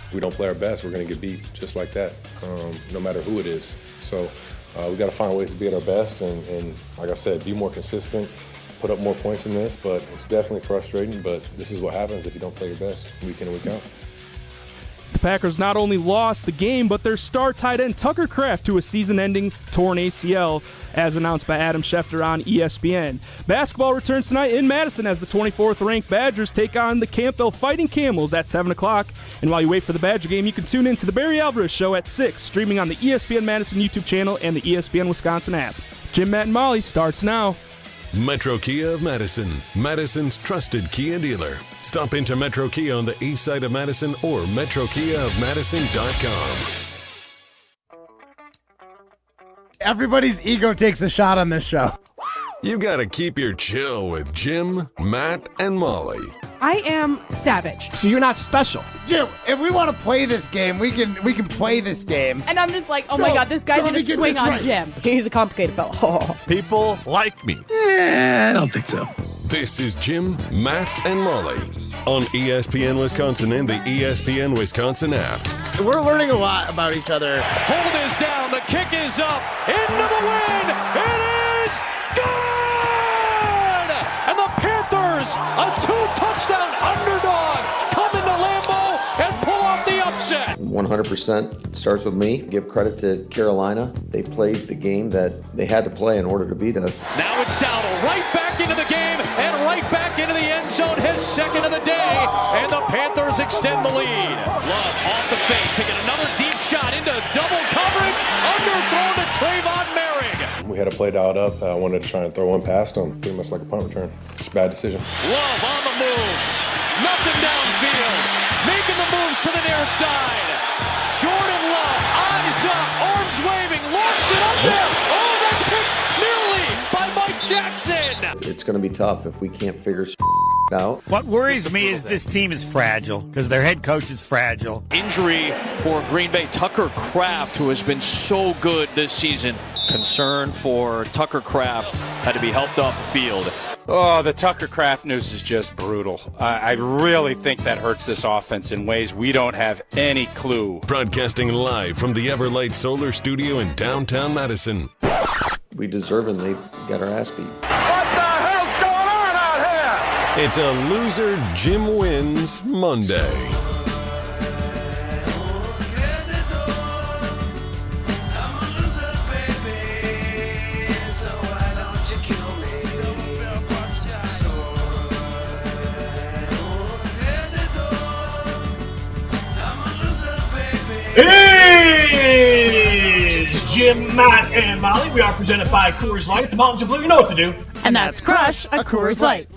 If we don't play our best, we're going to get beat just like that, no matter who it is. So we got to find ways to be at our best and, like I said, be more consistent, put up more points in this. But it's definitely frustrating, but this is what happens if you don't play your best week in and week out. The Packers not only lost the game, but their star tight end Tucker Kraft to a season-ending torn ACL, as announced by Adam Schefter on ESPN. Basketball returns tonight in Madison as the 24th-ranked Badgers take on the Campbell Fighting Camels at 7 o'clock. And while you wait for the Badger game, you can tune in to the Barry Alvarez Show at 6, streaming on the ESPN Madison YouTube channel and the ESPN Wisconsin app. Jim, Matt, and Molly starts now. Metro Kia of Madison, Madison's trusted Kia dealer. Stop into Metro Kia on the east side of Madison or metrokiaofmadison.com. Everybody's ego takes a shot on this show. You gotta keep your chill with Jim, Matt, and Molly. I am savage. So you're not special. Jim, if we want to play this game, we can play this game. And I'm just like, oh my God, this guy's going to swing on Jim. He's a complicated fellow. People like me. I don't think so. This is Jim, Matt, and Molly on ESPN Wisconsin and the ESPN Wisconsin app. We're learning a lot about each other. Hold is down. The kick is up. Into the wind. It is good! And the Panthers, a 2-touchdown underdog, come into Lambeau and pull off the upset. 100% starts with me. Give credit to Carolina. They played the game that they had to play in order to beat us. Now it's Dowdle right back into the game and right back into the end zone, his second of the day, and the Panthers extend the lead. Love off the fake to get another deep shot into double coverage, underthrown to Trayvon Merrick. We had a play dialed up. I wanted to try and throw one past him, pretty much like a punt return. It's a bad decision. Love on the move. Nothing downfield. Making the moves to the near side. Jordan Love, eyes up, arms waving, lofts it up there. Oh, that's picked nearly by Mike Jackson. It's going to be tough if we can't figure out. What worries me is this team is fragile because their head coach is fragile. Injury for Green Bay, Tucker Kraft, who has been so good this season. Concern for Tucker Kraft, had to be helped off the field. Oh, the Tucker Kraft news is just brutal. I really think that hurts this offense in ways we don't have any clue. Broadcasting live from the Everlight Solar Studio in downtown Madison. We deservingly got our ass beat. What the hell's going on out here? It's a loser Jim wins Monday. It is Jim, Matt, and Molly. We are presented by Coors Light. The mountains are blue. You know what to do. And that's crush a Coors Light.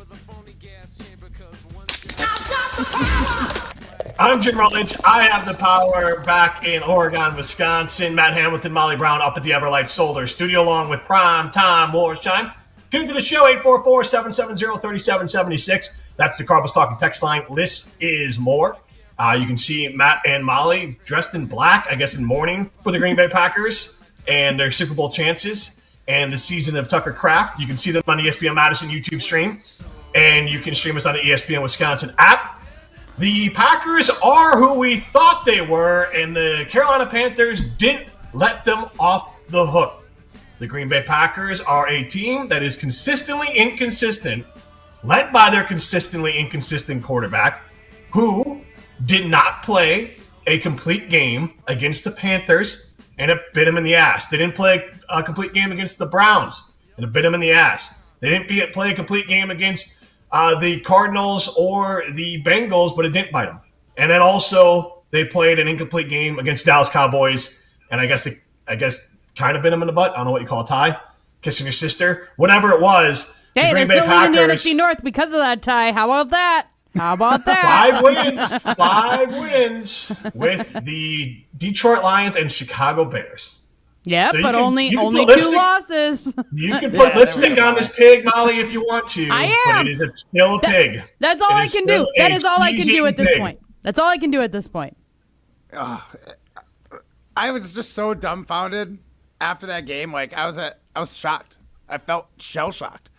I'm Jim Rutledge. I have the power back in Oregon, Wisconsin. Matt Hamilton, Molly Brown up at the Everlight Solar Studio along with Prime Time Warshine. Getting to the show, 844-770-3776. That's the Cardinals Talking text line. Less is more. You can see Matt and Molly dressed in black, I guess in mourning for the Green Bay Packers and their Super Bowl chances and the season of Tucker Kraft. You can see them on the ESPN Madison YouTube stream, and you can stream us on the ESPN Wisconsin app. The Packers are who we thought they were, and the Carolina Panthers didn't let them off the hook. The Green Bay Packers are a team that is consistently inconsistent, led by their consistently inconsistent quarterback, who did not play a complete game against the Panthers, and it bit them in the ass. They didn't play a complete game against the Browns, and it bit them in the ass. They didn't play a complete game against the Cardinals or the Bengals, but it didn't bite them. And then also they played an incomplete game against Dallas Cowboys, and I guess kind of bit them in the butt. I don't know what you call a tie, kissing your sister, whatever it was. Hey, they're still leading the NFC North because of that tie. How about that? How about that? 5 wins with the Detroit Lions and Chicago Bears. Yeah, so but only 2 losses. You can put lipstick on this pig, Molly, if you want to. I am. But it is still a pig. That's all I can do. That is all I can do at this point. That's all I can do at this point. I was just so dumbfounded after that game. Like I was shocked. I felt shell shocked.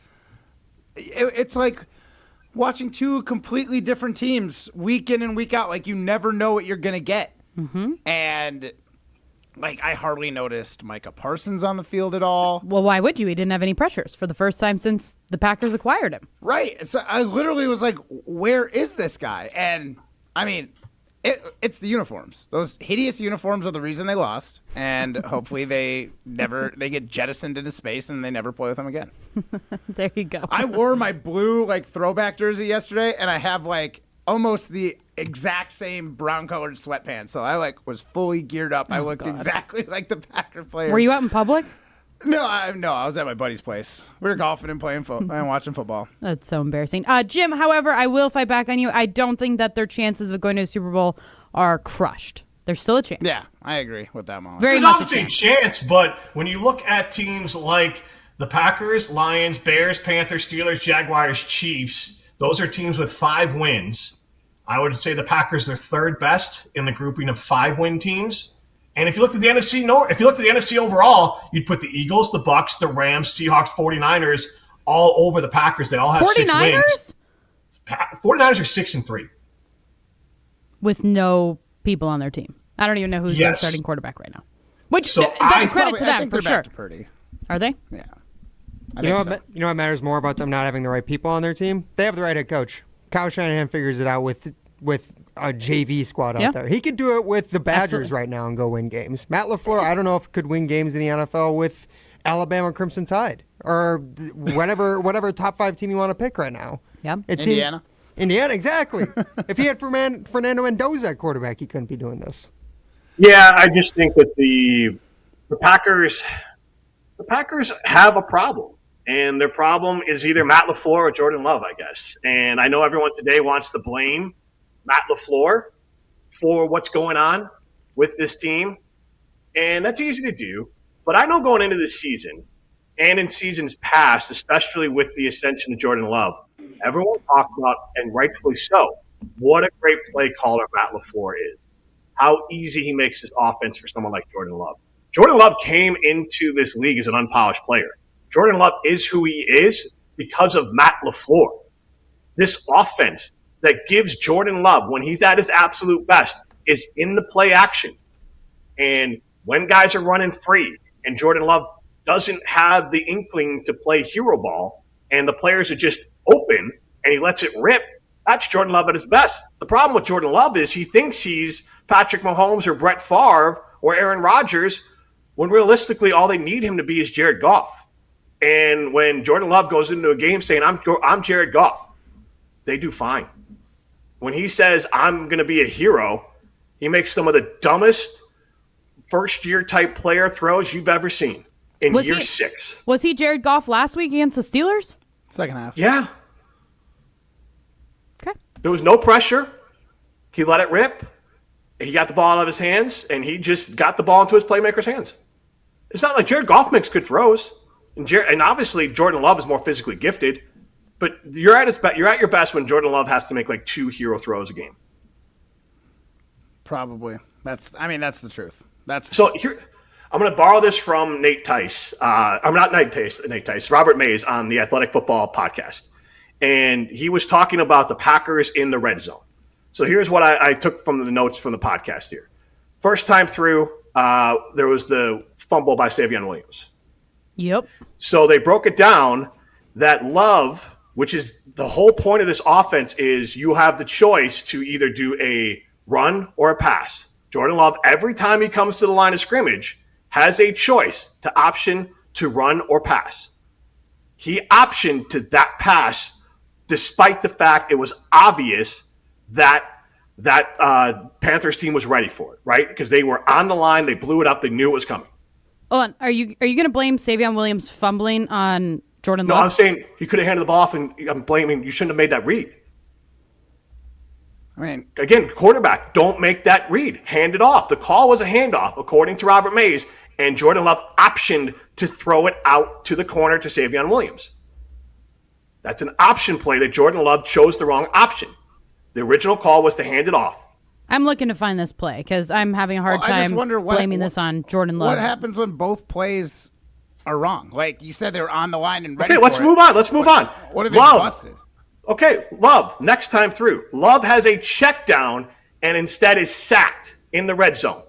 It's like watching two completely different teams week in and week out. Like, you never know what you're going to get. Mm-hmm. And, like, I hardly noticed Micah Parsons on the field at all. Well, why would you? He didn't have any pressures for the first time since the Packers acquired him. Right. So I literally was like, where is this guy? And, I mean, it's the uniforms. Those hideous uniforms are the reason they lost. And hopefully they get jettisoned into space and they never play with them again. There you go. I wore my blue, like, throwback jersey yesterday, and I have, like, almost the exact same brown-colored sweatpants. So I, like, was fully geared up. I looked exactly like the Packer player. Were you out in public? No, I was at my buddy's place. We were golfing and playing and watching football. That's so embarrassing. Jim, however, I will fight back on you. I don't think that their chances of going to a Super Bowl are crushed. There's still a chance. Yeah, I agree with that, Molly. There's obviously a chance, but when you look at teams like the Packers, Lions, Bears, Panthers, Steelers, Jaguars, Chiefs, those are teams with 5 wins. I would say the Packers are third best in the grouping of 5-win teams. And if you looked at the NFC overall, you'd put the Eagles, the Bucks, the Rams, Seahawks, 49ers all over the Packers. They all have 6 wins. 49ers are 6-3. With no people on their team. I don't even know who's their starting quarterback right now. Which, that's credit to them, for sure. Back to Purdy. Are they? Yeah. You know what matters more about them not having the right people on their team? They have the right head coach. Kyle Shanahan figures it out with a JV squad out there. He could do it with the Badgers right now and go win games. Matt LaFleur, I don't know if could win games in the NFL with Alabama Crimson Tide or whatever top 5 team you want to pick right now. Yeah, Indiana. Indiana, exactly. If he had Fernando Mendoza at quarterback, he couldn't be doing this. Yeah, I just think that the Packers have a problem. And their problem is either Matt LaFleur or Jordan Love, I guess. And I know everyone today wants to blame Matt LaFleur for what's going on with this team. And that's easy to do. But I know going into this season and in seasons past, especially with the ascension of Jordan Love, everyone talked about, and rightfully so, what a great play caller Matt LaFleur is. How easy he makes this offense for someone like Jordan Love. Jordan Love came into this league as an unpolished player. Jordan Love is who he is because of Matt LaFleur. This offense that gives Jordan Love, when he's at his absolute best, is in the play action. And when guys are running free and Jordan Love doesn't have the inkling to play hero ball and the players are just open and he lets it rip, that's Jordan Love at his best. The problem with Jordan Love is he thinks he's Patrick Mahomes or Brett Favre or Aaron Rodgers when realistically all they need him to be is Jared Goff. And when Jordan Love goes into a game saying, I'm Jared Goff, they do fine. When he says, I'm going to be a hero, he makes some of the dumbest first-year type player throws you've ever seen in year 6. Was he Jared Goff last week against the Steelers? Second half. Yeah. Okay. There was no pressure. He let it rip. He got the ball out of his hands, and he just got the ball into his playmaker's hands. It's not like Jared Goff makes good throws. And obviously, Jordan Love is more physically gifted, but you're at your best when Jordan Love has to make like 2 hero throws a game. Probably. That's the truth. Here, I'm going to borrow this from Nate Tice. I'm not Nate Tice. Robert Mays on the Athletic Football Podcast, and he was talking about the Packers in the red zone. So here's what I took from the notes from the podcast here. First time through, there was the fumble by Savion Williams. Yep. So they broke it down that Love, which is the whole point of this offense, is you have the choice to either do a run or a pass. Jordan Love, every time he comes to the line of scrimmage, has a choice to option to run or pass. He optioned to that pass despite the fact it was obvious that Panthers team was ready for it, right? Because they were on the line, they blew it up, they knew it was coming. Hold on. Are you going to blame Savion Williams fumbling on Jordan Love? No, I'm saying he could have handed the ball off, and I'm blaming you shouldn't have made that read. I mean, again, quarterback, don't make that read. Hand it off. The call was a handoff, according to Robert Mays, and Jordan Love optioned to throw it out to the corner to Savion Williams. That's an option play that Jordan Love chose the wrong option. The original call was to hand it off. I'm looking to find this play because I'm having a hard time blaming this on Jordan Love. What happens when both plays are wrong? Like you said, they were on the line and ready. Okay, let's move on. Let's move on. What if they busted? Okay, Love, next time through. Love has a check down and instead is sacked in the red zone.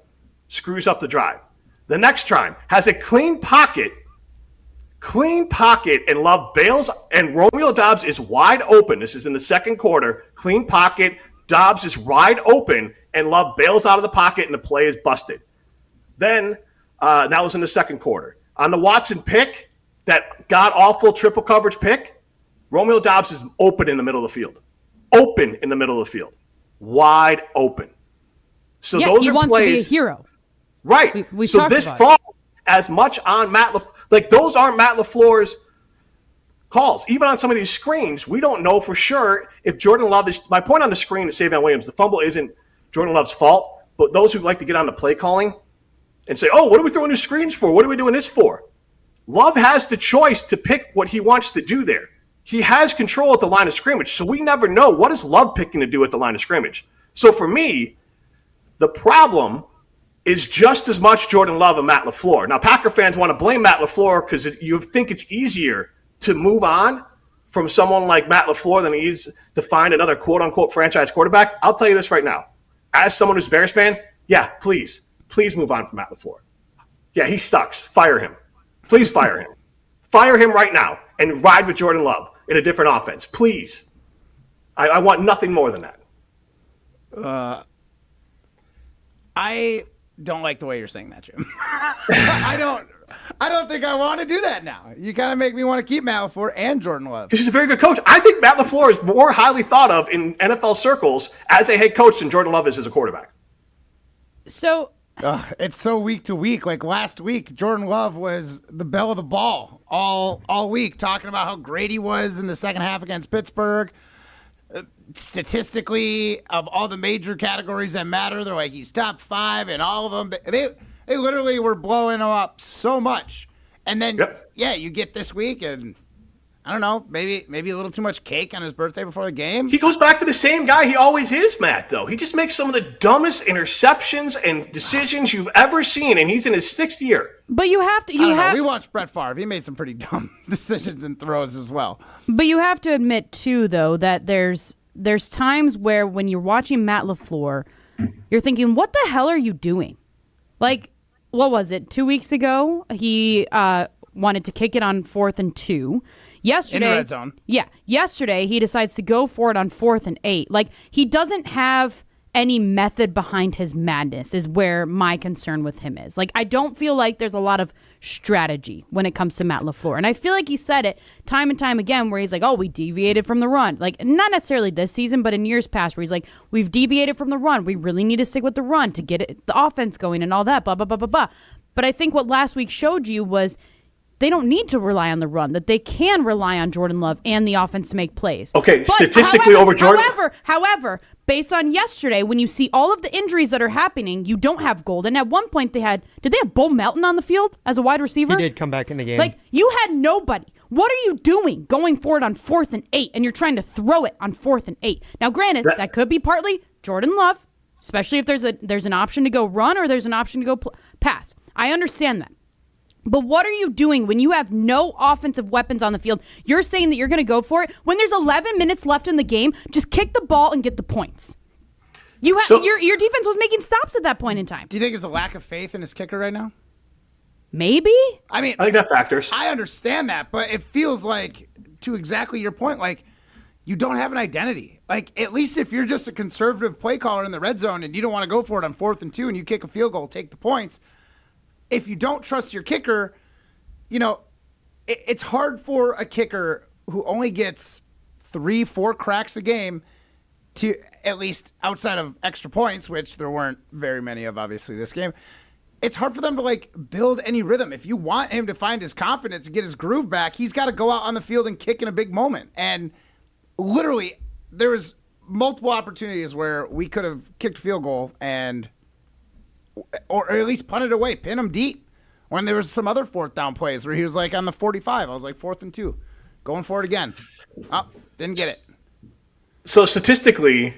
Screws up the drive. The next time has a clean pocket, and Love bails, and Romeo Doubs is wide open. This is in the second quarter. Clean pocket, Doubs is wide open, and Love bails out of the pocket, and the play is busted. Then, now it's in the second quarter. On the Watson pick, that god-awful triple coverage pick, Romeo Doubs is open in the middle of the field. Open in the middle of the field. Wide open. So those are plays. He wants to be a hero. Right. So this falls as much on Matt LaFleur. Like, those aren't Matt LaFleur's calls. Even on some of these screens, we don't know for sure if Jordan Love is – my point on the screen is Savion Williams. The fumble isn't Jordan Love's fault, but those who like to get on the play calling and say, oh, what are we throwing the screens for? What are we doing this for? Love has the choice to pick what he wants to do there. He has control at the line of scrimmage, so we never know what is Love picking to do at the line of scrimmage. So for me, the problem is just as much Jordan Love and Matt LaFleur. Now, Packer fans want to blame Matt LaFleur because you think it's easier to move on from someone like Matt LaFleur than it is to find another quote-unquote franchise quarterback. I'll tell you this right now. As someone who's a Bears fan, yeah, please move on from Matt LaFleur. Yeah, he sucks. Fire him. Please fire him. Fire him right now and ride with Jordan Love in a different offense. Please. I want nothing more than that. I don't like the way you're saying that, Jim. I don't think I want to do that now. You kind of make me want to keep Matt LaFleur and Jordan Love. He's a very good coach. I think Matt LaFleur is more highly thought of in NFL circles as a head coach than Jordan Love is as a quarterback. So it's so week to week. Like last week, Jordan Love was the belle of the ball all week, talking about how great he was in the second half against Pittsburgh. Statistically, of all the major categories that matter, they're like, he's top 5 in all of them. They literally were blowing him up so much. And then, you get this week, and I don't know, maybe a little too much cake on his birthday before the game. He goes back to the same guy he always is, Matt, though. He just makes some of the dumbest interceptions and decisions you've ever seen, and he's in his 6th year. But you have to. We watched Brett Favre. He made some pretty dumb decisions and throws as well. But you have to admit, too, though, that there's times where when you're watching Matt LaFleur, you're thinking, what the hell are you doing? Like, what was it? 2 weeks ago, he wanted to kick it on 4th and 2. Yesterday, in the red zone. Yeah. Yesterday, he decides to go for it on 4th and 8. Like, he doesn't have any method behind his madness is where my concern with him is. Like, I don't feel like there's a lot of strategy when it comes to Matt LaFleur. And I feel like he said it time and time again where he's like, oh, we deviated from the run. Like, not necessarily this season, but in years past where he's like, we've deviated from the run. We really need to stick with the run to get the offense going and all that, blah, blah, blah, blah, blah. But I think what last week showed you was they don't need to rely on the run, that they can rely on Jordan Love and the offense to make plays. Okay, but statistically over Jordan. However, based on yesterday, when you see all of the injuries that are happening, you don't have Golden. At one point, did they have Bo Melton on the field as a wide receiver? He did come back in the game. Like, you had nobody. What are you doing going forward on 4th and 8, and you're trying to throw it on 4th and 8? Now, granted, that could be partly Jordan Love, especially if there's an option to go run or there's an option to go pass. I understand that. But what are you doing when you have no offensive weapons on the field? You're saying that you're going to go for it. When there's 11 minutes left in the game, just kick the ball and get the points. Your defense was making stops at that point in time. Do you think it's a lack of faith in his kicker right now? Maybe. I mean, I think that factors. I understand that, but it feels like, to exactly your point, like you don't have an identity. Like, at least if you're just a conservative play caller in the red zone and you don't want to go for it on 4th and 2 and you kick a field goal, take the points. If you don't trust your kicker, it's hard for a kicker who only gets 3-4 cracks a game to, at least outside of extra points, which there weren't very many of, obviously, this game. It's hard for them to, build any rhythm. If you want him to find his confidence and get his groove back, he's got to go out on the field and kick in a big moment. And literally, there was multiple opportunities where we could have kicked a field goal or at least punted away, pin him deep. When there was some other 4th down plays where he was on the 45, I was like 4th and 2, going for it again. Oh, didn't get it. So statistically,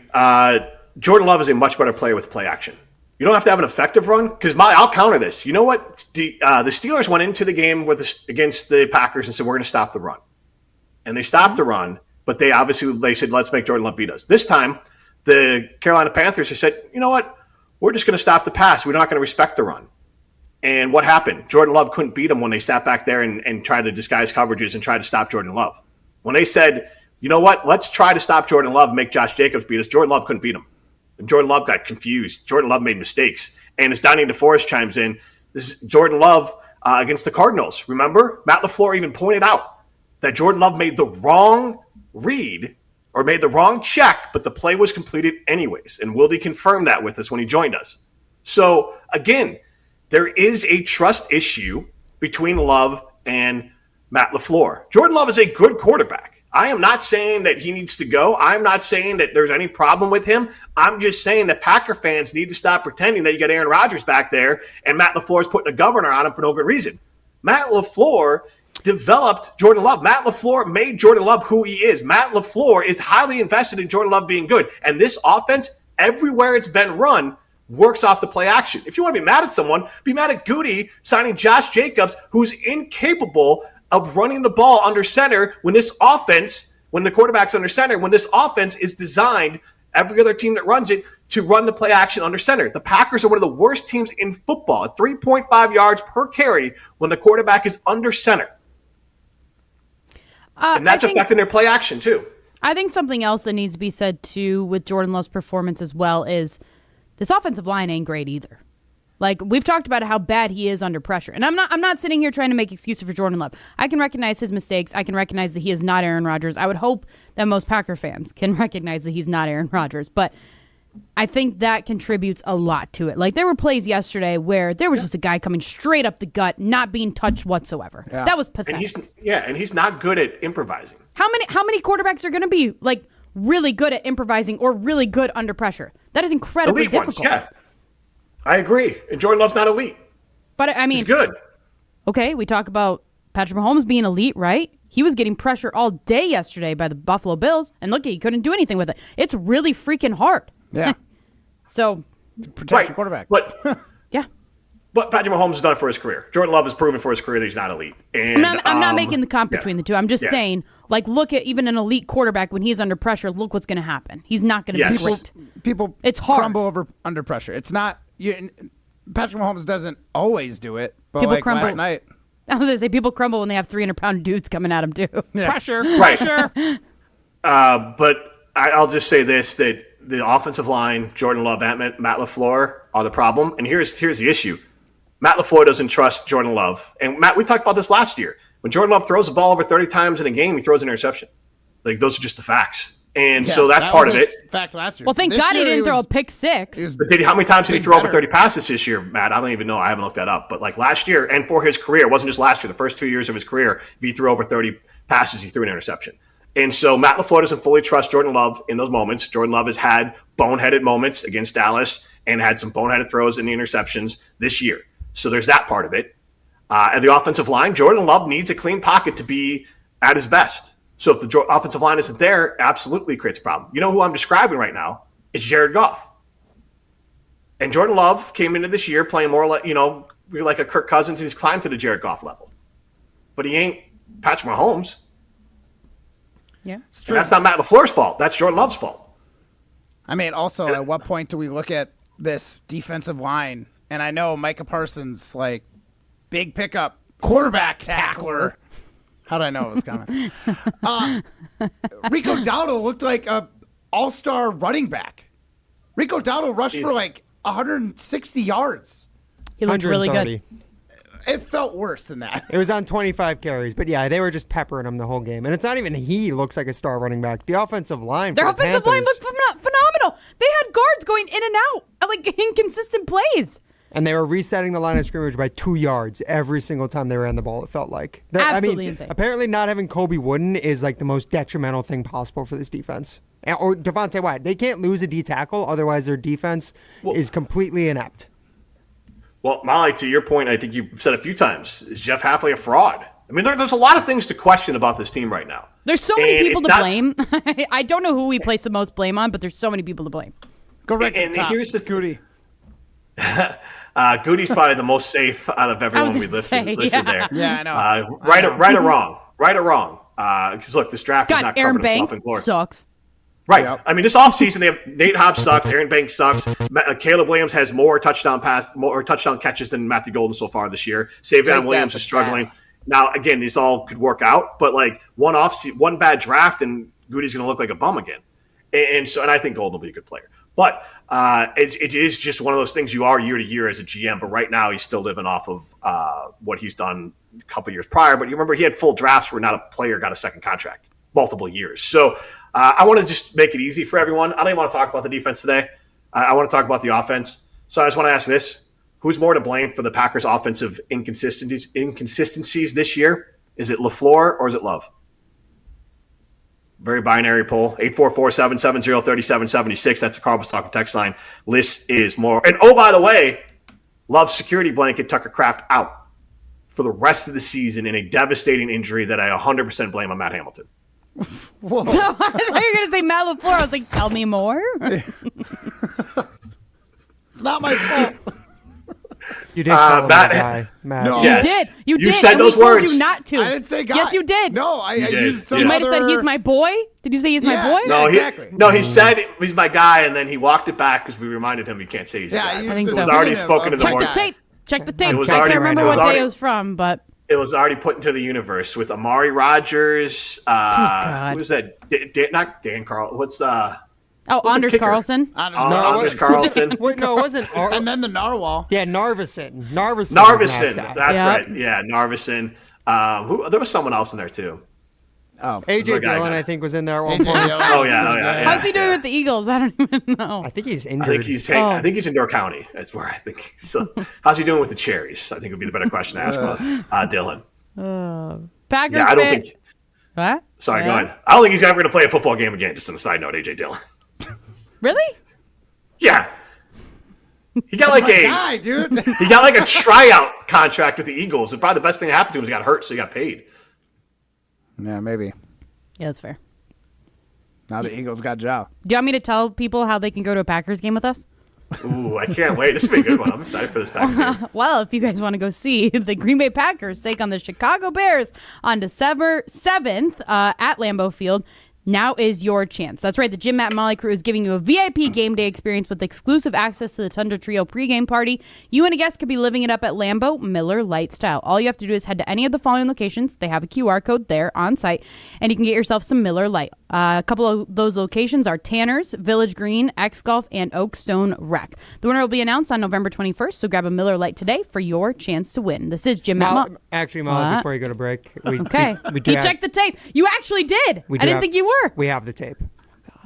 Jordan Love is a much better player with play action. You don't have to have an effective run because I'll counter this. You know what? The Steelers went into the game against the Packers and said we're going to stop the run, and they stopped the run, But they said, let's make Jordan Love beat us. This time, the Carolina Panthers have said, you know what? We're just going to stop the pass. We're not going to respect the run. And what happened? Jordan Love couldn't beat them when they sat back there and tried to disguise coverages and tried to stop Jordan Love. When they said, you know what? Let's try to stop Jordan Love and make Josh Jacobs beat us. Jordan Love couldn't beat him. And Jordan Love got confused. Jordan Love made mistakes. And as Donnie DeForest chimes in, this is Jordan Love against the Cardinals. Remember? Matt LaFleur even pointed out that Jordan Love made the wrong read or made the wrong check, but the play was completed anyways. And Wilde confirmed that with us when he joined us. So, again, there is a trust issue between Love and Matt LaFleur. Jordan Love is a good quarterback. I am not saying that he needs to go. I'm not saying that there's any problem with him. I'm just saying that Packer fans need to stop pretending that you got Aaron Rodgers back there and Matt LaFleur is putting a governor on him for no good reason. Matt LaFleur developed Jordan Love. Matt LaFleur made Jordan Love who he is. Matt LaFleur is highly invested in Jordan Love being good. And this offense, everywhere it's been run, works off the play action. If you want to be mad at someone, be mad at Goody signing Josh Jacobs, who's incapable of running the ball under center when this offense, when the quarterback's under center, when this offense is designed, every other team that runs it, to run the play action under center. The Packers are one of the worst teams in football at 3.5 yards per carry when the quarterback is under center. And that's affecting their play action too. I think something else that needs to be said too with Jordan Love's performance as well is this offensive line ain't great either. Like, we've talked about how bad he is under pressure. And I'm not sitting here trying to make excuses for Jordan Love. I can recognize his mistakes. I can recognize that he is not Aaron Rodgers. I would hope that most Packer fans can recognize that he's not Aaron Rodgers. But I think that contributes a lot to it. Like, there were plays yesterday where there was just a guy coming straight up the gut, not being touched whatsoever. Yeah. That was pathetic. And he's not good at improvising. How many quarterbacks are going to be, like, really good at improvising or really good under pressure? That is incredibly elite difficult. Ones, yeah. I agree. And Jordan Love's not elite. But, I mean, he's good. Okay, we talk about Patrick Mahomes being elite, right? He was getting pressure all day yesterday by the Buffalo Bills, and look, he couldn't do anything with it. It's really freaking hard. Yeah. So, to protect your quarterback. But yeah. But Patrick Mahomes has done it for his career. Jordan Love has proven for his career that he's not elite. And I'm not making the comp between the two. I'm just saying, like, look at even an elite quarterback when he's under pressure. Look what's going to happen. He's not going to be great. People it's hard. Crumble under pressure. It's not. Patrick Mahomes doesn't always do it, but people like crumble. last night. I was going to say people crumble when they have 300-pound dudes coming at them too. Yeah. Pressure. But I'll just say this, that the offensive line, Jordan Love and Matt LaFleur are the problem. And here's the issue. Matt LaFleur doesn't trust Jordan Love. And Matt, we talked about this last year. When Jordan Love throws the ball over 30 times in a game, he throws an interception. Like, those are just the facts. And so that's part of it. Fact last year. Well, thank God he didn't throw a pick six. But how many times did he throw over 30 passes this year, Matt? I don't even know. I haven't looked that up. But like last year, and for his career, it wasn't just last year, the first 2 years of his career, if he threw over 30 passes, he threw an interception. And so Matt LaFleur doesn't fully trust Jordan Love in those moments. Jordan Love has had boneheaded moments against Dallas and had some boneheaded throws in the interceptions this year. So there's that part of it. At the offensive line, Jordan Love needs a clean pocket to be at his best. So if the offensive line isn't there, absolutely creates a problem. You know who I'm describing right now? It's Jared Goff. And Jordan Love came into this year playing more like, like a Kirk Cousins, and he's climbed to the Jared Goff level. But he ain't Patrick Mahomes. Yeah. And that's not Matt LaFleur's fault. That's Jordan Love's fault. I mean, also, at what point do we look at this defensive line? And I know Micah Parsons, like, big pickup, quarterback tackler. How did I know it was coming? Rico Dowdle looked like a all-star running back. Rico Dowdle rushed for like 160 yards. He looked really good. It felt worse than that. It was on 25 carries, but yeah, they were just peppering him the whole game. And it's not even he looks like a star running back. The offensive line. Their offensive line looked phenomenal. They had guards going in and out, like inconsistent plays. And they were resetting the line of scrimmage by 2 yards every single time they ran the ball, it felt like. Absolutely insane. Apparently not having Kobe Wooden is like the most detrimental thing possible for this defense. Or Devontae White. They can't lose a D tackle, otherwise their defense is completely inept. Well, Molly, to your point, I think you've said a few times, is Jeff Hafley a fraud? I mean, there's a lot of things to question about this team right now. There's so many people to blame. I don't know who we place the most blame on, but there's so many people to blame. Go right to the top. Here's the Goody. Goody's probably the most safe out of everyone we listed there. Yeah, I know. Right or wrong. Because look, this draft is not Aaron covered in Banks fluff and glory. sucks. Right. Yep. I mean, this offseason, they have Nate Hobbs sucks, Aaron Banks sucks. Caleb Williams has more touchdown catches than Matthew Golden so far this year. Savion Williams is struggling. Now, again, these all could work out, but like one bad draft and Goody's going to look like a bum again. And I think Golden will be a good player. But it is just one of those things you are year to year as a GM. But right now, he's still living off of what he's done a couple years prior. But you remember he had full drafts where not a player got a second contract, multiple years. So I want to just make it easy for everyone. I don't even want to talk about the defense today. I want to talk about the offense. So I just want to ask this. Who's more to blame for the Packers' offensive inconsistencies this year? Is it LaFleur or is it Love? Very binary poll. 844-770-3776. That's the Cardinals Talking text line. List is more. And oh, by the way, Love's security blanket Tucker Kraft out for the rest of the season in a devastating injury that I 100% blame on Matt Hamilton. Whoa. I thought you were going to say Matt LaFleur. I was like, tell me more. It's not my fault. You did call him that guy, Matt. No. Yes. You did. You said and those we told words. You not to. I didn't say guy. Yes, you did. No, I used some You might have other... said he's my boy. Did you say he's my boy? No, exactly. He said he's my guy, and then he walked it back because we reminded him he can't say he's your guy. I think It so. was already spoken in the morning. Check the tape. It was I already- can't remember it was what day already- it was from, but It was already put into the universe with Amari Rogers. Who was that? Not Dan Carl. What's Anders kicker? Carlson. Anders Carlson. Wait, no, it wasn't. And then the narwhal. Yeah, Narveson. Narveson. That's right. Yeah, Narveson. There was someone else in there too. Oh, AJ Dillon, I think, was in there at one point. Oh yeah. How's he doing with the Eagles? I don't even know. I think he's injured. I think he's in Door County. That's where I think. So, how's he doing with the cherries? I think would be the better question to ask Dylan. Packers. Yeah, I don't think. What? Sorry, go ahead. I don't think he's ever going to play a football game again. Just on a side note, AJ Dillon. Really? Yeah. He got like guy, dude. He got like a tryout contract with the Eagles, and probably the best thing that happened to him was he got hurt, so he got paid. Yeah, maybe. Yeah, that's fair. Now the Eagles got Joe. Do you want me to tell people how they can go to a Packers game with us? Ooh, I can't wait. This will be a good one. I'm excited for this Packers game. Well, if you guys want to go see the Green Bay Packers take on the Chicago Bears on December 7th at Lambeau Field, now is your chance. That's right. The Jim, Matt, and Molly crew is giving you a VIP game day experience with exclusive access to the Tundra Trio pregame party. You and a guest could be living it up at Lambeau, Miller Lite style. All you have to do is head to any of the following locations. They have a QR code there on site, and you can get yourself some Miller Lite. A couple of those locations are Tanner's, Village Green, X Golf, and Oakstone Rec. The winner will be announced on November 21st, so grab a Miller Lite today for your chance to win. This is Jim, Matt, Molly, before you go to break. We do have, checked the tape. You actually did. I didn't think you were. We have the tape.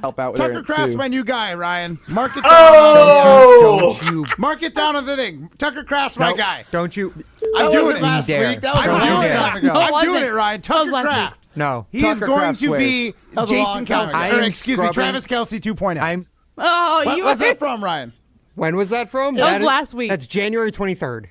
Help out with Tucker Kraft's my new guy, Ryan. Mark it down. Don't you Mark it down on the thing. Tucker Kraft's my guy. Don't you? I'm doing it last week. That was a long time ago. No, it I'm doing wasn't. it, Ryan. Tucker Kraft. No. He is going to be Jason Kelsey. Or excuse me, Travis Kelsey 2.0. What was that from, Ryan? When was that from? It was last week. That's January 23rd.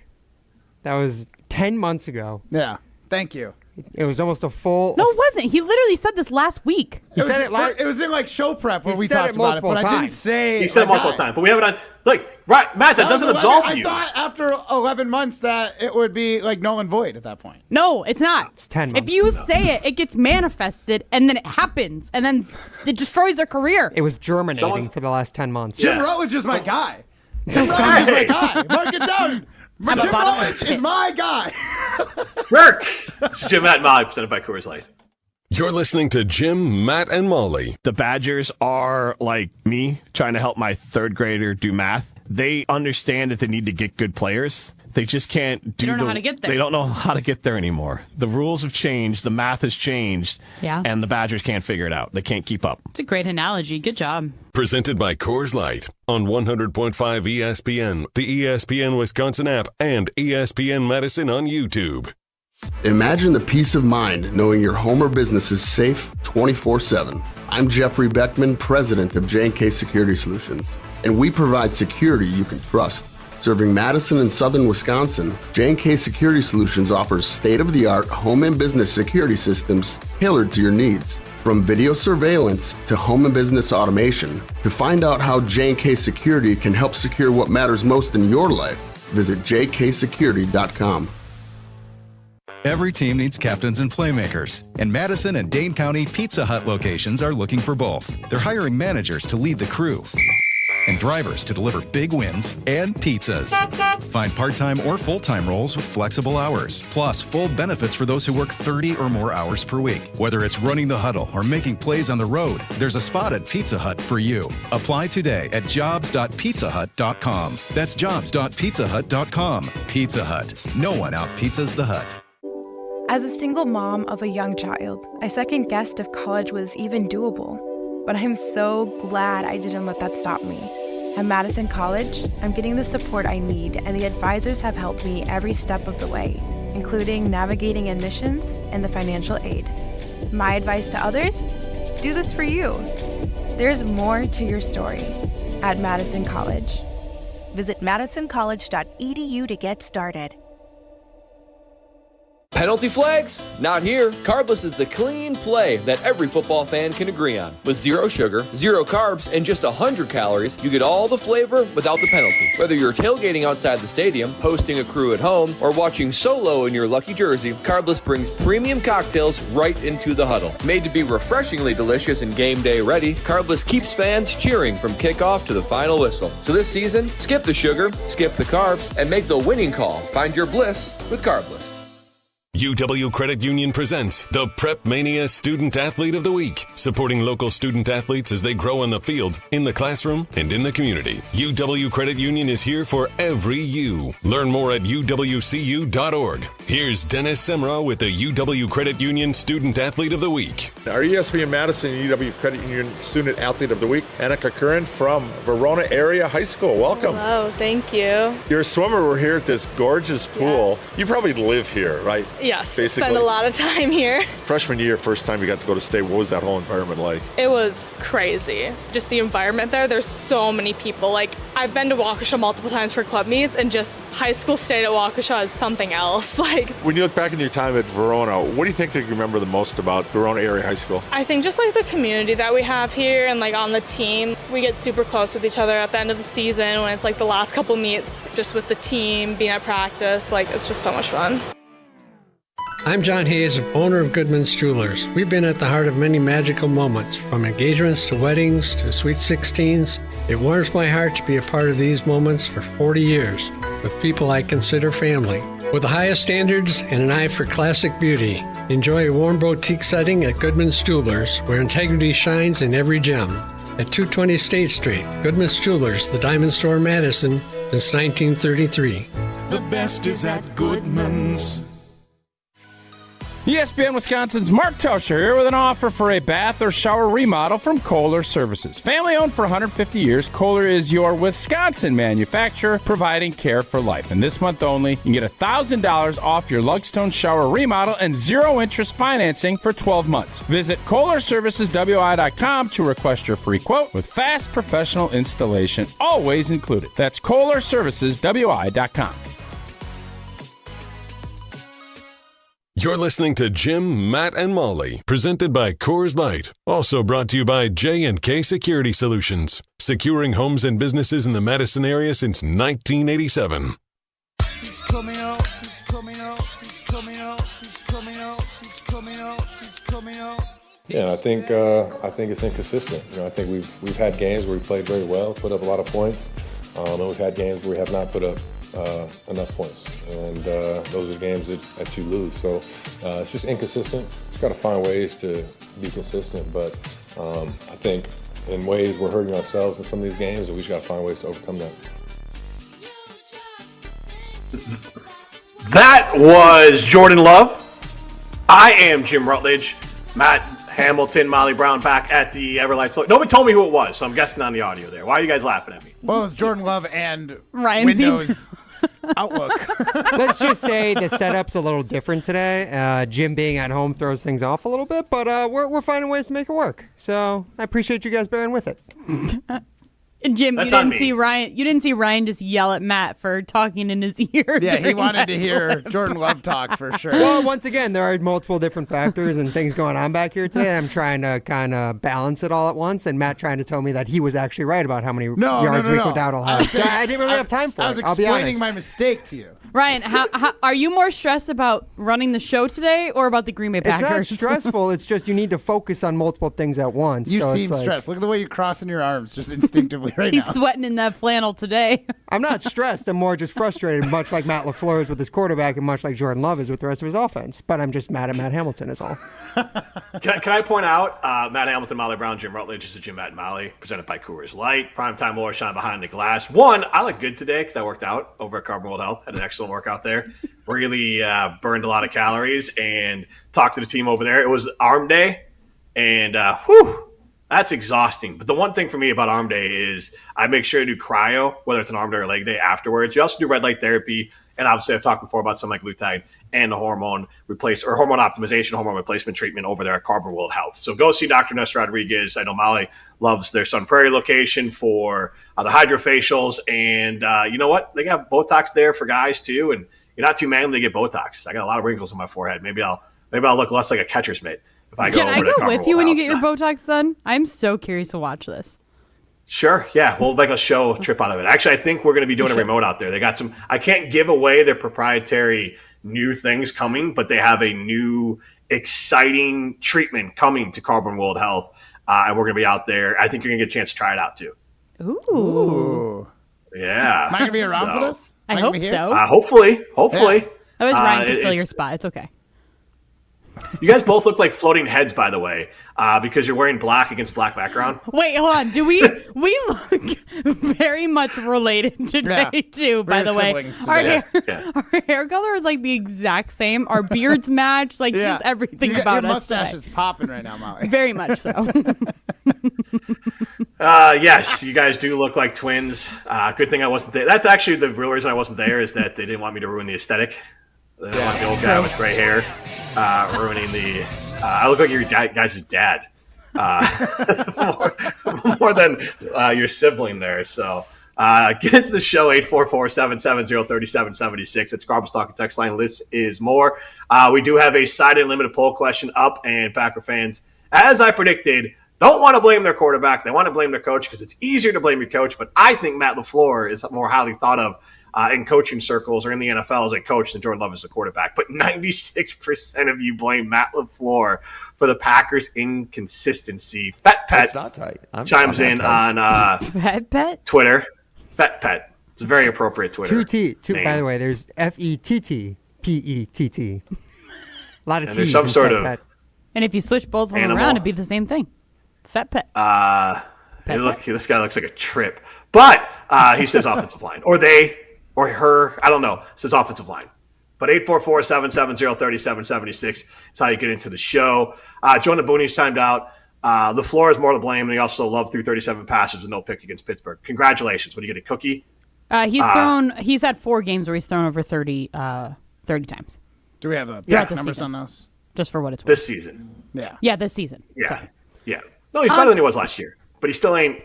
That was 10 months ago. Yeah. Thank you. It was almost a full. No, it wasn't. He literally said this last week. He said it last. It was in like show prep where He we said talked it about it, multiple but I didn't times. say. He said it multiple times, but we have it on. Look, right, Matt, that doesn't absolve you. I thought after 11 months that it would be like null and void at that point. No, it's not. It's 10 months. If you say it, it gets manifested, and then it happens, and then it destroys their career. It was germinating for the last 10 months. Jim Rutledge is my guy. Jim Rutledge is my guy. Mark it down. Jim Rutledge is my guy. Work. This is Jim, Matt, and Molly, presented by Coors Light. You're listening to Jim, Matt, and Molly. The Badgers are like me trying to help my third grader do math. They understand that they need to get good players. They just can't do. They don't know how to get there. They don't know how to get there anymore. The rules have changed. The math has changed. Yeah. And the Badgers can't figure it out. They can't keep up. It's a great analogy. Good job. Presented by Coors Light on 100.5 ESPN, the ESPN Wisconsin app, and ESPN Madison on YouTube. Imagine the peace of mind knowing your home or business is safe 24/7. I'm Jeffrey Beckman, president of J&K Security Solutions, and we provide security you can trust. Serving Madison and southern Wisconsin, J&K Security Solutions offers state-of-the-art home and business security systems tailored to your needs. From video surveillance to home and business automation, to find out how J&K Security can help secure what matters most in your life, visit jksecurity.com. Every team needs captains and playmakers, and Madison and Dane County Pizza Hut locations are looking for both. They're hiring managers to lead the crew and drivers to deliver big wins and pizzas. Find part-time or full-time roles with flexible hours, plus full benefits for those who work 30 or more hours per week. Whether it's running the huddle or making plays on the road, there's a spot at Pizza Hut for you. Apply today at jobs.pizzahut.com. That's jobs.pizzahut.com. Pizza Hut. No one out-pizzas the Hut. As a single mom of a young child, I second-guessed if college was even doable. But I'm so glad I didn't let that stop me. At Madison College, I'm getting the support I need, and the advisors have helped me every step of the way, including navigating admissions and the financial aid. My advice to others? Do this for you. There's more to your story at Madison College. Visit madisoncollege.edu to get started. Penalty flags? Not here. Carbless is the clean play that every football fan can agree on. With 0 sugar, 0 carbs, and just 100 calories, you get all the flavor without the penalty. Whether you're tailgating outside the stadium, hosting a crew at home, or watching solo in your lucky jersey, Carbless brings premium cocktails right into the huddle. Made to be refreshingly delicious and game day ready, Carbless keeps fans cheering from kickoff to the final whistle. So this season, skip the sugar, skip the carbs, and make the winning call. Find your bliss with Carbless. UW Credit Union presents the Prep Mania Student Athlete of the Week, supporting local student athletes as they grow on the field, in the classroom, and in the community. UW Credit Union is here for every you. Learn more at uwcu.org. Here's Dennis Semra with the UW Credit Union Student Athlete of the Week. Our ESPN Madison UW Credit Union Student Athlete of the Week, Annika Curran from Verona Area High School. Welcome. Hello, thank you. You're a swimmer. We're here at this gorgeous pool. Yes. You probably live here, right? Yes, basically. spend a lot of time here. Freshman year, first time you got to go to state, what was that whole environment like? It was crazy. Just the environment there, there's so many people. Like, I've been to Waukesha multiple times for club meets, and just high school state at Waukesha is something else. Like, when you look back in your time at Verona, what do you think that you remember the most about Verona Area High School? I think just like the community that we have here and like on the team, we get super close with each other at the end of the season when it's like the last couple meets, just with the team, being at practice, like it's just so much fun. I'm John Hayes, owner of Goodman's Jewelers. We've been at the heart of many magical moments, from engagements to weddings to sweet 16s. It warms my heart to be a part of these moments for 40 years with people I consider family. With the highest standards and an eye for classic beauty, enjoy a warm boutique setting at Goodman's Jewelers, where integrity shines in every gem. At 220 State Street, Goodman's Jewelers, the Diamond Store, Madison, since 1933. The best is at Goodman's. ESPN Wisconsin's Mark Tauscher here with an offer for a bath or shower remodel from Kohler Services. Family owned for 150 years, Kohler is your Wisconsin manufacturer providing care for life. And this month only, you can get $1,000 off your Lugstone shower remodel and 0 interest financing for 12 months. Visit KohlerServicesWI.com to request your free quote with fast professional installation always included. That's KohlerServicesWI.com. You're listening to Jim, Matt, and Molly, presented by Coors Light. Also brought to you by J&K Security Solutions, securing homes and businesses in the Madison area since 1987. He's coming out, he's coming out, he's coming out, he's coming out, he's coming out, he's coming out. Yeah, I think it's inconsistent. You know, I think we've had games where we played very well, put up a lot of points, and we've had games where we have not put up enough points, and those are the games that you lose. So it's just inconsistent. Just got to find ways to be consistent. But I think in ways we're hurting ourselves in some of these games, and we just got to find ways to overcome that. That was Jordan Love. I am Jim Rutledge. Matt Hamilton, Molly Brown back at the Everlight. So nobody told me who it was, so I'm guessing on the audio there. Why are you guys laughing at me? Well, it's Jordan Love and Ryan Windows Outlook. Let's just say the setup's a little different today. Jim being at home throws things off a little bit, but we're finding ways to make it work. So I appreciate you guys bearing with it. Jim, That's you on didn't me. see Ryan. You didn't see Ryan just yell at Matt for talking in his ear. Yeah, he during wanted that to hear clip. Jordan Love talk for sure. Well, once again, there are multiple different factors and things going on back here today. I'm trying to kind of balance it all at once, and Matt trying to tell me that he was actually right about how many yards Rico Dowdle has. So I didn't really have time for it. I was I'll be explaining honest. my mistake to you. Ryan, how are you more stressed about running the show today or about the Green Bay Packers? It's not stressful. It's just you need to focus on multiple things at once. You so seem it's like, stressed. Look at the way you're crossing your arms just instinctively right He's now. sweating in that flannel today. I'm not stressed. I'm more just frustrated, much like Matt LaFleur is with his quarterback and much like Jordan Love is with the rest of his offense. But I'm just mad at Matt Hamilton is all. Can I point out Matt Hamilton, Molly Brown, Jim Rutledge, this is Jim, Matt, and Molly, presented by Coors Light. Primetime Laura shine behind the glass. One, I look good today because I worked out over at Carbon World Health. Had an excellent workout there. Really burned a lot of calories and talked to the team over there. It was arm day, and that's exhausting. But the one thing for me about arm day is I make sure to do cryo, whether it's an arm day or leg day afterwards. You also do red light therapy. And obviously, I've talked before about something like glutide and the hormone optimization, hormone replacement treatment over there at Carbon World Health. So go see Dr. Ness Rodriguez. I know Molly loves their Sun Prairie location for the hydrofacials. And you know what? They got Botox there for guys too. And you're not too manly to get Botox. I got a lot of wrinkles on my forehead. Maybe I'll look less like a catcher's mitt if I go over to Can I go with you when you get your Health. Botox done? I'm so curious to watch this. Sure. Yeah. We'll make a show trip out of it. Actually, I think we're going to be doing a remote out there. They got some, I can't give away their proprietary new things coming, but they have a new exciting treatment coming to Carbon World Health. And we're going to be out there. I think you're going to get a chance to try it out too. Ooh. Yeah. Am I going to be around for this? I hope so. Hopefully. That was Ryan to fill your spot. It's okay. You guys both look like floating heads, by the way, because you're wearing black against black background. Wait, hold on. Do we look very much related today too? By the way, our hair color is like the exact same. Our beards match. Like just everything about your us. Mustache is popping right now, Molly. Very much so. Yes, you guys do look like twins. Good thing I wasn't there. That's actually the real reason I wasn't there is that they didn't want me to ruin the aesthetic. They didn't want the old guy with gray hair ruining the. I look like your guys' dad more than your sibling there. So get into the show 844-770-3776. It's Garbage Talk and Text Line. This is more. We do have a side and limited poll question up, and Packer fans, as I predicted, don't want to blame their quarterback. They want to blame their coach because it's easier to blame your coach. But I think Matt LaFleur is more highly thought of in coaching circles or in the NFL as a coach than Jordan Love as a quarterback. But 96% of you blame Matt LaFleur for the Packers' inconsistency. Fat Pet chimes in on Fat Pet? Twitter. Fat Pet. It's a very appropriate Twitter. By the way, there's FETTPETT. A lot of And T's. there's some in sort Fat of Pet. And if you switch both of them around, it'd be the same thing. Fat Pet. This guy looks like a trip. But he says offensive line. Or they, or her, I don't know, says offensive line. But 844-770-3776 is how you get into the show. Jonah Booney's timed out. LaFleur is more to blame, and he also loved through 37 passes with no pick against Pittsburgh. Congratulations. What do you get, a cookie? He's had 4 games where he's thrown over 30 times. Do we have the numbers season. on those? Just for what it's worth. This season. Yeah, this season. Yeah. Sorry. Yeah. No, he's better than he was last year. But he still ain't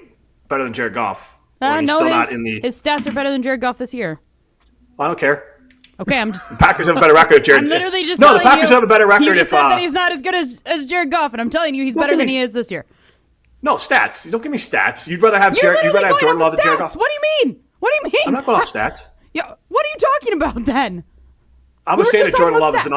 better than Jared Goff. He's no, still not in the. his stats are better than Jared Goff this year. I don't care. Okay, I'm just. The Packers have a better record. Jared. I'm literally just. No, telling the Packers you, have a better record. You just if said that he's not as good as Jared Goff, and I'm telling you, he's better than he is this year. No stats. Don't give me stats. You'd rather have Jared. You'd rather have Jordan Love than Jared Goff. What do you mean? What do you mean? I'm not going off stats. Yeah. What are you talking about then? I'm saying that Jordan Love is an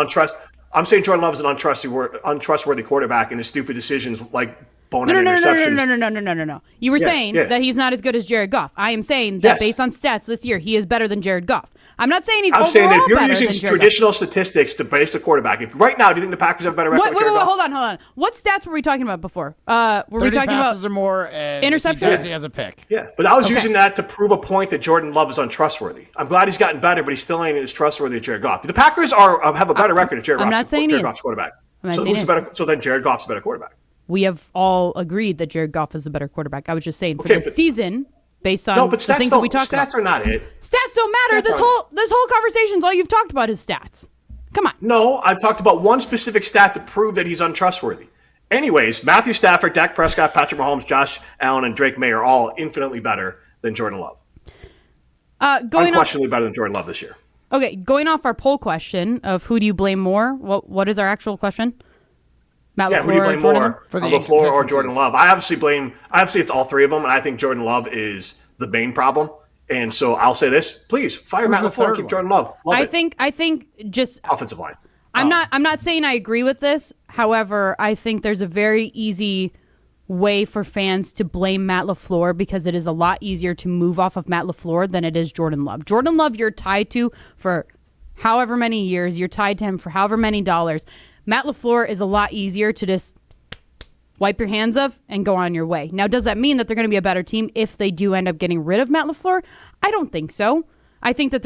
I'm saying Jordan Love is an untrustworthy quarterback, and his stupid decisions like bonehead interceptions. No. You were saying that he's not as good as Jared Goff. I am saying that based on stats this year, he is better than Jared Goff. I'm not saying he's overall better than Jared Goff. I'm saying that if you're using traditional statistics to base a quarterback, if right now, do you think the Packers have a better record than Jared Goff? Hold on. What stats were we talking about before? Were we talking about passes or more? And interceptions? He has a pick. Yeah, but I was using that to prove a point that Jordan Love is untrustworthy. I'm glad he's gotten better, but he still ain't as trustworthy as Jared Goff. The Packers have a better record as Jared Goff. I'm not saying Jared Goff's quarterback. So then Jared Goff's a better quarterback. We have all agreed that Jared Goff is a better quarterback. I was just saying for this season, based on the things that we talked about. Stats are not it. Stats don't matter. This whole conversation's all you've talked about is stats. Come on. No, I've talked about one specific stat to prove that he's untrustworthy. Anyways, Matthew Stafford, Dak Prescott, Patrick Mahomes, Josh Allen, and Drake May are all infinitely better than Jordan Love. Unquestionably better than Jordan Love this year. Okay, going off our poll question of who do you blame more? What is our actual question? Matt LaFleur, who do you blame more, LaFleur or Jordan Love? I obviously it's all three of them, and I think Jordan Love is the main problem. And so I'll say this: please fire Matt LaFleur, keep Jordan Love. I think just offensive line. I'm not saying I agree with this. However, I think there's a very easy way for fans to blame Matt LaFleur because it is a lot easier to move off of Matt LaFleur than it is Jordan Love. Jordan Love, you're tied to for however many years. You're tied to him for however many dollars. Matt LaFleur is a lot easier to just wipe your hands of and go on your way. Now, does that mean that they're going to be a better team if they do end up getting rid of Matt LaFleur? I don't think so. I think that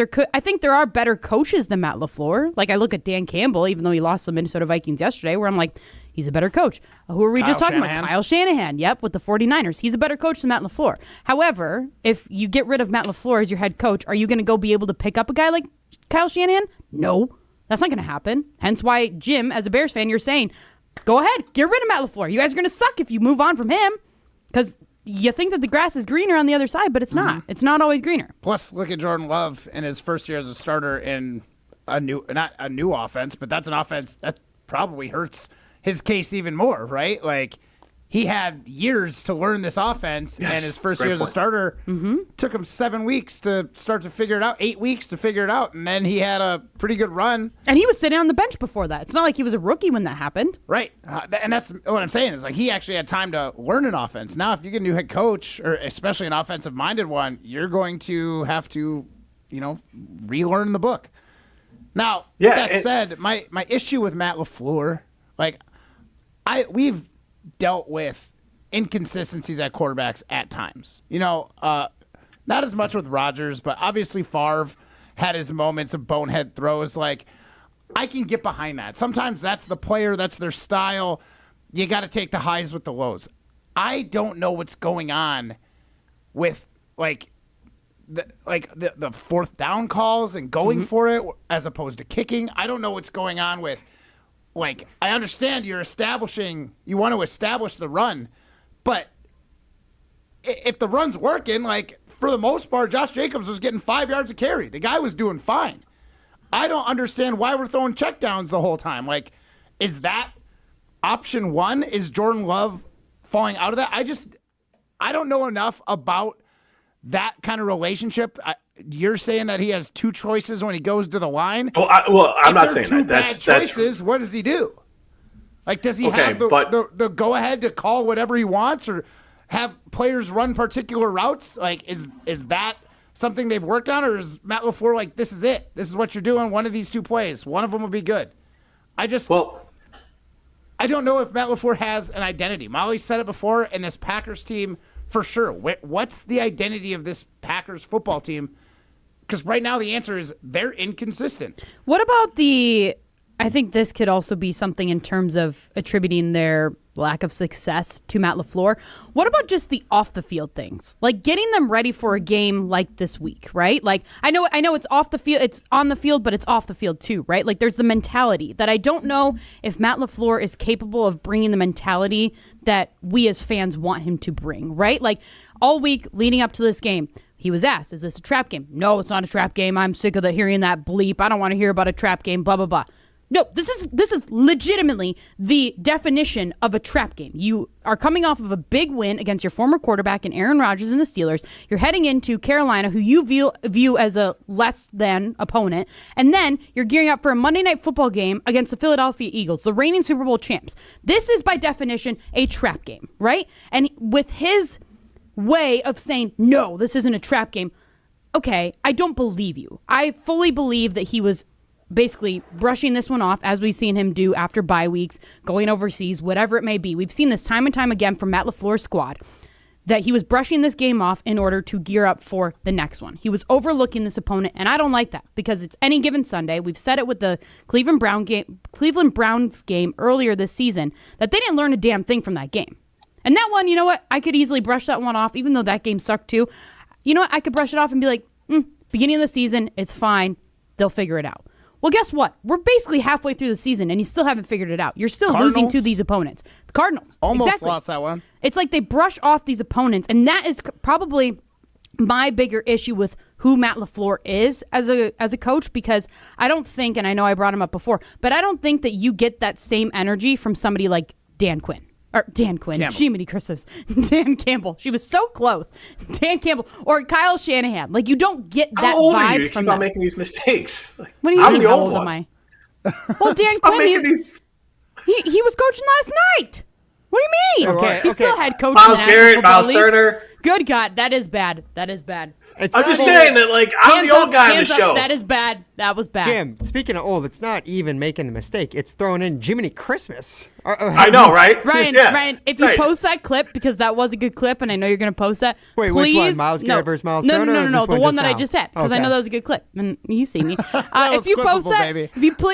there are better coaches than Matt LaFleur. Like, I look at Dan Campbell, even though he lost the Minnesota Vikings yesterday, where I'm like, he's a better coach. Who are we just talking about? Kyle Shanahan. Yep, with the 49ers. He's a better coach than Matt LaFleur. However, if you get rid of Matt LaFleur as your head coach, are you going to go be able to pick up a guy like Kyle Shanahan? No, that's not going to happen. Hence why, Jim, as a Bears fan, you're saying, go ahead, get rid of Matt LaFleur. You guys are going to suck if you move on from him because you think that the grass is greener on the other side, but it's not. It's not always greener. Plus, look at Jordan Love in his first year as a starter in not a new offense, but that's an offense that probably hurts his case even more, right? Like, he had years to learn this offense, and his first year as a starter took him 7 weeks to start to figure it out, 8 weeks to figure it out, and then he had a pretty good run. And he was sitting on the bench before that. It's not like he was a rookie when that happened. Right. And that's what I'm saying is, like, he actually had time to learn an offense. Now, if you get a new head coach, or especially an offensive-minded one, you're going to have to, relearn the book. Now, that said, my issue with Matt LaFleur, we've dealt with inconsistencies at quarterbacks at times. Not as much with Rodgers, but obviously Favre had his moments of bonehead throws. Like, I can get behind that. Sometimes that's the player, that's their style. You got to take the highs with the lows. I don't know what's going on with the fourth down calls and going for it as opposed to kicking. I don't know what's going on with. I understand you want to establish the run, but if the run's working, for the most part, Josh Jacobs was getting 5 yards a carry. The guy was doing fine. I don't understand why we're throwing checkdowns the whole time. Is that option one? Is Jordan Love falling out of that? I don't know enough about that kind of relationship. You're saying that he has two choices when he goes to the line. I'm not saying that. That's choices. What does he do? Does he have the go ahead to call whatever he wants, or have players run particular routes? Is that something they've worked on, or is Matt LaFleur this is it? This is what you're doing. One of these two plays. One of them will be good. I don't know if Matt LaFleur has an identity. Molly said it before, and this Packers team, for sure. What's the identity of this Packers football team? Because right now the answer is they're inconsistent. What about I think this could also be something in terms of attributing their lack of success to Matt LaFleur. What about just the off-the-field things? Getting them ready for a game like this week, right? I know it's off the field, it's on the field, but it's off the field too, right? There's the mentality that I don't know if Matt LaFleur is capable of bringing the mentality that we as fans want him to bring, right? All week leading up to this game, he was asked, is this a trap game? No, it's not a trap game. I'm sick of hearing that bleep. I don't want to hear about a trap game, blah, blah, blah. No, this is legitimately the definition of a trap game. You are coming off of a big win against your former quarterback in Aaron Rodgers and the Steelers. You're heading into Carolina, who you view as a less than opponent. And then you're gearing up for a Monday Night Football game against the Philadelphia Eagles, the reigning Super Bowl champs. This is by definition a trap game, right? And with his way of saying, no, this isn't a trap game, okay, I don't believe you. I fully believe that he was basically brushing this one off, as we've seen him do after bye weeks, going overseas, whatever it may be. We've seen this time and time again from Matt LaFleur's squad, that he was brushing this game off in order to gear up for the next one. He was overlooking this opponent, and I don't like that because it's any given Sunday. We've said it with the Cleveland Browns game earlier this season, that they didn't learn a damn thing from that game. And that one, you know what? I could easily brush that one off, even though that game sucked too. You know what? I could brush it off and be like, beginning of the season, it's fine. They'll figure it out. Well, guess what? We're basically halfway through the season, and you still haven't figured it out. You're still losing to these opponents. The Cardinals. Almost lost that one. It's like they brush off these opponents, and that is probably my bigger issue with who Matt LaFleur is as a coach, because I don't think, and I know I brought him up before, but I don't think that you get that same energy from somebody like Dan Quinn. Or Dan Quinn. Campbell. Jiminy Christmas. Dan Campbell. She was so close. Dan Campbell. Or Kyle Shanahan. Like, you don't get that How old vibe are you? You from keep on them. making these mistakes. Like, What do you I'm mean, the how old old one. am I? Well, Dan I'm Quinn, making these. he was coaching last night. What do you mean? Okay, He's still head coach. Miles in the National Garrett, Football Miles League. Turner. Good God, that is bad. That is bad. I'm just saying that, like, I'm the old guy on the Hands up, show. that is bad. That was bad. Jim, speaking of old, it's not even making the mistake. It's throwing in Jiminy Christmas. I know, right? Ryan, Yeah. Ryan, if you Right. post that clip, because that was a good clip, and I know you're going to post that. Wait, please, which one? Miles Garrett versus Miles no, Turner, No, or no, no, this the one one just that I now? just said, because I Okay. know that was a good clip, and you see me. was If you post clippable, that, baby.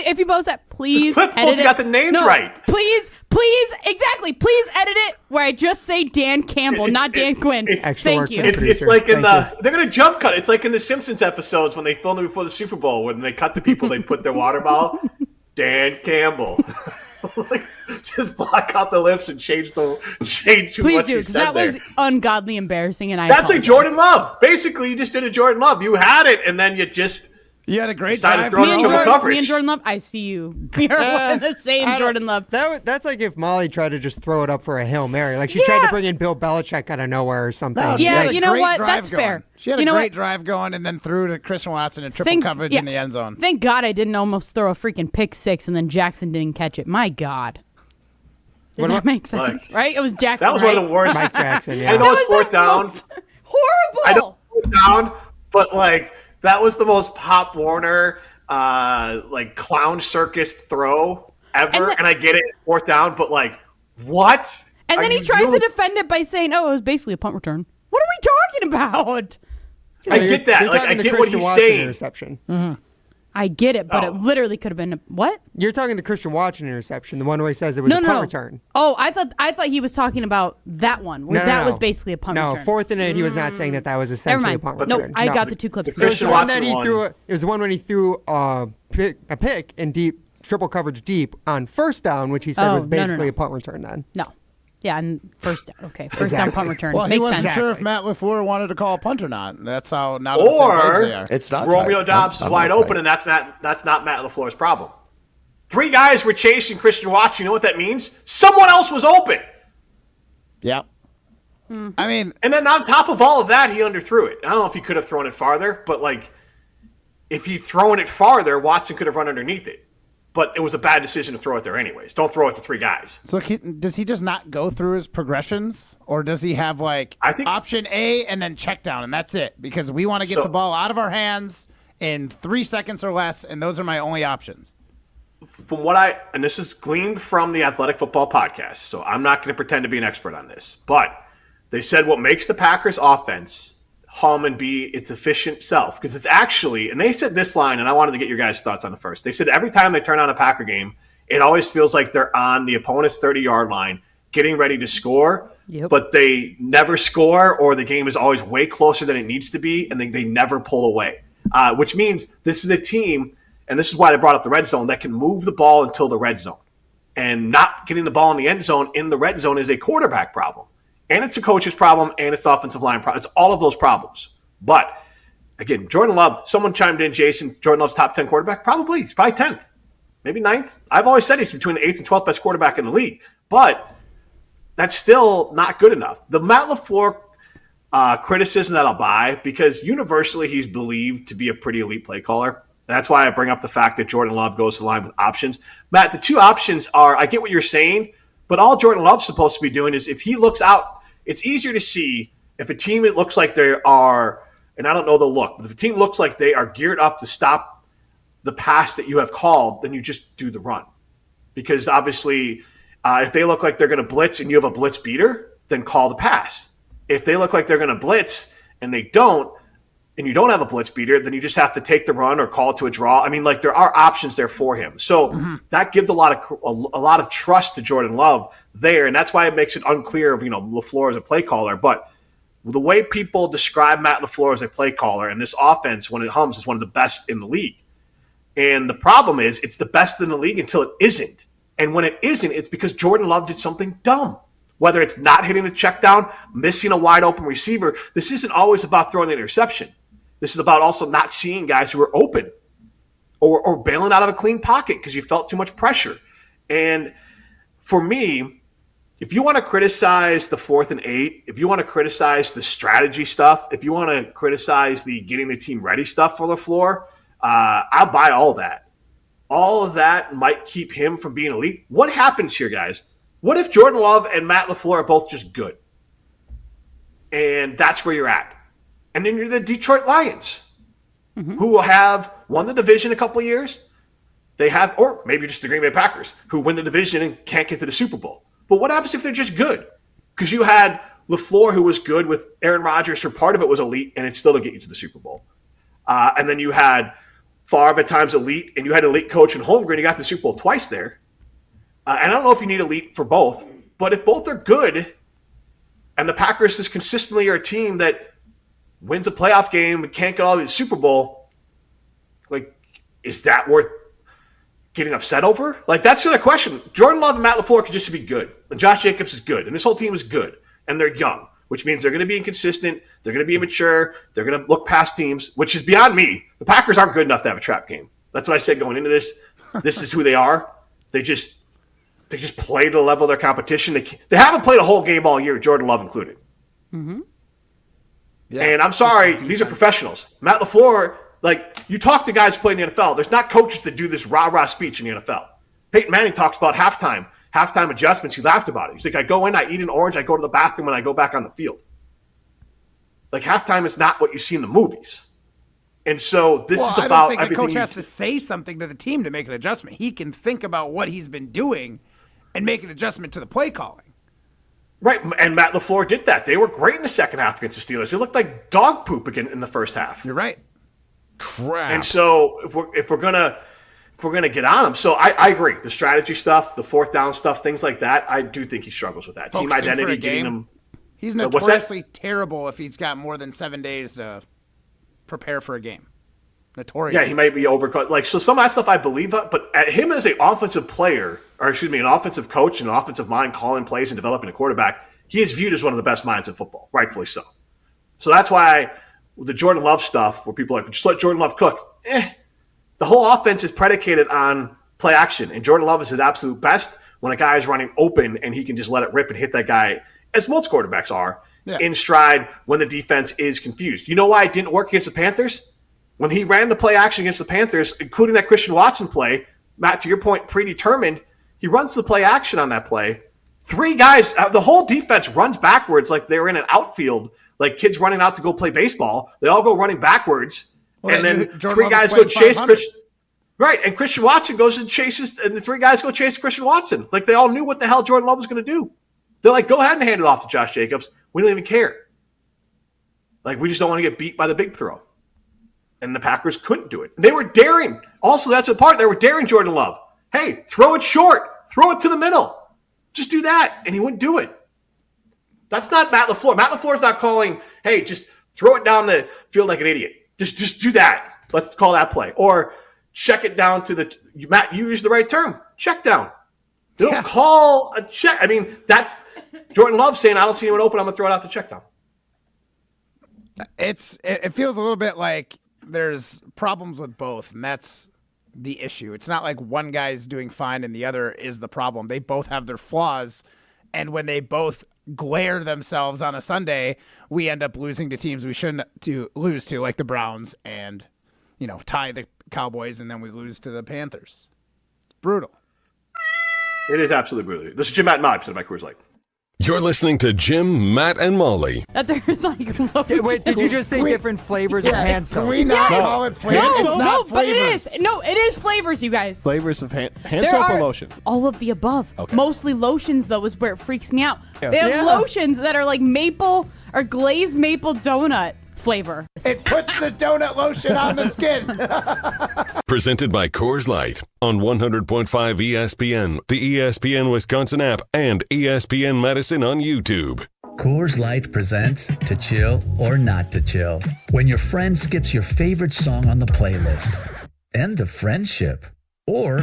if you post that, please clippable edit if you it. got the names No, right. Please, exactly. Please edit it where I just say Dan Campbell, not Dan Quinn. Extra Thank work you. for the It's producer. like in Thank they're gonna jump cut. It's like in the Simpsons episodes when they filmed it before the Super Bowl, when they cut the people, they put their water bottle. Dan Campbell. Like, just block out the lips and change too Please much do, you because said that there. was ungodly embarrassing, and I That's like apologize. Jordan Love. Basically, you just did a Jordan Love. You had it, and then you just You had a great decided to drive. throw Me it and, in triple Jordan, coverage. me and Jordan Love, I see you. We are one and the same, I don't- Jordan Love. That's like if Molly tried to just throw it up for a Hail Mary. Like she tried to bring in Bill Belichick out of nowhere or something. No, she Yeah, had a you know great what? drive That's going. fair. She had You a know great what? drive going and then threw to Christian Watson in triple coverage in the end zone. Thank God I didn't almost throw a freaking pick six and then Jackson didn't catch it. My God. Did that make sense? Right? It was Jackson. That was one of the worst. Mike Jackson, yeah. I know it's fourth down. Horrible. I know it's fourth down, but like that was the most Pop Warner like clown circus throw ever. And I get it, fourth down, but like what? And then are he you tries doing? to defend it by saying, "Oh, it was basically a punt return." What are we talking about? I get that. You're Like talking I the get what Christian he's Watson saying. interception. I get it, but Oh. it literally could have been a what? You're talking the Christian Watson interception, the one where he says it was a punt return. Oh, I thought he was talking about that one. Where that was basically a punt no, return. 4th and 8, he was not saying that was essentially a punt Nope, return. I No. got the two clips. The It was Christian the one Watson that he one. threw. It was the one when he threw a pick in deep triple coverage deep on first down, which he said was basically a punt return. Then no, yeah, and first down. Okay, first down punt return. Well, he Makes wasn't sense. sure if Matt LaFleur wanted to call a punt or not. That's how now Or they are. It's not Romeo tight. Dobbs is I'm wide not open, tight. and that's not Matt LaFleur's problem. 3 guys were chasing Christian Watson. You know what that means? Someone else was open. Yep. I mean, And then on top of all of that, he underthrew it. I don't know if he could have thrown it farther, but like if he'd thrown it farther, Watson could have run underneath it. But it was a bad decision to throw it there anyways. Don't throw it to 3 guys. so does he just not go through his progressions, or does he have like option A and then check down, and that's it? Because we want to get the ball out of our hands in 3 seconds or less, and those are my only options. From what and this is gleaned from the Athletic Football Podcast, so I'm not going to pretend to be an expert on this, but they said what makes the Packers offense hum and be its efficient self, because it's actually, and they said this line, and I wanted to get your guys' thoughts on it first. They said every time they turn on a Packer game, it always feels like they're on the opponent's 30-yard line getting ready to score, but they never score, or the game is always way closer than it needs to be, and they never pull away, which means this is a team, and this is why they brought up the red zone, that can move the ball until the red zone. And not getting the ball in the end zone in the red zone is a quarterback problem. And it's a coach's problem, and it's the offensive line problem. It's all of those problems. But, again, Jordan Love, someone chimed in, Jason, Jordan Love's top 10 quarterback? Probably. He's probably 10th, maybe 9th. I've always said he's between the 8th and 12th best quarterback in the league. But that's still not good enough. The Matt LaFleur criticism that I'll buy, because universally he's believed to be a pretty elite play caller. That's why I bring up the fact that Jordan Love goes to the line with options. Matt, the 2 options are, I get what you're saying, but all Jordan Love's supposed to be doing is if he looks out, it's easier to see if a team it looks like they are, and I don't know the look, but if a team looks like they are geared up to stop the pass that you have called, then you just do the run. Because obviously, if they look like they're going to blitz and you have a blitz beater, then call the pass. If they look like they're going to blitz and they don't, and you don't have a blitz beater, then you just have to take the run or call it to a draw. I mean, like, there are options there for him. So that gives a lot of trust to Jordan Love there, and that's why it makes it unclear of, LaFleur as a play caller. But the way people describe Matt LaFleur as a play caller, and this offense, when it hums, is one of the best in the league. And the problem is it's the best in the league until it isn't. And when it isn't, it's because Jordan Love did something dumb. Whether it's not hitting a check down, missing a wide open receiver, this isn't always about throwing the interception. This is about also not seeing guys who are open or bailing out of a clean pocket because you felt too much pressure. And for me, if you want to criticize the 4th and 8, if you want to criticize the strategy stuff, if you want to criticize the getting the team ready stuff for LaFleur, I'll buy all that. All of that might keep him from being elite. What happens here, guys? What if Jordan Love and Matt LaFleur are both just good? And that's where you're at. And then you're the Detroit Lions, who will have won the division a couple of years. They have, or maybe just the Green Bay Packers, who win the division and can't get to the Super Bowl. But what happens if they're just good? Because you had LaFleur, who was good with Aaron Rodgers, for part of it was elite, and it still didn't get you to the Super Bowl. And then you had Favre at times elite, and you had elite coach in Holmgren. You got to the Super Bowl twice there. And I don't know if you need elite for both, but if both are good, and the Packers just consistently are a team that wins a playoff game and can't get all the way to the Super Bowl, like, is that worth getting upset over? Like, that's the other question. Jordan Love and Matt LaFleur could just be good. And Josh Jacobs is good. And this whole team is good. And they're young, which means they're going to be inconsistent. They're going to be immature. They're going to look past teams, which is beyond me. The Packers aren't good enough to have a trap game. That's what I said going into this. This is who they are. They just play to the level of their competition. They haven't played a whole game all year, Jordan Love included. Yeah, and I'm sorry, these are professionals. Matt LaFleur, like, you talk to guys who play in the NFL. There's not coaches that do this rah-rah speech in the NFL. Peyton Manning talks about halftime adjustments. He laughed about it. He's like, I go in, I eat an orange, I go to the bathroom, and I go back on the field. Like, halftime is not what you see in the movies. And so this is about I don't think everything. a coach has to say something to the team to make an adjustment. He can think about what he's been doing and make an adjustment to the play calling. Right, and Matt LaFleur did that. They were great in the second half against the Steelers. They looked like dog poop again in the first half. You're right. Crap. And so if we're gonna get on him, so I agree. The strategy stuff, the 4th down stuff, things like that, I do think he struggles with that. Team identity, getting him. He's notoriously terrible if he's got more than 7 days to prepare for a game. Notoriously. Yeah, he might be overcut. Like, so some of that stuff I believe, but at him as an offensive player, or excuse me, an offensive coach and an offensive mind calling plays and developing a quarterback, he is viewed as one of the best minds in football, rightfully so. So that's why with the Jordan Love stuff, where people are like, just let Jordan Love cook. The whole offense is predicated on play action, and Jordan Love is his absolute best when a guy is running open and he can just let it rip and hit that guy, as most quarterbacks are, in stride when the defense is confused. You know why it didn't work against the Panthers? When he ran the play action against the Panthers, including that Christian Watson play, Matt, to your point, predetermined, he runs the play action on that play. 3 guys, the whole defense runs backwards like they were in an outfield, like kids running out to go play baseball. They all go running backwards, and then 3 guys go chase Christian. Right, and Christian Watson goes and chases, and the 3 guys go chase Christian Watson. Like, they all knew what the hell Jordan Love was going to do. They're like, go ahead and hand it off to Josh Jacobs. We don't even care. Like, we just don't want to get beat by the big throw. And the Packers couldn't do it. They were daring. Also, that's a part. They were daring Jordan Love. Hey, throw it short. Throw it to the middle. Just do that. And he wouldn't do it. That's not Matt LaFleur. Matt LaFleur's not calling, hey, just throw it down the field like an idiot. Just do that. Let's call that play. Or check it down to the – Matt, you used the right term. Check down. They don't call a check. I mean, that's Jordan Love saying, I don't see anyone open. I'm going to throw it out to check down. It feels a little bit like there's problems with both, and that's the issue. It's not like one guy's doing fine and the other is the problem. They both have their flaws, and when they both glare themselves on a Sunday, we end up losing to teams we shouldn't lose to, like the Browns, and tie the Cowboys, and then we lose to the Panthers. It's brutal. It is absolutely brutal. This is Jim, Matt, and Molly, presented by Coors Light. You're listening to Jim, Matt, and Molly. That there's like wait, did you just say different flavors of hand soap? Can we not call it flavors? No, but it is. No, it is flavors, you guys. Flavors of hand soap or lotion? All of the above. Okay. Mostly lotions, though, is where it freaks me out. Yeah. They have lotions that are like maple or glazed maple donut flavor. It puts the donut lotion on the skin. Presented by Coors Light on 100.5 ESPN, the ESPN Wisconsin app, and ESPN Madison on YouTube. Coors Light presents To Chill or Not to Chill. When your friend skips your favorite song on the playlist. End of friendship. Or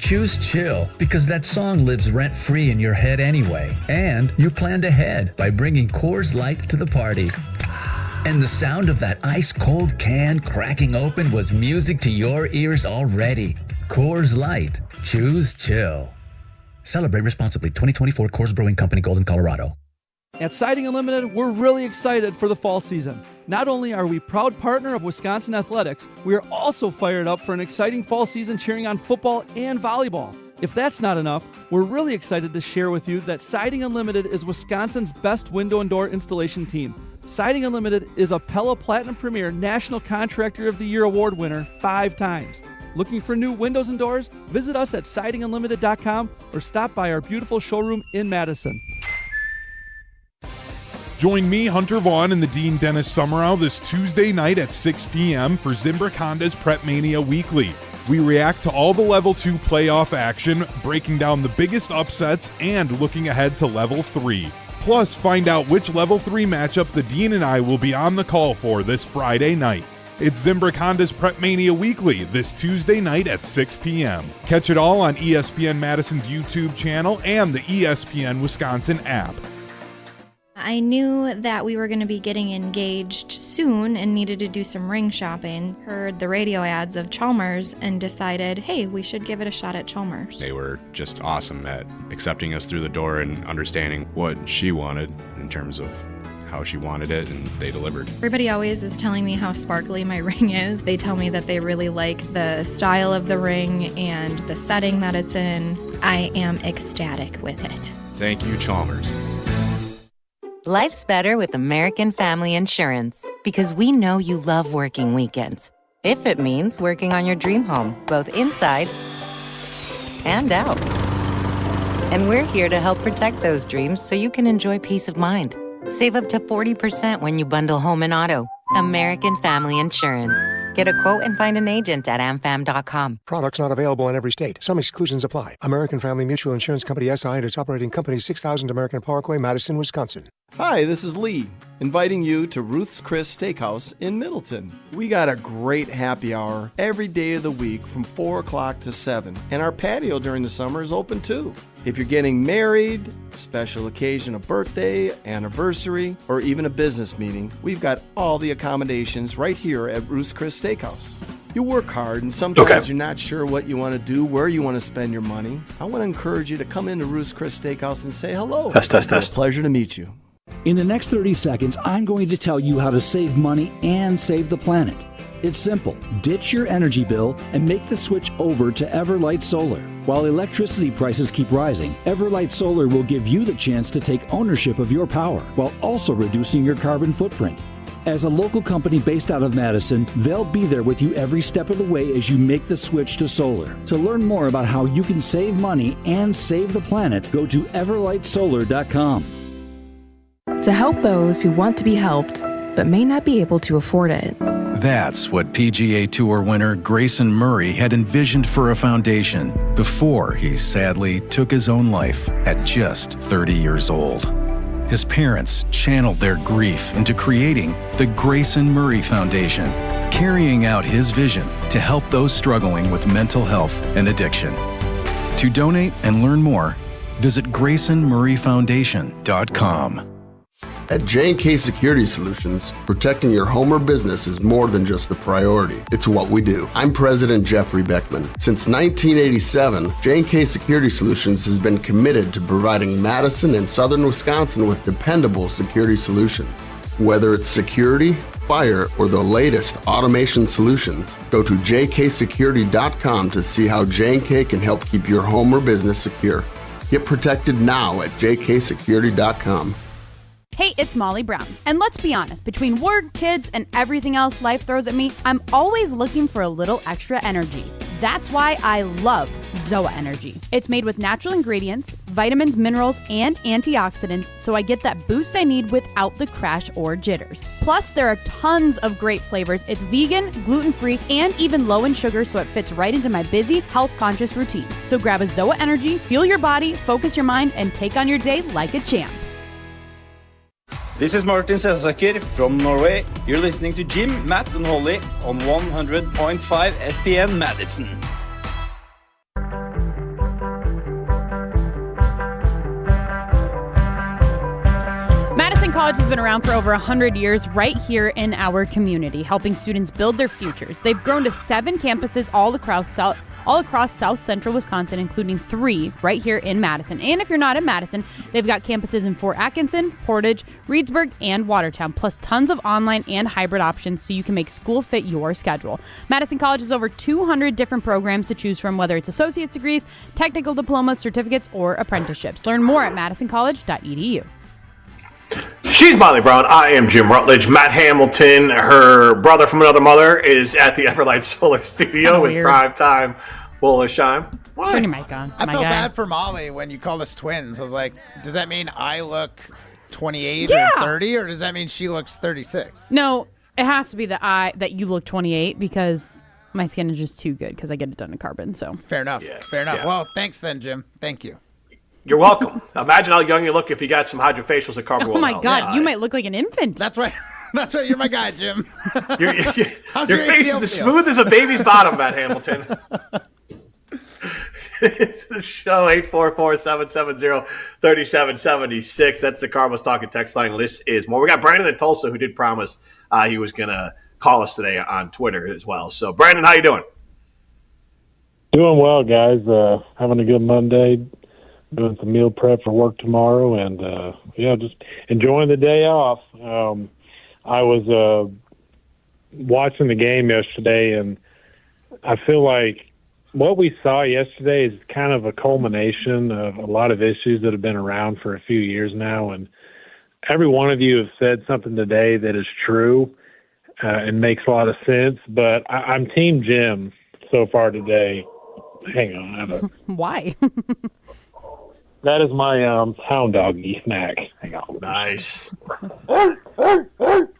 choose chill because that song lives rent-free in your head anyway. And you planned ahead by bringing Coors Light to the party. And the sound of that ice-cold can cracking open was music to your ears already. Coors Light. Choose chill. Celebrate responsibly. 2024 Coors Brewing Company, Golden, Colorado. At Siding Unlimited, we're really excited for the fall season. Not only are we proud partner of Wisconsin Athletics, we are also fired up for an exciting fall season cheering on football and volleyball. If that's not enough, we're really excited to share with you that Siding Unlimited is Wisconsin's best window and door installation team. Siding Unlimited is a Pella Platinum Premier National Contractor of the Year award winner 5 times. Looking for new windows and doors? Visit us at sidingunlimited.com or stop by our beautiful showroom in Madison. Join me, Hunter Vaughn, and the Dean Dennis Summerall this Tuesday night at 6 p.m. for Zimbrick Honda's Prep Mania Weekly. We react to all the Level 2 playoff action, breaking down the biggest upsets and looking ahead to Level 3. Plus, find out which Level 3 matchup the Dean and I will be on the call for this Friday night. It's Zimbrick Honda's Prep Mania Weekly this Tuesday night at 6 p.m. Catch it all on ESPN Madison's YouTube channel and the ESPN Wisconsin app. I knew that we were going to be getting engaged soon and needed to do some ring shopping. Heard the radio ads of Chalmers and decided, hey, we should give it a shot at Chalmers. They were just awesome at accepting us through the door and understanding what she wanted in terms of how she wanted it, and they delivered. Everybody always is telling me how sparkly my ring is. They tell me that they really like the style of the ring and the setting that it's in. I am ecstatic with it. Thank you, Chalmers. Life's better with American Family Insurance because we know you love working weekends. If it means working on your dream home, both inside and out. And we're here to help protect those dreams so you can enjoy peace of mind. Save up to 40% when you bundle home and auto. American Family Insurance. Get a quote and find an agent at amfam.com. Products not available in every state. Some exclusions apply. American Family Mutual Insurance Company SI and its operating company 6000 American Parkway, Madison, Wisconsin. Hi, this is Lee, inviting you to Ruth's Chris Steakhouse in Middleton. We got a great happy hour every day of the week from 4 o'clock to 7, and our patio during the summer is open too. If you're getting married, special occasion, a birthday, anniversary, or even a business meeting, we've got all the accommodations right here at Ruth's Chris Steakhouse. You work hard and sometimes you're not sure what you want to do, where you want to spend your money. I want to encourage you to come into Ruth's Chris Steakhouse and say hello. Test. It's a pleasure to meet you. In the next 30 seconds, I'm going to tell you how to save money and save the planet. It's simple. Ditch your energy bill and make the switch over to Everlight Solar. While electricity prices keep rising, Everlight Solar will give you the chance to take ownership of your power while also reducing your carbon footprint. As a local company based out of Madison, they'll be there with you every step of the way as you make the switch to solar. To learn more about how you can save money and save the planet, go to everlightsolar.com. To help those who want to be helped, but may not be able to afford it. That's what PGA Tour winner Grayson Murray had envisioned for a foundation before he sadly took his own life at just 30 years old. His parents channeled their grief into creating the Grayson Murray Foundation, carrying out his vision to help those struggling with mental health and addiction. To donate and learn more, visit GraysonMurrayFoundation.com. At J&K Security Solutions, protecting your home or business is more than just a priority. It's what we do. I'm President Jeffrey Beckman. Since 1987, J&K Security Solutions has been committed to providing Madison and southern Wisconsin with dependable security solutions. Whether it's security, fire, or the latest automation solutions, go to jksecurity.com to see how J&K can help keep your home or business secure. Get protected now at jksecurity.com. Hey, it's Molly Brown. And let's be honest, between work, kids, and everything else life throws at me, I'm always looking for a little extra energy. That's why I love ZOA Energy. It's made with natural ingredients, vitamins, minerals, and antioxidants, so I get that boost I need without the crash or jitters. Plus, there are tons of great flavors. It's vegan, gluten-free, and even low in sugar, so it fits right into my busy, health-conscious routine. So grab a ZOA Energy, fuel your body, focus your mind, and take on your day like a champ. This is Martin Sesaker from Norway. You're listening to Jim, Matt, and Holly on 100.5 ESPN Madison. Madison College College has been around for over 100 years right here in our community, helping students build their futures. They've grown to 7 campuses all across South Central Wisconsin, including 3 right here in Madison. And if you're not in Madison, they've got campuses in Fort Atkinson, Portage, Reedsburg, and Watertown, plus tons of online and hybrid options so you can make school fit your schedule. Madison College has over 200 different programs to choose from, whether it's associate's degrees, technical diplomas, certificates, or apprenticeships. Learn more at madisoncollege.edu. She's Molly Brown. I am Jim Rutledge. Matt Hamilton, her brother from another mother, is at the Everlight Solar Studio with Primetime Wollersheim. Why? Turn your mic on. I felt bad for Molly when you called us twins. I was like, does that mean I look 28 Yeah. or 30, or does that mean she looks 36? No, it has to be that you look 28 because my skin is just too good because I get it done in carbon. So Fair enough. Fair enough. yeah. Well, thanks then, Jim. Thank you. You're welcome. Imagine how young you look if you got some hydrofacials and carbon. Oh my God, you might look like an infant. That's right. That's right. You're my guy, Jim. Your How's your your face ACL is as feel? smooth as a baby's bottom, Matt Hamilton. It's the show, 844-770-3776. That's the Cardinals Talking text line. List is more. We got Brandon in Tulsa who did promise he was going to call us today on Twitter as well. So, Brandon, how you doing? Doing well, guys. Having a good Monday. Doing some meal prep for work tomorrow, and just enjoying the day off. I was watching the game yesterday, and I feel like what we saw yesterday is kind of a culmination of a lot of issues that have been around for a few years now, and every one of you have said something today that is true and makes a lot of sense, but I'm Team Jim so far today. Hang on. Why? That is my hound doggy snack. Hang on. Nice.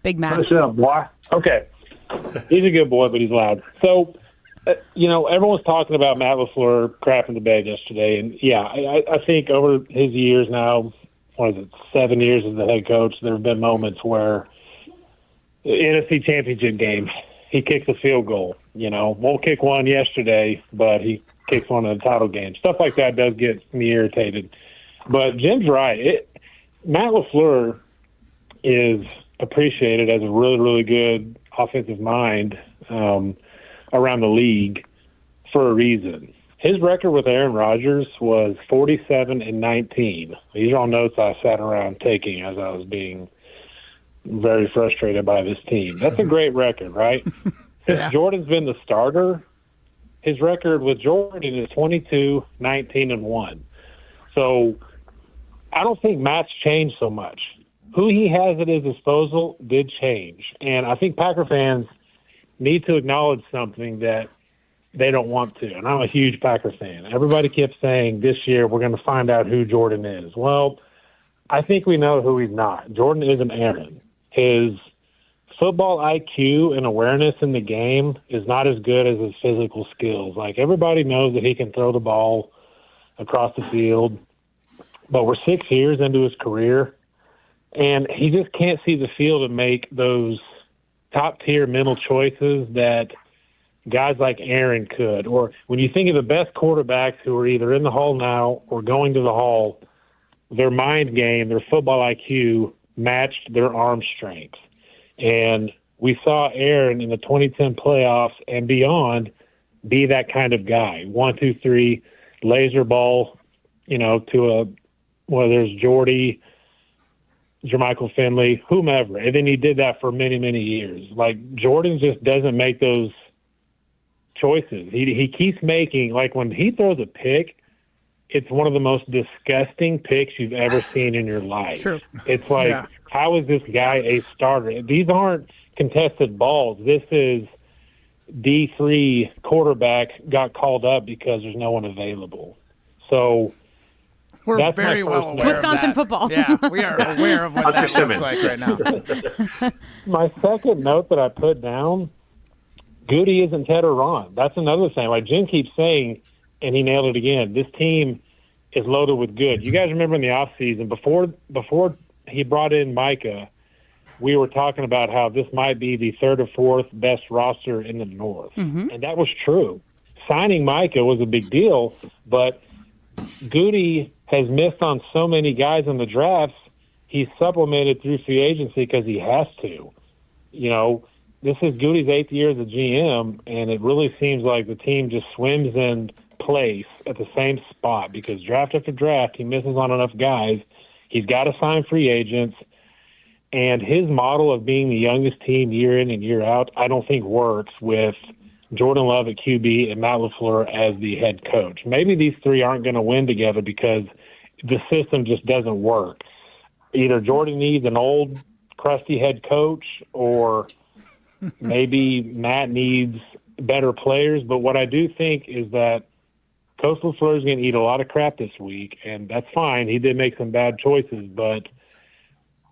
Big Mac. Shut up, boy. Okay. He's a good boy, but he's loud. So, everyone's talking about Matt LaFleur crapping the bed yesterday. And, yeah, I think over his years now, 7 years as the head coach, there have been moments where the NFC Championship game, he kicks a field goal. Won't kick one yesterday, but he kicks one in the title game. Stuff like that does get me irritated. But Jim's right. Matt LaFleur is appreciated as a really, really good offensive mind around the league for a reason. His record with Aaron Rodgers was 47-19. These are all notes I sat around taking as I was being very frustrated by this team. That's a great record, right? Since Jordan's been the starter, his record with Jordan is 22-19-1. So I don't think Matt's changed so much. Who he has at his disposal did change. And I think Packer fans need to acknowledge something that they don't want to. And I'm a huge Packer fan. Everybody kept saying this year we're going to find out who Jordan is. Well, I think we know who he's not. Jordan isn't Aaron. His football IQ and awareness in the game is not as good as his physical skills. Like, everybody knows that he can throw the ball across the field, but we're 6 years into his career, and he just can't see the field and make those top-tier mental choices that guys like Aaron could. Or when you think of the best quarterbacks who are either in the Hall now or going to the Hall, their mind game, their football IQ matched their arm strength. And we saw Aaron in the 2010 playoffs and beyond be that kind of guy. 1, 2, 3, laser ball, to whether it's Jordy, Jermichael Finley, whomever. And then he did that for many, many years. Like, Jordan just doesn't make those choices. He keeps making, like, when he throws a pick, it's one of the most disgusting picks you've ever seen in your life. True. It's like, how is this guy a starter? These aren't contested balls. This is D3 quarterback got called up because there's no one available. So we're that's very well aware. It's Wisconsin of that. football. Yeah, we are aware of what that looks like right now. My second note that I put down, Goody isn't Ted or Ron. That's another thing. Like Jim keeps saying, and he nailed it again, this team is loaded with good. You guys remember in the offseason, before he brought in Micah, we were talking about how this might be the third or fourth best roster in the North. Mm-hmm. And that was true. Signing Micah was a big deal, but Goody has missed on so many guys in the drafts, he's supplemented through free agency because he has to. You know, this is Goody's 8th year as a GM, and it really seems like the team just swims in place at the same spot because draft after draft, he misses on enough guys. He's got to sign free agents, and his model of being the youngest team year in and year out, I don't think works with Jordan Love at QB and Matt LaFleur as the head coach. Maybe these three aren't going to win together because the system just doesn't work. Either Jordan needs an old, crusty head coach, or maybe Matt needs better players. But what I do think is that Coach LaFleur is going to eat a lot of crap this week, and that's fine. He did make some bad choices, but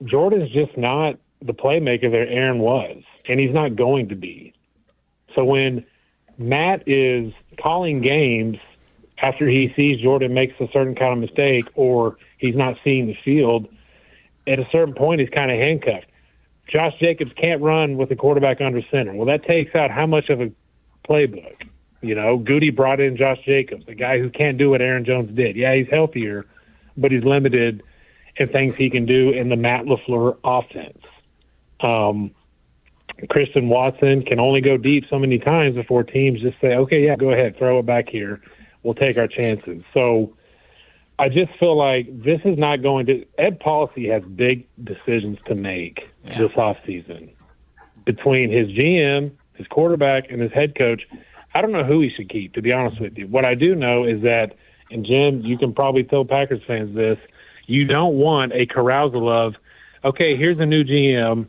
Jordan's just not the playmaker that Aaron was, and he's not going to be. So when Matt is calling games after he sees Jordan makes a certain kind of mistake or he's not seeing the field, at a certain point he's kind of handcuffed. Josh Jacobs can't run with the quarterback under center. Well, that takes out how much of a playbook? You know, Goody brought in Josh Jacobs, a guy who can't do what Aaron Jones did. Yeah, he's healthier, but he's limited in things he can do in the Matt LaFleur offense. Christian Watson can only go deep so many times before teams just say, okay, yeah, go ahead, throw it back here. We'll take our chances. So I just feel like this is not going to – Ed Policy has big decisions to make this offseason between his GM, his quarterback, and his head coach. I don't know who he should keep, to be honest with you. What I do know is that, and Jim, you can probably tell Packers fans this, you don't want a carousal of, okay, here's a new GM,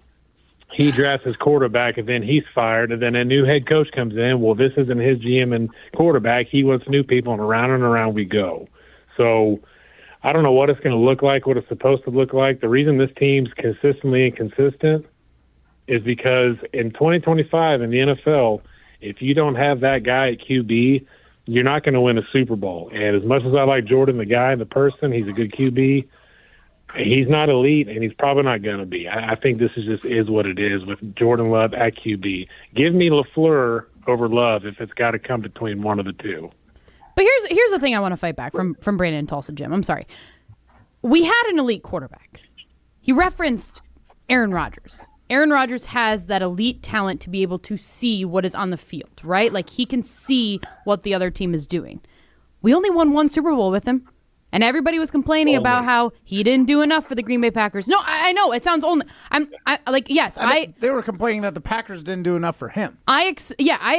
he drafts his quarterback, and then he's fired, and then a new head coach comes in. Well, this isn't his GM and quarterback. He wants new people, and around we go. So I don't know what it's going to look like, what it's supposed to look like. The reason this team's consistently inconsistent is because in 2025 in the NFL, if you don't have that guy at QB, you're not going to win a Super Bowl. And as much as I like Jordan, the guy, the person, he's a good QB, he's not elite, and he's probably not going to be. I think this is what it is with Jordan Love at QB. Give me LaFleur over Love if it's got to come between one of the two. But here's the thing I want to fight back from Brandon and Tulsa, Jim. I'm sorry. We had an elite quarterback. He referenced Aaron Rodgers. Aaron Rodgers has that elite talent to be able to see what is on the field, right? Like, he can see what the other team is doing. We only won one Super Bowl with him, and everybody was complaining about how he didn't do enough for the Green Bay Packers. No, I know it sounds only. They were complaining that the Packers didn't do enough for him. I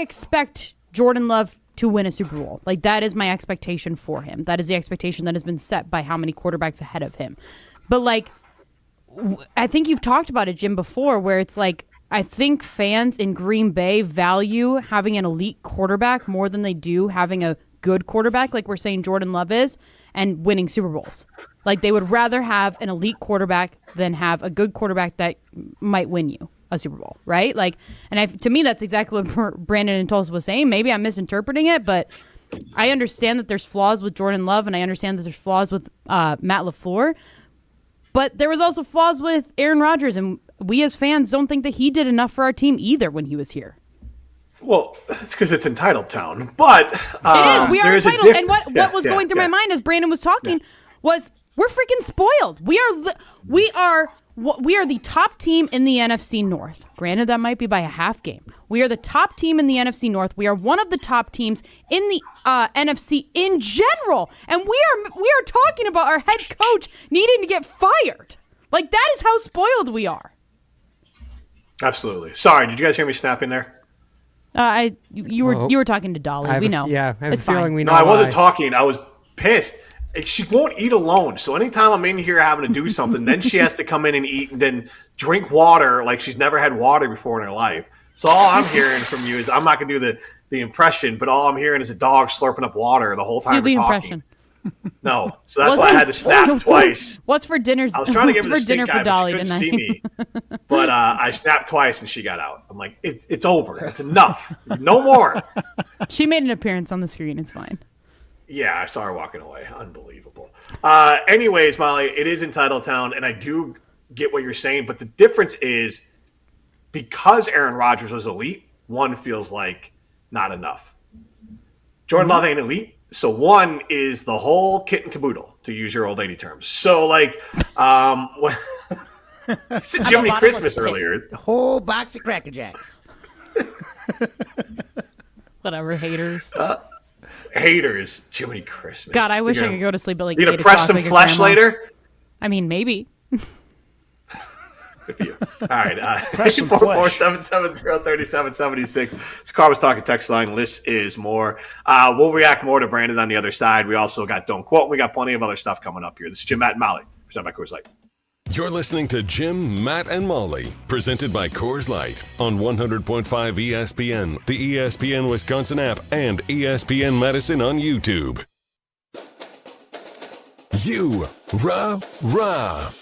expect Jordan Love to win a Super Bowl. Like, that is my expectation for him. That is the expectation that has been set by how many quarterbacks ahead of him. But like, I think you've talked about it, Jim, before, where it's like, I think fans in Green Bay value having an elite quarterback more than they do having a good quarterback, like we're saying Jordan Love is, and winning Super Bowls. Like, they would rather have an elite quarterback than have a good quarterback that might win you a Super Bowl, right? Like, and to me, that's exactly what Brandon and Tulsa was saying. Maybe I'm misinterpreting it, but I understand that there's flaws with Jordan Love, and I understand that there's flaws with Matt LaFleur. But there was also flaws with Aaron Rodgers, and we as fans don't think that he did enough for our team either when he was here. Well, it's because it's entitled town, but it is. We are entitled. And what was going through my mind as Brandon was talking was we're freaking spoiled. We are the top team in the NFC North. Granted, that might be by a half game. We are the top team in the NFC North. We are one of the top teams in the NFC in general. And we are talking about our head coach needing to get fired. Like, that is how spoiled we are. Absolutely. Sorry, did you guys hear me snapping there? You were talking to Dolly. We know. Yeah, I have it's a feeling fine. we know. No, I wasn't talking. I was pissed. She won't eat alone. So anytime I'm in here having to do something, then she has to come in and eat and then drink water like she's never had water before in her life. So all I'm hearing from you is, I'm not going to do the impression, but all I'm hearing is a dog slurping up water the whole time do the we're talking. Impression. No, so that's why I had to snap twice. What's for dinner? I was trying to give her for the dinner stink for eye, Dolly but she tonight. couldn't see me. But I snapped twice and she got out. I'm like, it's over. It's enough. No more. She made an appearance on the screen. It's fine. Yeah, I saw her walking away. Unbelievable. Anyways, Molly, it is entitled town, and I do get what you're saying, but the difference is because Aaron Rodgers was elite, one feels like not enough. Jordan Love ain't elite, So one is the whole kit and caboodle, to use your old lady terms. So like, I said Jiminy Christmas earlier. The whole box of Cracker Jacks. Whatever, haters. Haters, Jiminy Christmas. God, I wish I could go to sleep at like 8 o'clock. You gonna press some flesh later? I mean, maybe. Good for you. All right. 844-770-3776. So Carl was talking text line. Less is more. We'll react more to Brandon on the other side. We also got Don't Quote. We got plenty of other stuff coming up here. This is Jim, Matt, and Molly, presented by Coors Light. You're listening to Jim, Matt, and Molly, presented by Coors Light on 100.5 ESPN, the ESPN Wisconsin app, and ESPN Madison on YouTube. Rah.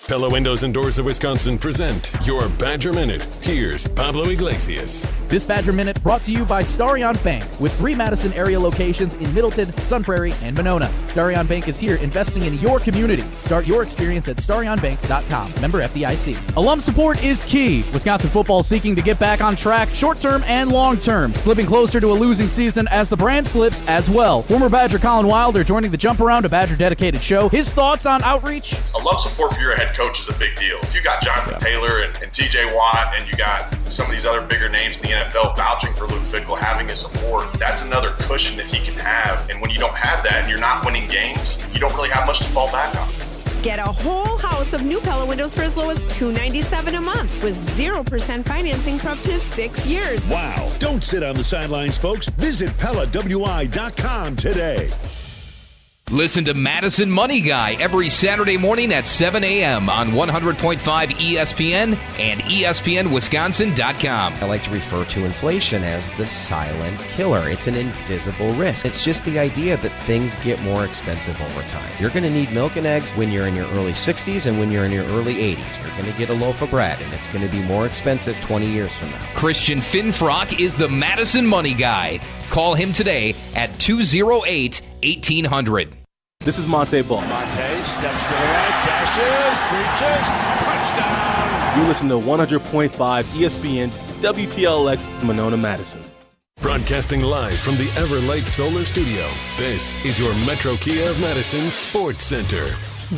Pella Windows and Doors of Wisconsin present your Badger Minute. Here's Pablo Iglesias. This Badger Minute brought to you by Starion Bank with 3 Madison area locations in Middleton, Sun Prairie, and Monona. Starion Bank is here investing in your community. Start your experience at starionbank.com. Member FDIC. Alum support is key. Wisconsin football seeking to get back on track short-term and long-term. Slipping closer to a losing season as the brand slips as well. Former Badger Colin Wilder joining the Jump Around, a Badger dedicated show. His thoughts on outreach? Alum support for your head coach is a big deal. If you got Jonathan Taylor and TJ Watt and you got some of these other bigger names in the NFL vouching for Luke Fickell, having his support, that's another cushion that he can have. And when you don't have that and you're not winning games, you don't really have much to fall back on. Get a whole house of new Pella windows for as low as $297 a month with 0% financing for up to 6 years. Wow. Don't sit on the sidelines, folks. Visit PellaWI.com today. Listen to Madison Money Guy every Saturday morning at 7 a.m. on 100.5 ESPN and ESPNWisconsin.com. I like to refer to inflation as the silent killer. It's an invisible risk. It's just the idea that things get more expensive over time. You're going to need milk and eggs when you're in your early 60s and when you're in your early 80s. You're going to get a loaf of bread, and it's going to be more expensive 20 years from now. Christian Finfrock is the Madison Money Guy. Call him today at 208-1800. This is Monte Ball. Monte steps to the right, dashes, reaches, touchdown. You listen to 100.5 ESPN WTLX Monona, Madison. Broadcasting live from the Everlight Solar Studio, this is your Metro Kia of Madison Sports Center.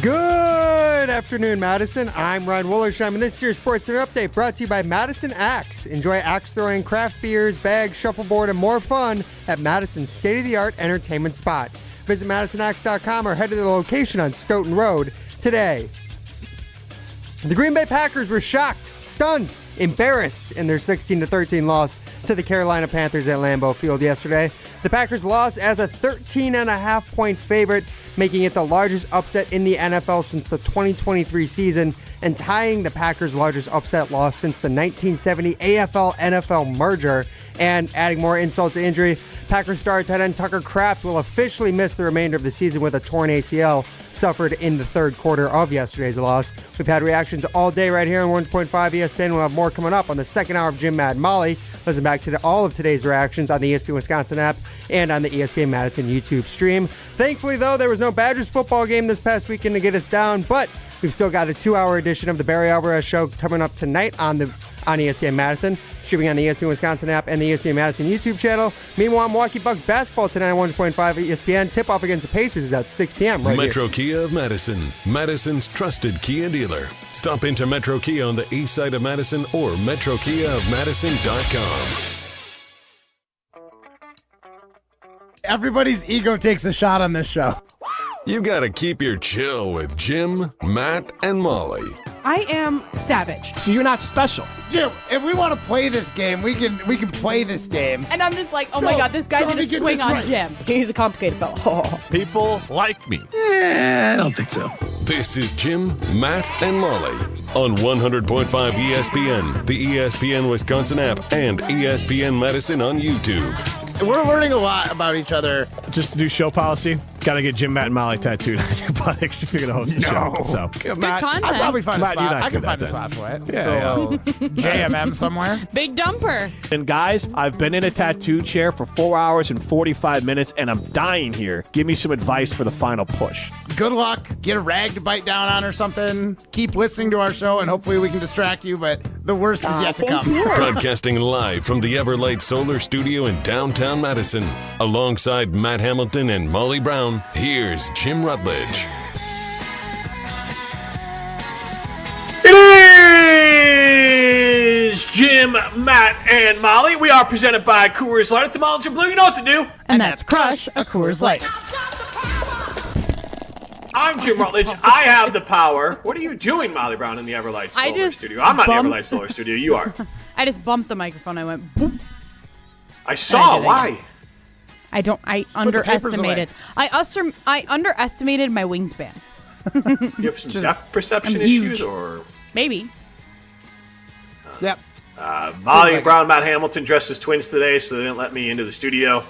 Good afternoon, Madison. I'm Ryan Wollersheim, and this is your Sports Center Update brought to you by Madison Axe. Enjoy axe throwing, craft beers, bags, shuffleboard, and more fun at Madison's state-of-the-art entertainment spot. Visit MadisonAxe.com or head to the location on Stoughton Road today. The Green Bay Packers were shocked, stunned, embarrassed in their 16-13 loss to the Carolina Panthers at Lambeau Field yesterday. The Packers lost as a 13.5-point favorite, making it the largest upset in the NFL since the 2023 season and tying the Packers' largest upset loss since the 1970 AFL-NFL merger. And adding more insult to injury, Packers star tight end Tucker Kraft will officially miss the remainder of the season with a torn ACL suffered in the third quarter of yesterday's loss. We've had reactions all day right here on 1.5 ESPN. We'll have more coming up on the second hour of Jim, Matt, and Molly. Listen back to all of today's reactions on the ESPN Wisconsin app and on the ESPN Madison YouTube stream. Thankfully, though, there was no Badgers football game this past weekend to get us down, but we've still got a 2-hour edition of the Barry Alvarez Show coming up tonight on ESPN Madison, streaming on the ESPN Wisconsin app and the ESPN Madison YouTube channel. Meanwhile, Milwaukee Bucks basketball tonight on 1.5 ESPN. Tip-off against the Pacers is at 6 p.m. right Metro here. Kia of Madison, Madison's trusted Kia dealer. Stop into Metro Kia on the east side of Madison or metrokiaofmadison.com. Everybody's ego takes a shot on this show. You gotta keep your chill with Jim, Matt, and Molly. I am savage. So you're not special. Jim, if we want to play this game, we can play this game. And I'm just like, oh my God, this guy's going to swing on Jim. He's a complicated fellow. People like me. I don't think so. This is Jim, Matt, and Molly on 100.5 ESPN, the ESPN Wisconsin app, and ESPN Madison on YouTube. We're learning a lot about each other. Just to do show policy. Got to get Jim, Matt, and Molly tattooed on your buttocks if you're going to host the show. So, Good Matt, content. I'll probably find a Matt, spot. you're not I can good find at a spot that. for it. Yeah. JMM somewhere. Big dumper. And guys, I've been in a tattoo chair for 4 hours and 45 minutes, and I'm dying here. Give me some advice for the final push. Good luck. Get a rag to bite down on or something. Keep listening to our show, and hopefully we can distract you, but the worst is yet to come. Broadcasting live from the Everlight Solar Studio in downtown Madison. Alongside Matt Hamilton and Molly Brown, here's Jim Rutledge. It is Jim, Matt, and Molly. We are presented by Coors Light. At the Mileage in Blue, you know what to do. And that's crush a Coors Light. I'm Jim Rutledge. I have the power. What are you doing, Molly Brown, in the Everlight Solar Studio? I'm not in the Everlight Solar Studio. You are. I just bumped the microphone. I went boop. I saw. Why? I underestimated. I underestimated my wingspan. You have some depth perception issues, or maybe. Yep. Molly Brown and Matt Hamilton dressed as twins today, so they didn't let me into the studio.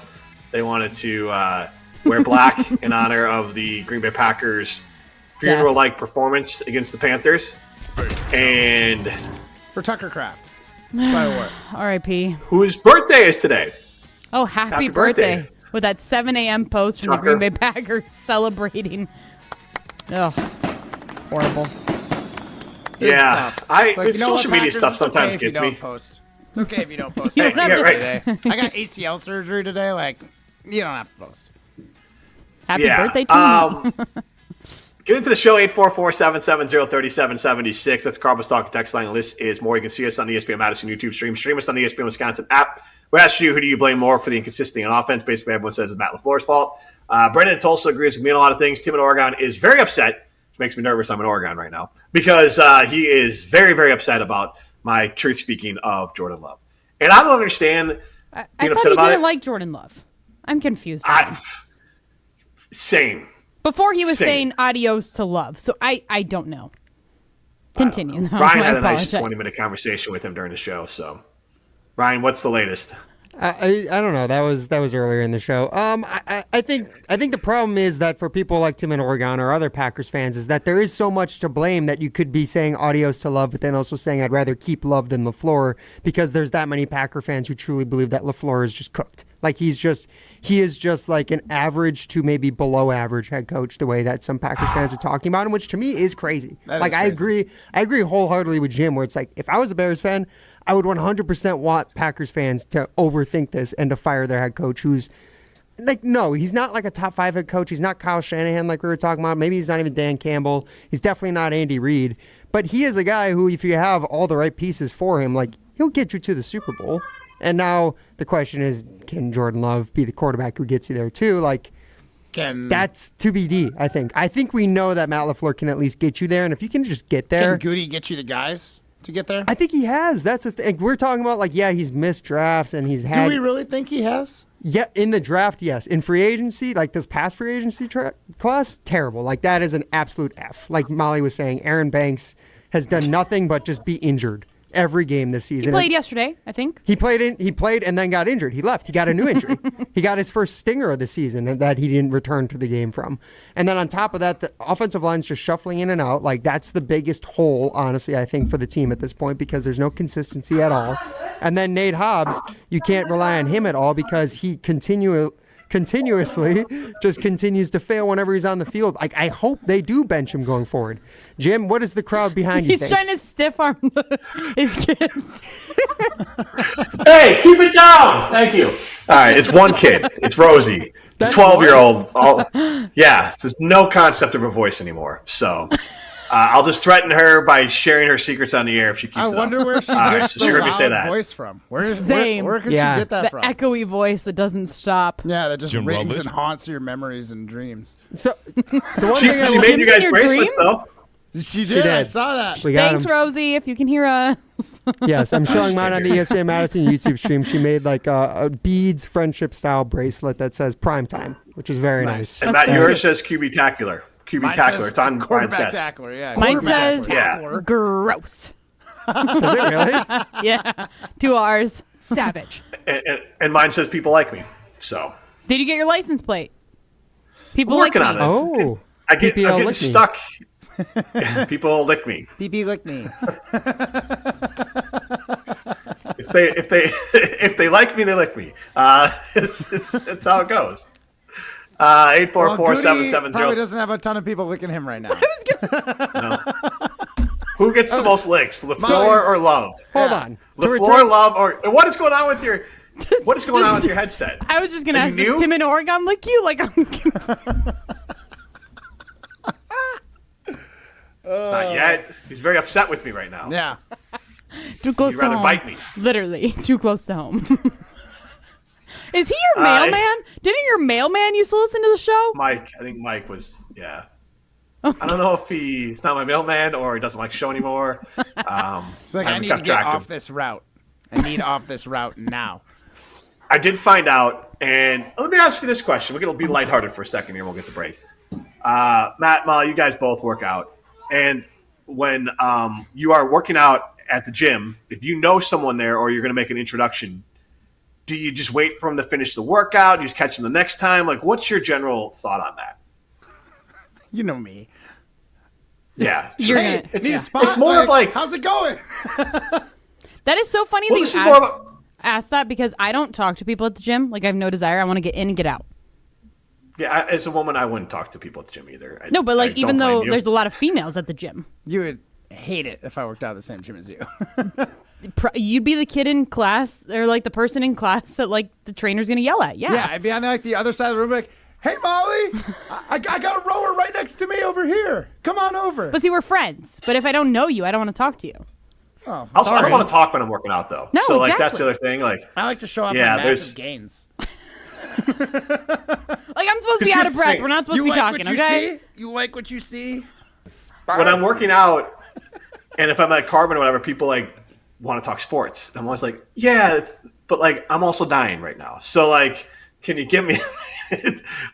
They wanted to wear black in honor of the Green Bay Packers' funeral-like performance against the Panthers. And for Tucker Kraft. By the way. R.I.P. Whose birthday is today? Oh, happy birthday. With that 7 a.m. post from Tucker. the Green Bay Packers celebrating. Oh, horrible. Yeah. Social media Packers, stuff it's sometimes okay if gets you me. don't post. It's okay if you don't post. You don't have to- right. I got ACL surgery today. Like, you don't have to post. Happy birthday to me. Get into the show, 844-770-3776. That's Carbos Talking text line. The list is more. You can see us on the ESPN Madison YouTube stream. Stream us on the ESPN Wisconsin app. We asked you, who do you blame more for the inconsistency on offense? Basically, everyone says it's Matt LaFleur's fault. Brendan in Tulsa agrees with me on a lot of things. Tim in Oregon is very upset, which makes me nervous. I'm in Oregon right now because he is very, very upset about my truth speaking of Jordan Love. And I don't understand I being thought upset you about didn't it. like Jordan Love. I'm confused. By him. Same. Before he was Same. saying adios to Love, so I don't know. Continue. Though. Ryan I had a nice apologize. 20-minute conversation with him during the show. So, Ryan, what's the latest? I don't know. That was earlier in the show. I think the problem is that for people like Tim in Oregon or other Packers fans is that there is so much to blame that you could be saying adios to Love, but then also saying I'd rather keep Love than LaFleur because there's that many Packer fans who truly believe that LaFleur is just cooked. Like he is just like an average to maybe below average head coach, the way that some Packers fans are talking about him, which to me is crazy. Like I agree wholeheartedly with Jim, where it's like if I was a Bears fan, I would 100% want Packers fans to overthink this and to fire their head coach, who's like, no, he's not like a top 5 head coach. He's not Kyle Shanahan like we were talking about. Maybe he's not even Dan Campbell. He's definitely not Andy Reid. But he is a guy who, if you have all the right pieces for him, like he'll get you to the Super Bowl. And now the question is, can Jordan Love be the quarterback who gets you there too? Like, that's TBD, I think. I think we know that Matt LaFleur can at least get you there. And if you can just get there. Can Goody get you the guys to get there? I think he has. That's the thing. We're talking about, like, yeah, he's missed drafts and he's had. Do we really think he has? Yeah, in the draft, yes. In free agency, like this past free agency class, terrible. Like, that is an absolute F. Like Molly was saying, Aaron Banks has done nothing but just be injured every game this season. He played yesterday, I think. He played and then got injured. He left. He got a new injury. He got his first stinger of the season that he didn't return to the game from. And then on top of that, the offensive line's just shuffling in and out. Like, that's the biggest hole, honestly, I think, for the team at this point because there's no consistency at all. And then Nate Hobbs, you can't rely on him at all because he continuously just continues to fail whenever he's on the field. Like, I hope they do bench him going forward. Jim, what is the crowd behind you He's think? trying to stiff arm his kids. Hey, keep it down. Thank you. All right, it's one kid. It's Rosie, the 12-year-old. Yeah, there's no concept of a voice anymore. So I'll just threaten her by sharing her secrets on the air if she keeps it up. I wonder where she All gets right, so the she heard me say loud that. voice from. Where could Yeah. she get that The from? echoey voice that doesn't stop. Yeah, that just Jim rings Rutledge? and haunts your memories and dreams. So, the one She thing I made you Jim's in guys your bracelets, dreams? though. She did. I did. saw that. We got Thanks, him. Rosie, if you can hear us. Yes, I'm showing mine on the ESPN Madison YouTube stream. She made like a beads friendship style bracelet that says prime time, which is very nice. And Matt, yours says QB-tacular. QB-tacular. It's on Brian's quarterback desk. tackler. Yeah, Mine quarterback says tackler. gross. Does it really? Yeah, 2 R's. Savage. And mine says people like me. So Did you get your license plate? People working like me. on it. Oh, I'm getting lick stuck. People lick me. PP lick me. If they like me, they lick me. It's how it goes. 844-770. Probably doesn't have a ton of people licking him right now. No. Who gets the most licks, LaFleur or Love? Hold on. LaFleur, Love, or what is going on with your headset? I was just gonna Are ask, you does new? Tim in Oregon lick you? Like, I'm Not yet. He's very upset with me right now. Yeah. too close You'd to rather home. bite me. Literally, too close to home. Is he your mailman? Didn't your mailman used to listen to the show? Mike, I think Mike was, yeah. I don't know if he's not my mailman or he doesn't like the show anymore. It's like, I need to get off this route. I need off this route now. I did find out, and let me ask you this question. We're going to be lighthearted for a second here. We'll get the break. Matt, Molly, you guys both work out. And when you are working out at the gym, if you know someone there or you're going to make an introduction, do you just wait for them to finish the workout? Do you just catch them the next time? Like, what's your general thought on that? You know me. Yeah. It's more of like, how's it going? That is so funny Well, that this you is more of asked that, because I don't talk to people at the gym. Like, I have no desire. I want to get in and get out. yeah, as a woman, I wouldn't talk to people at the gym either. No, but like, I even don't though blame you. there's a lot of females at the gym. You would hate it if I worked out at the same gym as you. You'd be the kid in class, or like the person in class that like the trainer's gonna yell at. Yeah. Yeah, I'd be on like the other side of the room, like, hey, Molly, I got a rower right next to me over here. Come on over. But see, we're friends. But if I don't know you, I don't want to talk to you. Oh, Also, I sorry. don't want to talk when I'm working out, though. No, so, like, that's exactly. the other thing. Like, I like to show off Yeah, my there's- massive gains. Like, I'm supposed to be Here's out of the breath. thing. We're not supposed You to be like talking, what you okay? see? You like what you see? when I'm working out, and if I'm at Carbon or whatever, people, like, want to talk sports. I'm always like, yeah, but, like, I'm also dying right now. So, like, can you give me...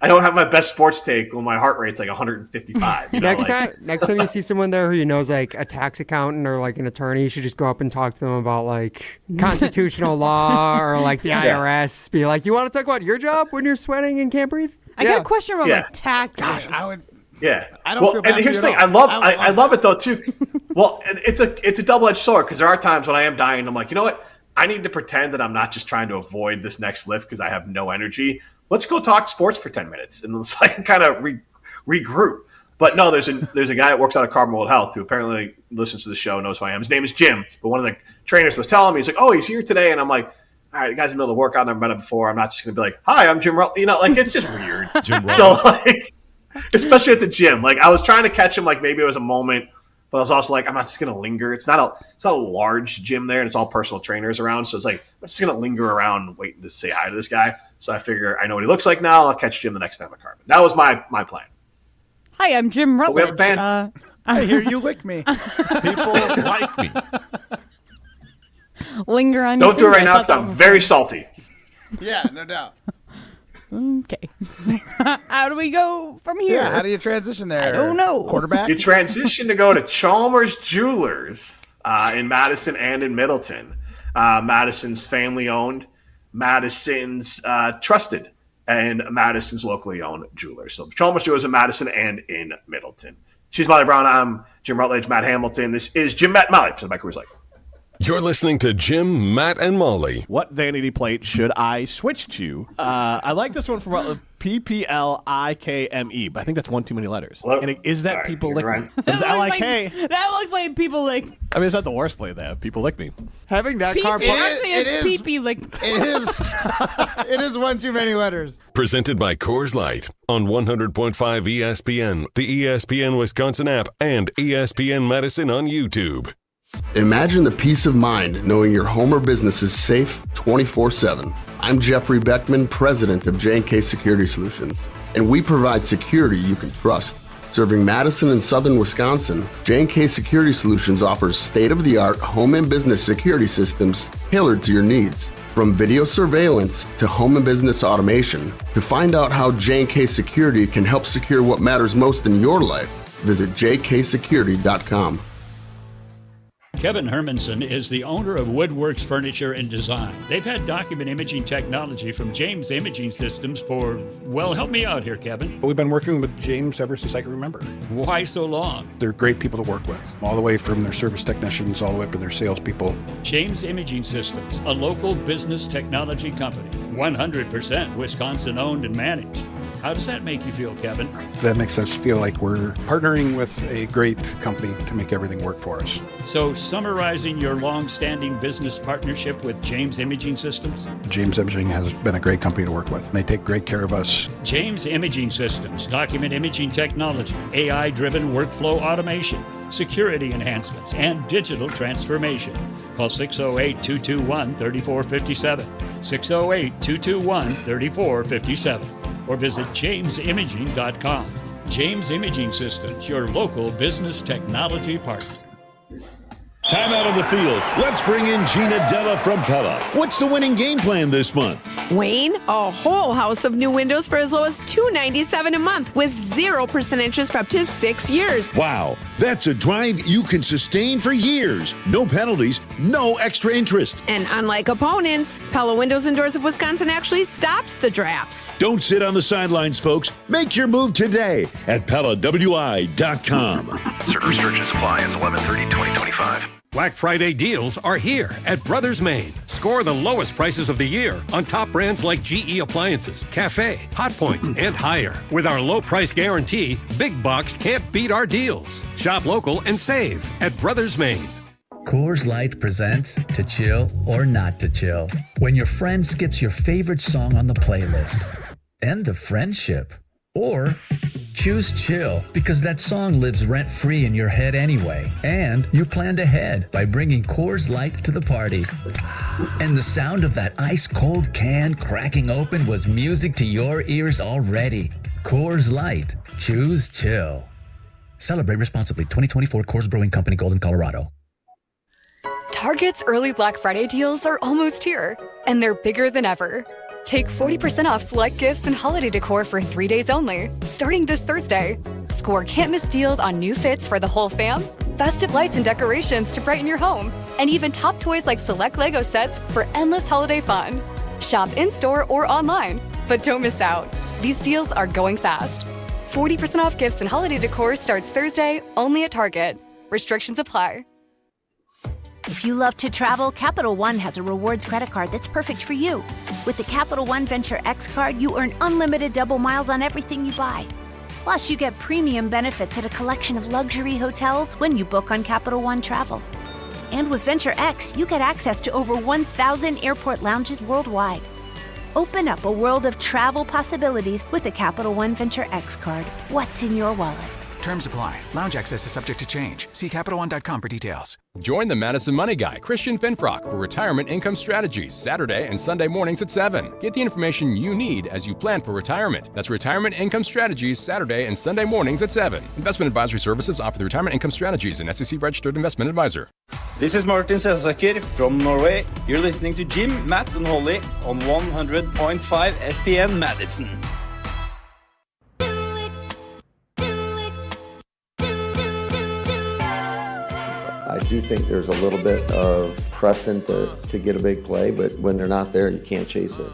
I don't have my best sports take when my heart rate's like 155. You know, Next time you see someone there who you know is like a tax accountant or like an attorney, you should just go up and talk to them about like constitutional law or like the IRS. Be like, you want to talk about your job when you're sweating and can't breathe? I got a question about Yeah. like taxes. Gosh, I would. Yeah, I don't feel bad and for here's you the at thing: all. I love it though too. Well, and it's a double-edged sword because there are times when I am dying. I'm like, you know what? I need to pretend that I'm not just trying to avoid this next lift because I have no energy. Let's go talk sports for 10 minutes and let's like kind of regroup. But no, there's a guy that works out at Carbon World Health who apparently listens to the show, knows who I am. His name is Jim. But one of the trainers was telling me, he's like, oh, he's here today. And I'm like, all right, the guy's in the middle of the workout. I've never met him before. I'm not just going to be like, hi, I'm Jim Rutledge. You know, like it's just weird. So like, especially at the gym, like I was trying to catch him, like maybe it was a moment, but I was also like, I'm not just going to linger. It's not a large gym there, and it's all personal trainers around. So it's like, I'm just going to linger around waiting to say hi to this guy. So I figure I know what he looks like now, and I'll catch Jim the next time at Carbon. That was my plan. Hi, I'm Jim Rutledge. we have a band. I hear you lick me. People like me. Linger on. Don't do your it right finger. now I because thought I'm that was very salty. Yeah, no doubt. Okay. How do we go from here? Yeah, how do you transition there? I don't know. Quarterback? You transition to go to Chalmers Jewelers in Madison and in Middleton. Madison's family-owned, Madison's trusted, and Madison's locally owned jewelers. So Chalmers Jewelers in Madison and in Middleton. She's Molly Brown. I'm Jim Rutledge, Matt Hamilton. This is Jim, Matt, Molly. So my Coors Light. You're listening to Jim, Matt, and Molly. What vanity plate should I switch to? I like this one from PPLIKME, but I think that's one too many letters. And is that right, people you're lick right. me? It's LIK. That looks like people like. I mean, it's not the worst play they have. People lick me. Having that car Pee-pee. Actually, it it's is- pee-pee like. It is. It is one too many letters. Presented by Coors Light on 100.5 ESPN, the ESPN Wisconsin app, and ESPN Madison on YouTube. Imagine the peace of mind knowing your home or business is safe 24/7. I'm Jeffrey Beckman, president of J&K Security Solutions, and we provide security you can trust. Serving Madison and southern Wisconsin, J&K Security Solutions offers state-of-the-art home and business security systems tailored to your needs. From video surveillance to home and business automation, to find out how J&K Security can help secure what matters most in your life, visit jksecurity.com. Kevin Hermanson is the owner of Woodworks Furniture and Design. They've had document imaging technology from James Imaging Systems for, well, help me out here, Kevin. We've been working with James ever since I can remember. Why so long? They're great people to work with, all the way from their service technicians all the way up to their salespeople. James Imaging Systems, a local business technology company, 100% Wisconsin-owned and managed. How does that make you feel, Kevin? That makes us feel like we're partnering with a great company to make everything work for us. So, summarizing your long-standing business partnership with James Imaging Systems? James Imaging has been a great company to work with. They take great care of us. James Imaging Systems, document imaging technology, AI-driven workflow automation, security enhancements, and digital transformation. Call 608-221-3457, 608-221-3457, or visit jamesimaging.com. James Imaging Systems, your local business technology partner. Time out on the field. Let's bring in Gina Della from Pella. What's the winning game plan this month? Wayne, a whole house of new windows for as low as $297 a month with 0% interest for up to 6 years. Wow, that's a drive you can sustain for years. No penalties, no extra interest. And unlike opponents, Pella Windows and Doors of Wisconsin actually stops the drafts. Don't sit on the sidelines, folks. Make your move today at PellaWI.com. Certain restrictions apply. Ends 11/30/2025. Black Friday deals are here at Brothers Maine. Score the lowest prices of the year on top brands like GE Appliances, Cafe, Hotpoint, and higher. With our low price guarantee, Big Box can't beat our deals. Shop local and save at Brothers Maine. Coors Light presents To Chill or Not to Chill. When your friend skips your favorite song on the playlist. End the friendship. Or choose chill because that song lives rent-free in your head anyway. And you planned ahead by bringing Coors Light to the party. And the sound of that ice-cold can cracking open was music to your ears already. Coors Light. Choose chill. Celebrate responsibly. 2024 Coors Brewing Company, Golden, Colorado. Target's early Black Friday deals are almost here, and they're bigger than ever. Take 40% off select gifts and holiday decor for 3 days only, starting this Thursday. Score can't-miss deals on new fits for the whole fam, festive lights and decorations to brighten your home, and even top toys like select Lego sets for endless holiday fun. Shop in-store or online, but don't miss out. These deals are going fast. 40% off gifts and holiday decor starts Thursday, only at Target. Restrictions apply. If you love to travel, Capital One has a rewards credit card that's perfect for you. With the Capital One Venture X card, you earn unlimited double miles on everything you buy. Plus, you get premium benefits at a collection of luxury hotels when you book on Capital One Travel. And with Venture X, you get access to over 1,000 airport lounges worldwide. Open up a world of travel possibilities with the Capital One Venture X card. What's in your wallet? Terms apply. Lounge access is subject to change. See CapitalOne.com for details. Join the Madison Money Guy, Christian Finfrock, for Retirement Income Strategies, Saturday and Sunday mornings at 7. Get the information you need as you plan for retirement. That's Retirement Income Strategies, Saturday and Sunday mornings at 7. Investment advisory services offered through Retirement Income Strategies, an SEC-registered investment advisor. This is Martin Selsaker from Norway. You're listening to Jim, Matt, and Holly on 100.5 ESPN Madison. I do think there's a little bit of pressing to get a big play, but when they're not there, you can't chase it.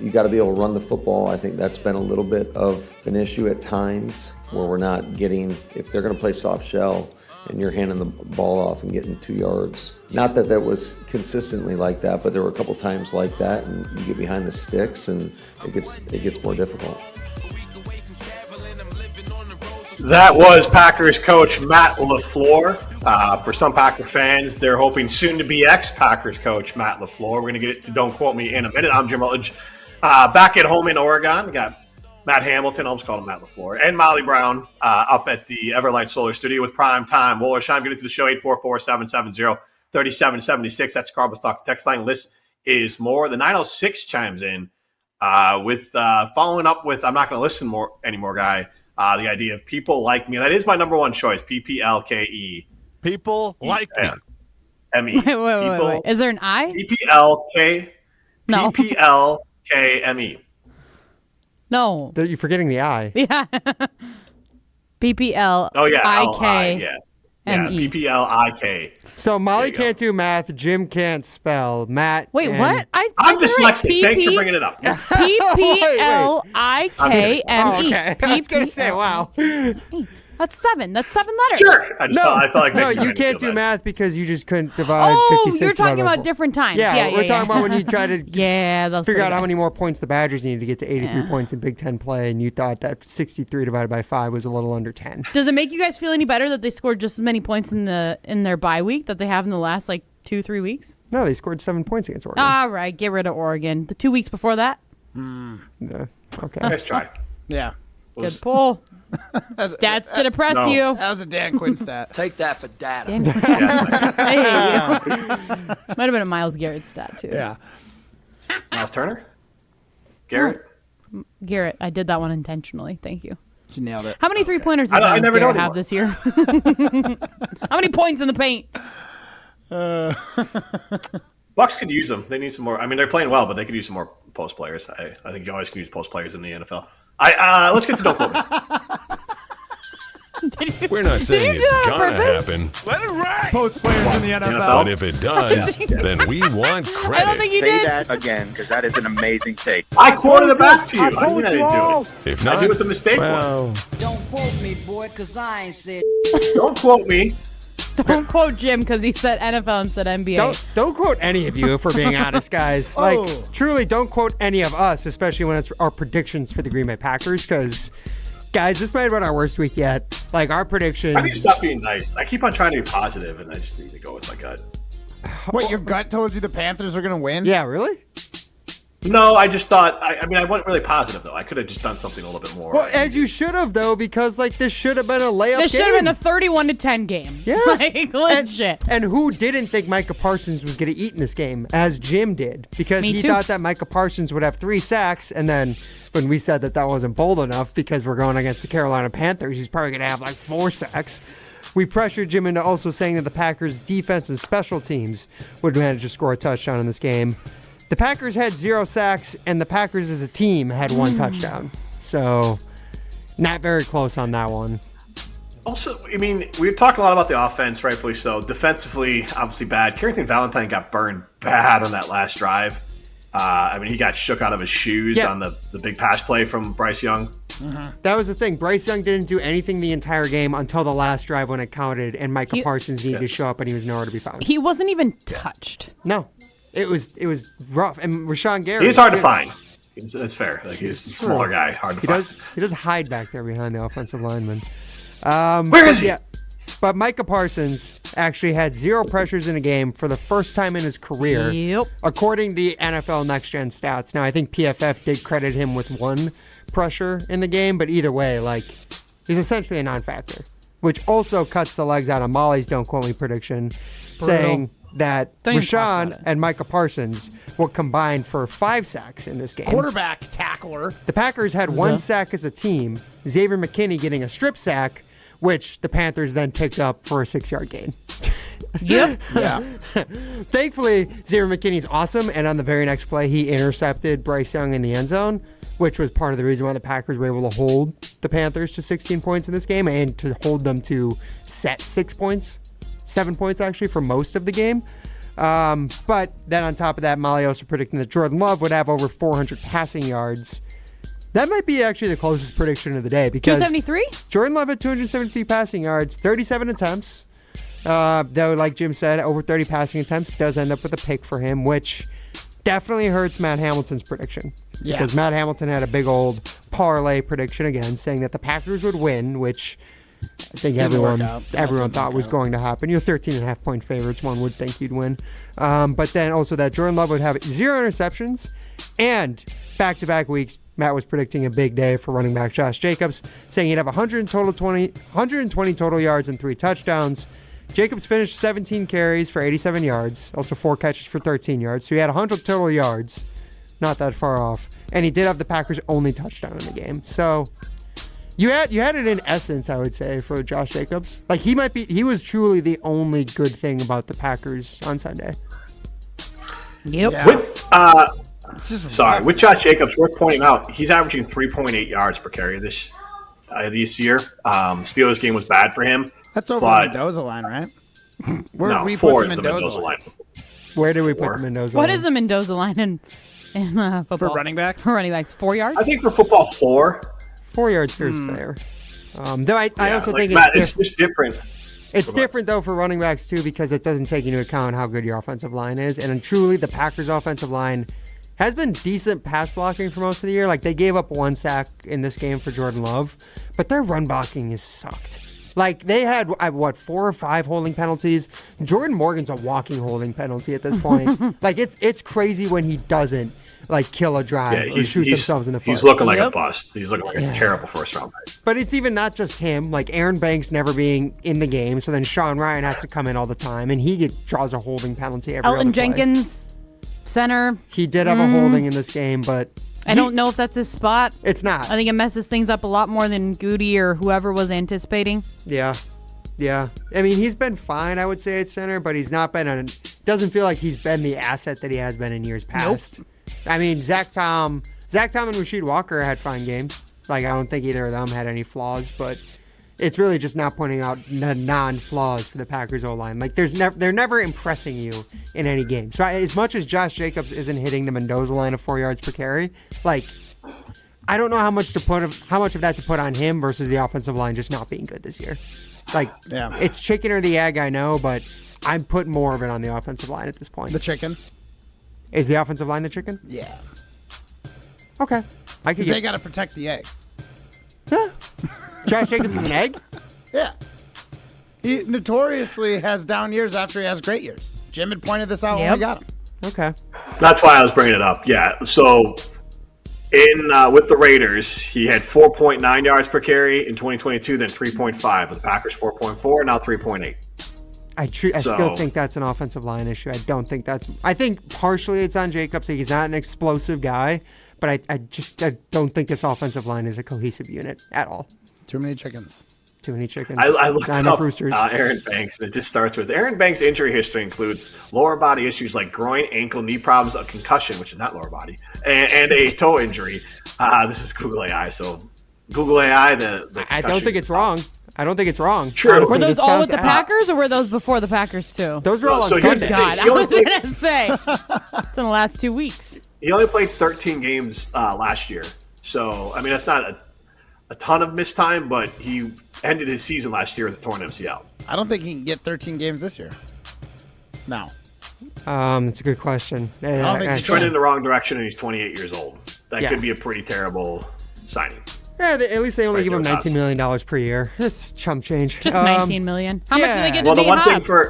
You gotta be able to run the football. I think that's been a little bit of an issue at times where we're not getting, if they're gonna play soft shell and you're handing the ball off and getting 2 yards. Not that that was consistently like that, but there were a couple times like that, and you get behind the sticks and it gets more difficult. That was Packers coach Matt LaFleur. For some Packer fans, they're hoping soon-to-be ex-Packers coach Matt LaFleur. We're going to get it to Don't Quote Me in a minute. I'm Jim Rutledge. Back at home in Oregon, we got Matt Hamilton, I almost called him Matt LaFleur, and Molly Brown up at the Everlight Solar Studio with Prime Time. Wollersheim, get into the show, 844-770-3776. That's Carbos Talk text line. List is more. The 906 chimes in with following up with, I'm not going to listen anymore, guy. The idea of people like me. That is my number one choice. PPLKE. People like me. M-E. Wait. Is there an I? PPLK. No. PPLKME. No. You're forgetting the I. Yeah. PPL. Oh, yeah. IK. L-I, yeah. M-E. P-P-L-I-K. So Molly can't do math. Jim can't spell. Matt. Wait, what? I'm dyslexic. Thanks for bringing it up. P-P-L-I-K-M-E. Oh, okay. I was going to say, wow. That's 7. That's 7 letters. Sure. I felt like no, making you you can't feel do bad. math because you just couldn't divide 56. You're talking divided by about 4. different times. Yeah, we're talking about when you try to figure out how many more points the Badgers needed to get to 83 points in Big Ten play, and you thought that 63 divided by 5 was a little under 10. Does it make you guys feel any better that they scored just as many points in their bye week that they have in the last 2-3 weeks? No, they scored 7 points against Oregon. All right, get rid of Oregon. The 2 weeks before that? Yeah. Okay. Nice try. Yeah. Good pull. Stats to depress you. That was a Dan Quinn stat. Take that for data. Hey. Might have been a Myles Garrett stat, too. Yeah. Miles Turner? Garrett? Garrett. I did that one intentionally. Thank you. She nailed it. How many 3-pointers did I never Garrett know have this year? How many points in the paint? Bucks could use them. They need some more. I mean, they're playing well, but they could use some more post players. I think you always can use post players in the NFL. Let's get to Don't Quote Me. We're not saying it's gonna happen, Let it ride. Post players in the NFL. but if it does, then we want credit. I don't think you Say did. that again, because that is an amazing take. I quoted it back to you. I didn't do it. If not, I knew what the mistake well, was. Don't quote me, boy, because I ain't said. Don't quote me. Don't quote Jim because he said NFL instead NBA. Don't quote any of you, if we're being honest, guys. Truly, don't quote any of us, especially when it's our predictions for the Green Bay Packers, because, guys, this might have been our worst week yet. Our predictions. I need to stop being nice. I keep on trying to be positive, and I just need to go with my gut. What, your gut told you the Panthers are going to win? Yeah, really? No, I just thought. I wasn't really positive though. I could have just done something a little bit more. Well, as you should have, though, because this should have been a layup. This should have been a 31-10 game. Yeah, legit. And who didn't think Micah Parsons was going to eat in this game, as Jim did, because Me he too. thought that Micah Parsons would have 3 sacks, and then when we said that wasn't bold enough because we're going against the Carolina Panthers, he's probably going to have 4 sacks. We pressured Jim into also saying that the Packers' defense and special teams would manage to score a touchdown in this game. The Packers had 0 sacks, and the Packers as a team had 1 touchdown. So, not very close on that one. Also, I mean, we were talking a lot about the offense, rightfully so. Defensively, obviously bad. Carrington Valentine got burned bad on that last drive. He got shook out of his shoes on the big pass play from Bryce Young. Mm-hmm. That was the thing. Bryce Young didn't do anything the entire game until the last drive when it counted, and Micah Parsons needed to show up, and he was nowhere to be found. He wasn't even touched. No. It was rough. And Rashawn Gary. He's hard to find. That's fair. He's a smaller guy. Hard to find. He does hide back there behind the offensive lineman. Where is he? Yeah. But Micah Parsons actually had 0 pressures in a game for the first time in his career. Yep. According to NFL Next Gen Stats. Now, I think PFF did credit him with 1 pressure in the game, but either way, he's essentially a non-factor, which also cuts the legs out of Molly's Don't Quote Me prediction, saying that Rashawn and Micah Parsons will combine for 5 sacks in this game. Quarterback tackler. The Packers had 1 sack as a team, Xavier McKinney getting a strip sack, which the Panthers then picked up for a 6-yard gain. Yep. Yeah. Thankfully, Xavier McKinney's awesome, and on the very next play, he intercepted Bryce Young in the end zone, which was part of the reason why the Packers were able to hold the Panthers to 16 points in this game and to hold them to set 7 points actually for most of the game. But then on top of that, Molly also predicting that Jordan Love would have over 400 passing yards. That might be actually the closest prediction of the day because 273? Jordan Love had 273 passing yards, 37 attempts. Though, like Jim said, over 30 passing attempts does end up with a pick for him, which definitely hurts Matt Hamilton's prediction. Yeah. Because Matt Hamilton had a big old parlay prediction again, saying that the Packers would win, which I think everyone thought was going to happen. You're 13.5 point favorites. One would think you'd win. But then also that Jordan Love would have 0 interceptions, and back-to-back weeks, Matt was predicting a big day for running back Josh Jacobs, saying he'd have 120 total yards and 3 touchdowns. Jacobs finished 17 carries for 87 yards, also 4 catches for 13 yards, so he had 100 total yards, not that far off. And he did have the Packers' only touchdown in the game. So you had it in essence, I would say, for Josh Jacobs. He was truly the only good thing about the Packers on Sunday. Yep. Yeah. With Josh Jacobs, worth pointing out, he's averaging 3.8 yards per carry this year. Steelers game was bad for him. That's over But- the Mendoza line, right? Where No, do we 4 put is the Mendoza line. Where do we put the Mendoza What line? is the Mendoza line in football? For running backs? For running backs, 4 yards? I think for football, 4. 4 yards feels fair. Though I also think Matt, it's it's just different. It's different, though, for running backs, too, because it doesn't take into account how good your offensive line is. And truly, the Packers' offensive line has been decent pass blocking for most of the year. Like, they gave up 1 sack in this game for Jordan Love, but their run blocking has sucked. Like, they had, 4 or 5 holding penalties? Jordan Morgan's a walking holding penalty at this point. Like, it's crazy when he doesn't, like, kill a drive or shoot themselves in the foot. He's looking like a bust. He's looking like a terrible first-round pick. But it's even not just him. Like, Aaron Banks never being in the game, so then Sean Ryan has to come in all the time, and he draws a holding penalty every Elton other play. Jenkins, center. He did have a holding in this game, but I don't know if that's his spot. It's not. I think it messes things up a lot more than Goody or whoever was anticipating. Yeah. I mean, he's been fine, I would say, at center, but he's not been doesn't feel like he's been the asset that he has been in years past. Nope. I mean, Zach Tom and Rasheed Walker had fine games. Like, I don't think either of them had any flaws, but it's really just not pointing out the non-flaws for the Packers O-line. Like, they're never impressing you in any game. So as much as Josh Jacobs isn't hitting the Mendoza line of 4 yards per carry, like, I don't know how much of that to put on him versus the offensive line just not being good this year. Like, it's chicken or the egg, I know, but I'm putting more of it on the offensive line at this point. The chicken. Is the offensive line the chicken? Yeah. Okay. They got to protect the egg. Josh Jacobs is an egg? Yeah. He notoriously has down years after he has great years. Jim had pointed this out when we got him. Okay. That's why I was bringing it up. Yeah. So with the Raiders, he had 4.9 yards per carry in 2022, then 3.5. With the Packers, 4.4, now 3.8. I still think that's an offensive line issue. I think partially it's on Jacobs. He's not an explosive guy, but I don't think this offensive line is a cohesive unit at all. Too many chickens. I looked up Aaron Banks, and it just starts with Aaron Banks' injury history includes lower body issues like groin, ankle, knee problems, a concussion, which is not lower body, and a toe injury. This is Google AI, so Google AI, I don't think it's wrong. True. Honestly, were those all with the Packers, or were those before the Packers too? Those were all on Sunday. God, I was going to say. It's in the last 2 weeks. He only played 13 games last year. So, I mean, that's not a ton of missed time, but he ended his season last year with a torn MCL. I don't think he can get 13 games this year. No. It's a good question. I don't think he's trending in the wrong direction, and he's 28 years old. That could be a pretty terrible signing. Yeah, at least they only give him $19 million per year. That's chump change. Just $19 million. How much do they get to Well, the Nate one thing Hobbs?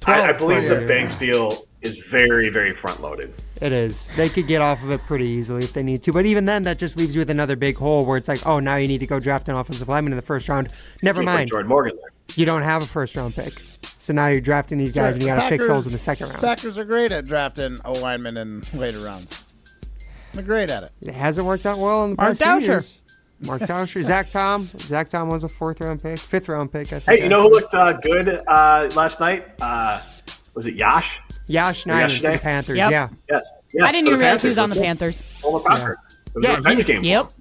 I believe the Banks deal is very, very front-loaded. It is. They could get off of it pretty easily if they need to. But even then, that just leaves you with another big hole where it's like, oh, now you need to go draft an offensive lineman in the first round. Never mind. Jordan Morgan there. You don't have a first-round pick. So now you're drafting these guys and you got to fix holes in the second round. Packers are great at drafting O-linemen in later rounds. They're great at it. It hasn't worked out well in the past few years. Mark Tauscher. Zach Tom was a fifth round pick, I think. Hey, you know who looked good last night? Was it Yash? Yash Snyder for the Panthers, yeah. Yes. I didn't even realize he was on the Panthers.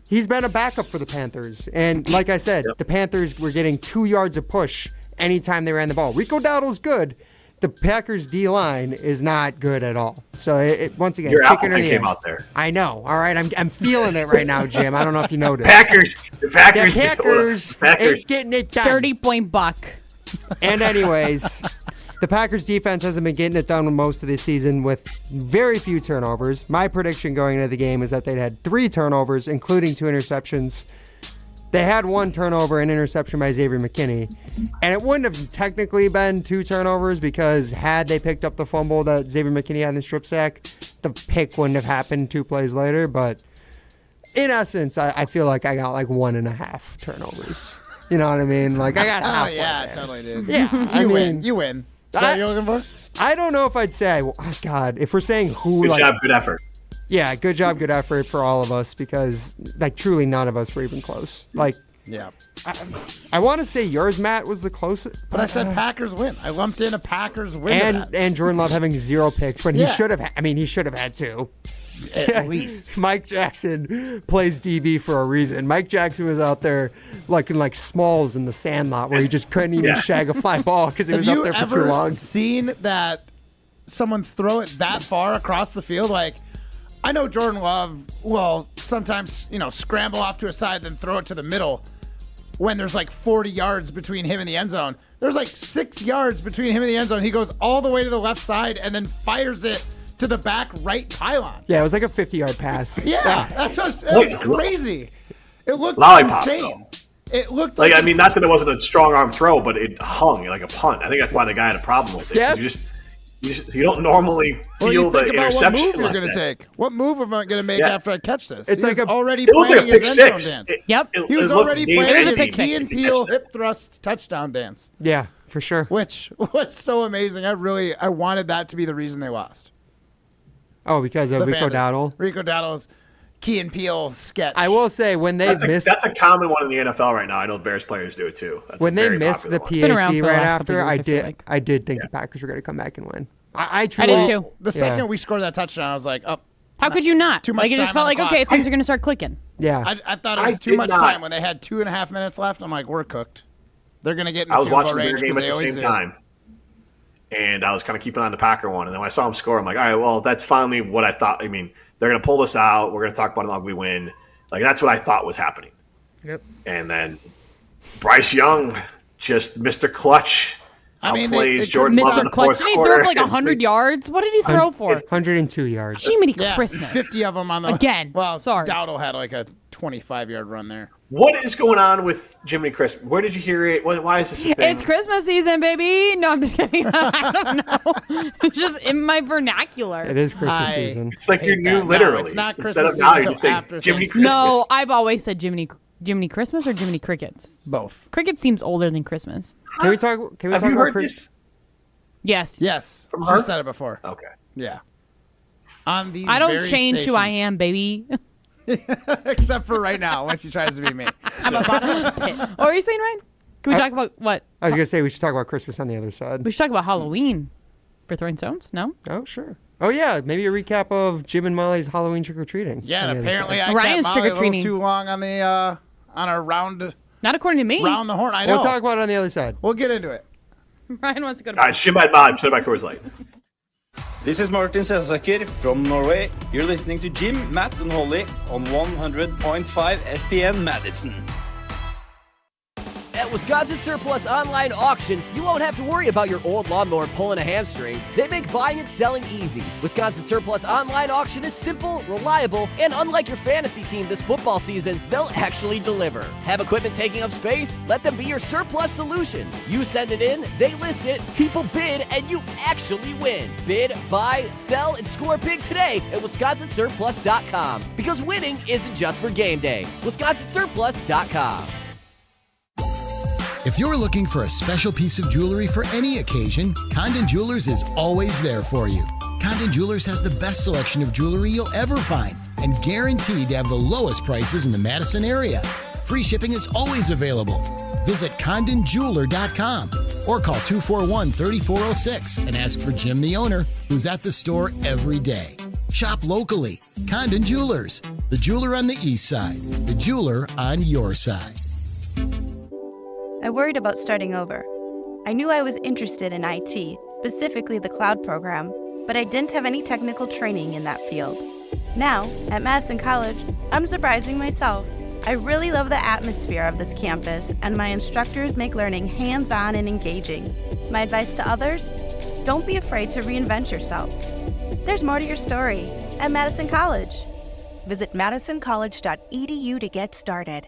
He's been a backup for the Panthers. And like I said, the Panthers were getting 2 yards of push anytime they ran the ball. Rico Dowdle's good. The Packers' D-line is not good at all. So, once again, your chicken or Appleton the came egg. out there. I know. All right, I'm feeling it right now, Jim. I don't know if you noticed. The Packers ain't getting it done. 30-point buck. And anyways, the Packers' defense hasn't been getting it done most of the season with very few turnovers. My prediction going into the game is that they'd had 3 turnovers, including 2 interceptions. They had 1 turnover and interception by Xavier McKinney. And it wouldn't have technically been 2 turnovers because had they picked up the fumble that Xavier McKinney had in the strip sack, the pick wouldn't have happened 2 plays later. But in essence, I feel like I got like 1.5 turnovers. You know what I mean? Like I got half. Oh, yeah, totally did. Yeah, You win. Is that what you're looking for? I don't know if I'd say, God, if we're saying who. Good job, good effort. Yeah, good job, good effort for all of us because, like, truly none of us were even close. Like, yeah. I want to say yours, Matt, was the closest. But I said Packers win. I lumped in a Packers win. And Jordan Love having 0 picks when he should have. He should have had 2. At least. Mike Jackson plays DB for a reason. Mike Jackson was out there in Smalls in the Sandlot where he just couldn't even shag a fly ball because he was up there for too long. Have you ever seen that someone throw it that far across the field? Like, I know Jordan Love will sometimes, scramble off to a side then throw it to the middle when there's 40 yards between him and the end zone. There's 6 yards between him and the end zone. He goes all the way to the left side and then fires it to the back right pylon. Yeah, it was like a 50-yard pass. Yeah, that's crazy. It looked Lollipop, insane. It looked not that it wasn't a strong arm throw, but it hung like a punt. I think that's why the guy had a problem with it. Yes. You don't normally feel the interception. What move you're going to take? What move am I going to make after I catch this? It's already it looked like a playing pick his end six. zone dance. He was already playing his Key and Peel Peele hip thrust touchdown dance. Yeah, for sure. Which was so amazing. I wanted that to be the reason they lost. Oh, because of Rico Dowdle? Rico Dowdle's Key and Peele sketch. I will say, when they missed... That's a common one in the NFL right now. I know Bears players do it too. When they missed the PAT right after, I did think the Packers were going to come back and win. I truly... I did too. The second we scored that touchdown, I was like, oh. How could you not? Too much it just felt like, okay, things are going to start clicking. Yeah. I thought it was too much time. When they had 2.5 minutes left, I'm like, we're cooked. They're going to get in I was field watching goal the range game at the same time. And I was kind of keeping on the Packer one. And then when I saw him score, I'm like, all right, well, that's finally what I thought. I mean, they're going to pull this out. We're going to talk about an ugly win. That's what I thought was happening. Yep. And then Bryce Young, just Mr. Clutch, outplays Jordan Love in the fourth Did he quarter. throw for 100 yards? What did he throw for? 102 yards. Jiminy Christmas. 50 of them on the... Again. Well, sorry. Dowdle had a 25-yard run there. What is going on with Jiminy Christmas? Where did you hear it? Why is this a thing? It's Christmas season, baby. No, I'm just kidding. I don't know. It's just in my vernacular. It is Christmas season. It's like you're new, literally. No, it's not Christmas Instead of now, you just say after Jiminy Christmas. No, I've always said Jiminy Christmas or Jiminy Crickets. Both. Cricket seems older than Christmas. Can we talk Have you about heard this? Yes. From She her? said it before. Okay. Yeah. On these I don't very change who I stations. am, baby. Except for right now when she tries to be me. I'm a bottomless pit. What were you saying, Ryan? Can we talk about what? I was going to say we should talk about Christmas on the other side. We should talk about Halloween for Throwing Stones, no? Oh, sure. Oh, yeah. Maybe a recap of Jim and Molly's Halloween trick-or-treating. Yeah, and on the other apparently side. I Ryan's kept Molly a little trick-or-treating. too long on the on a round Not according to me. round the horn. I know. We'll talk about it on the other side. We'll get into it. Ryan wants to go to All right, shit my vibe. Shit my Coors Light. This is Martin Sensaker from Norway. You're listening to Jim, Matt, and Holly on 100.5 ESPN Madison. At Wisconsin Surplus Online Auction, you won't have to worry about your old lawnmower pulling a hamstring. They make buying and selling easy. Wisconsin Surplus Online Auction is simple, reliable, and unlike your fantasy team this football season, they'll actually deliver. Have equipment taking up space? Let them be your surplus solution. You send it in, they list it, people bid, and you actually win. Bid, buy, sell, and score big today at WisconsinSurplus.com. Because winning isn't just for game day. WisconsinSurplus.com. If you're looking for a special piece of jewelry for any occasion, Condon Jewelers is always there for you. Condon Jewelers has the best selection of jewelry you'll ever find and guaranteed to have the lowest prices in the Madison area. Free shipping is always available. Visit CondonJeweler.com or call 241-3406 and ask for Jim, the owner, who's at the store every day. Shop locally. Condon Jewelers, the jeweler on the east side, the jeweler on your side. I worried about starting over. I knew I was interested in IT, specifically the cloud program, but I didn't have any technical training in that field. Now, at Madison College, I'm surprising myself. I really love the atmosphere of this campus, and my instructors make learning hands-on and engaging. My advice to others? Don't be afraid to reinvent yourself. There's more to your story at Madison College. Visit madisoncollege.edu to get started.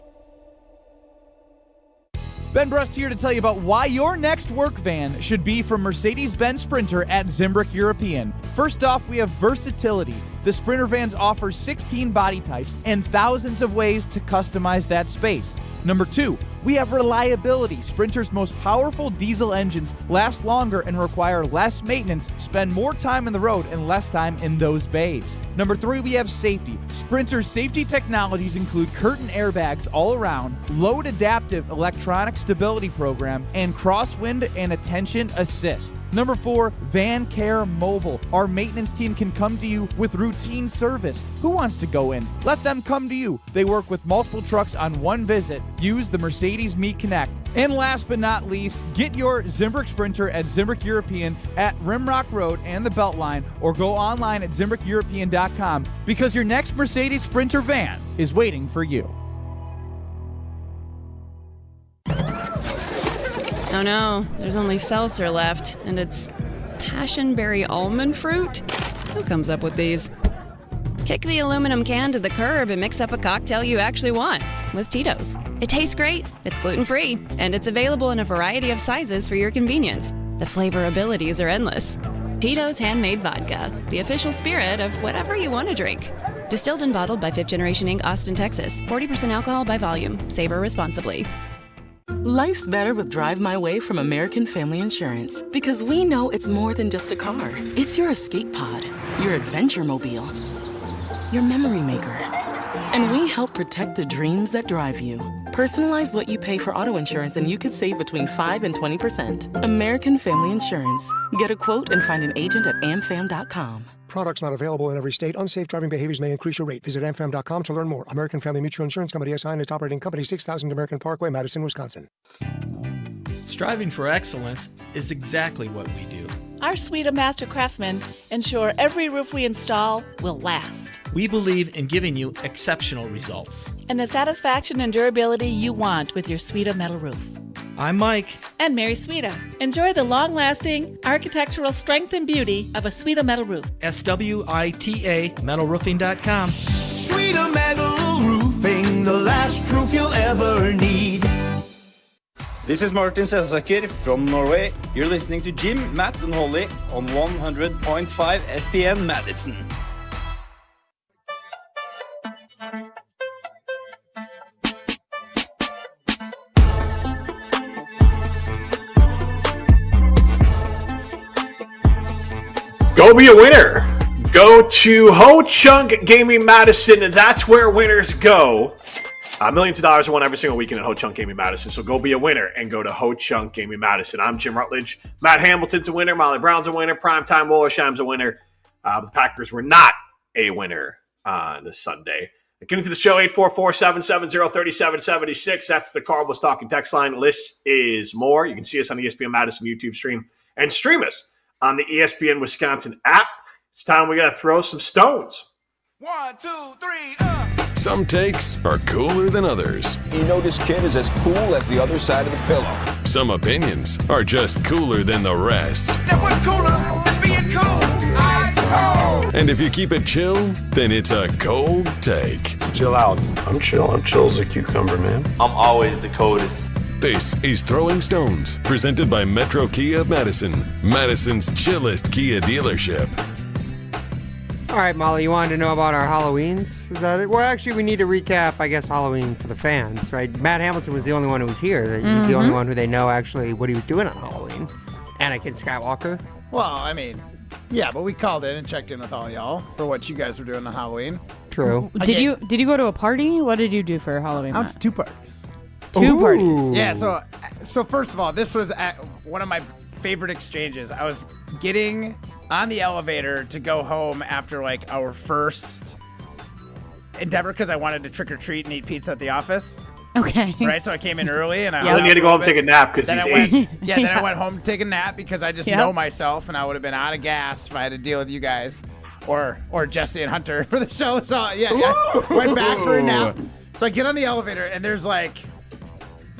Ben Brust here to tell you about why your next work van should be from Mercedes-Benz Sprinter at Zimbrick European. First off, we have versatility. The Sprinter vans offer 16 body types and thousands of ways to customize that space. Number 2, we have reliability. Sprinter's most powerful diesel engines last longer and require less maintenance, spend more time on the road and less time in those bays. Number 3, we have safety. Sprinter's safety technologies include curtain airbags all around, load adaptive electronic stability program, and crosswind and attention assist. Number 4, Van Care Mobile. Our maintenance team can come to you with routine service. Who wants to go in? Let them come to you. They work with multiple trucks on one visit. Use the Mercedes Me Connect. And last but not least, get your Zimbrick Sprinter at Zimbrick European at Rimrock Road and the Beltline, or go online at ZimbrickEuropean.com, because your next Mercedes Sprinter van is waiting for you. Oh no, there's only seltzer left, and it's passionberry almond fruit? Who comes up with these? Kick the aluminum can to the curb and mix up a cocktail you actually want with Tito's. It tastes great, it's gluten-free, and it's available in a variety of sizes for your convenience. The flavor abilities are endless. Tito's Handmade Vodka, the official spirit of whatever you want to drink. Distilled and bottled by 5th Generation Inc., Austin, Texas. 40% alcohol by volume. Savor responsibly. Life's better with Drive My Way from American Family Insurance, because we know it's more than just a car. It's your escape pod, your adventure mobile, your memory maker. And we help protect the dreams that drive you. Personalize what you pay for auto insurance and you could save between 5 and 20%. American Family Insurance. Get a quote and find an agent at amfam.com. Products not available in every state. Unsafe driving behaviors may increase your rate. Visit amfam.com to learn more. American Family Mutual Insurance Company SI and its operating company, 6000 American Parkway, Madison, Wisconsin. Striving for excellence is exactly what we do. Our suite of master craftsmen ensure every roof we install will last. We believe in giving you exceptional results. And the satisfaction and durability you want with your suite of metal roof. I'm Mike. And Mary Suita. Enjoy the long-lasting architectural strength and beauty of a Suita metal roof. SWITA metalroofing.com. Suita Metal Roofing, the last roof you'll ever need. This is Martin Selsaker from Norway. You're listening to Jim, Matt, and Holly on 100.5 ESPN Madison. Go be a winner. Go to Ho Chunk Gaming Madison. That's where winners go. Millions of dollars are won every single weekend at Ho Chunk Gaming Madison. So go be a winner and go to Ho Chunk Gaming Madison. I'm Jim Rutledge. Matt Hamilton's a winner. Molly Brown's a winner. Primetime Wollersheim's a winner. The Packers were not a winner on this Sunday. Getting to the show, 844-770-3776. That's the Carl was talking text line. List is more. You can see us on the ESPN Madison YouTube stream and stream us on the ESPN Wisconsin app. It's time we got to throw some stones. 1, 2, 3, Some takes are cooler than others. You know this kid is as cool as the other side of the pillow. Some opinions are just cooler than the rest. That was cooler than being cool. Ice cold. And if you keep it chill, then it's a cold take. Chill out. I'm chill. I'm chill as a cucumber, man. I'm always the coldest. This is Throwing Stones, presented by Metro Kia Madison, Madison's chillest Kia dealership. All right, Molly, you wanted to know about our Halloweens? Is that it? Well, actually, we need to recap, I guess, Halloween for the fans, right? Matt Hamilton was the only one who was here. He's the only one who they know actually what he was doing on Halloween. Anakin Skywalker. Well, I mean, yeah, but we called in and checked in with all y'all for what you guys were doing on Halloween. True. Did you go to a party? What did you do for Halloween? I went to 2 parties. Two parties. Yeah, so first of all, this was at one of my favorite exchanges. I was getting on the elevator to go home after like our first endeavor because I wanted to trick or treat and eat pizza at the office. Okay. Right, so I came in early and I then you had to go home and take a nap because he's 8. Then I went home to take a nap because I just know myself and I would have been out of gas if I had to deal with you guys or Jesse and Hunter for the show. So went back for a nap. So I get on the elevator and there's like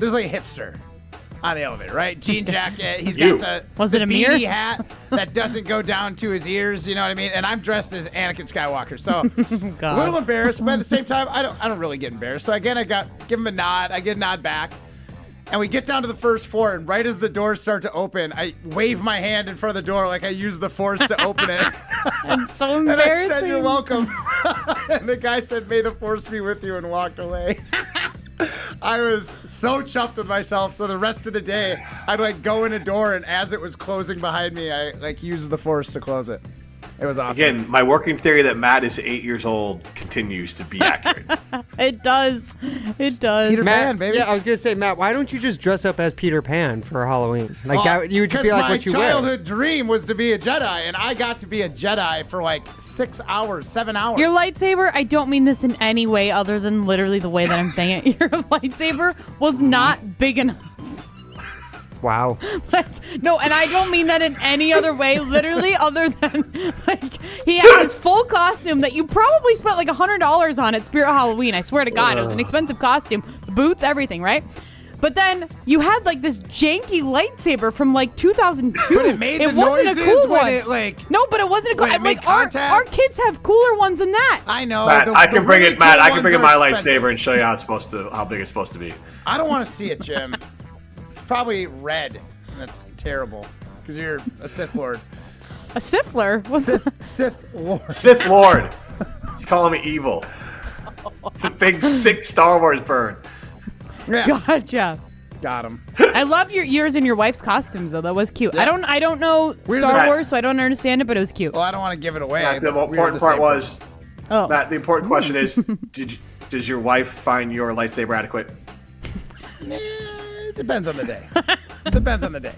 a hipster on the elevator, right? Jean jacket. He's got the beanie hat that doesn't go down to his ears. You know what I mean? And I'm dressed as Anakin Skywalker, so a little embarrassed, but at the same time, I don't really get embarrassed. So again, give him a nod. I get a nod back, and we get down to the first floor. And right as the doors start to open, I wave my hand in front of the door like I use the force to open it. It's so embarrassing. And I said, "You're welcome." And the guy said, "May the force be with you," and walked away. I was so chuffed with myself. So the rest of the day, I'd like go in a door, and as it was closing behind me, I like used the force to close it. It was awesome. Again, my working theory that Matt is 8 years old continues to be accurate. It does. It does. Peter Matt, Pan, baby. Yeah, I was gonna say, Matt, why don't you just dress up as Peter Pan for Halloween? Like that, you would just be like what you my wear. childhood dream was to be a Jedi, and I got to be a Jedi for like 6 hours, 7 hours. Your lightsaber, I don't mean this in any way other than literally the way that I'm saying it. Your lightsaber was not big enough. Wow. No, and I don't mean that in any other way, literally, other than, he had this full costume that you probably spent like $100 on at Spirit Halloween. I swear to God, it was an expensive costume. The boots, everything, right? But then you had like this janky lightsaber from like 2002. But it made the wasn't a noises cool when one. it, like, no, but it wasn't a cool. when it made Our contact. kids have cooler ones than that. I know. Matt, I can bring it. Matt, I can bring in my expensive. lightsaber and show you how big it's supposed to be. I don't want to see it, Jim. It's probably red. That's terrible because you're a Sith Lord. A Sithler? What's Sith Lord. Sith Lord. He's calling me evil. It's a big, sick Star Wars burn. Yeah. Gotcha. Got him. I love yours and your wife's costumes though. That was cute. Yeah. I don't know Star Wars, so I don't understand it, but it was cute. Well, I don't want to give it away. Matt, the but important part was, Oh. Matt, the important question is, does your wife find your lightsaber adequate? It depends on the day. Depends on the day.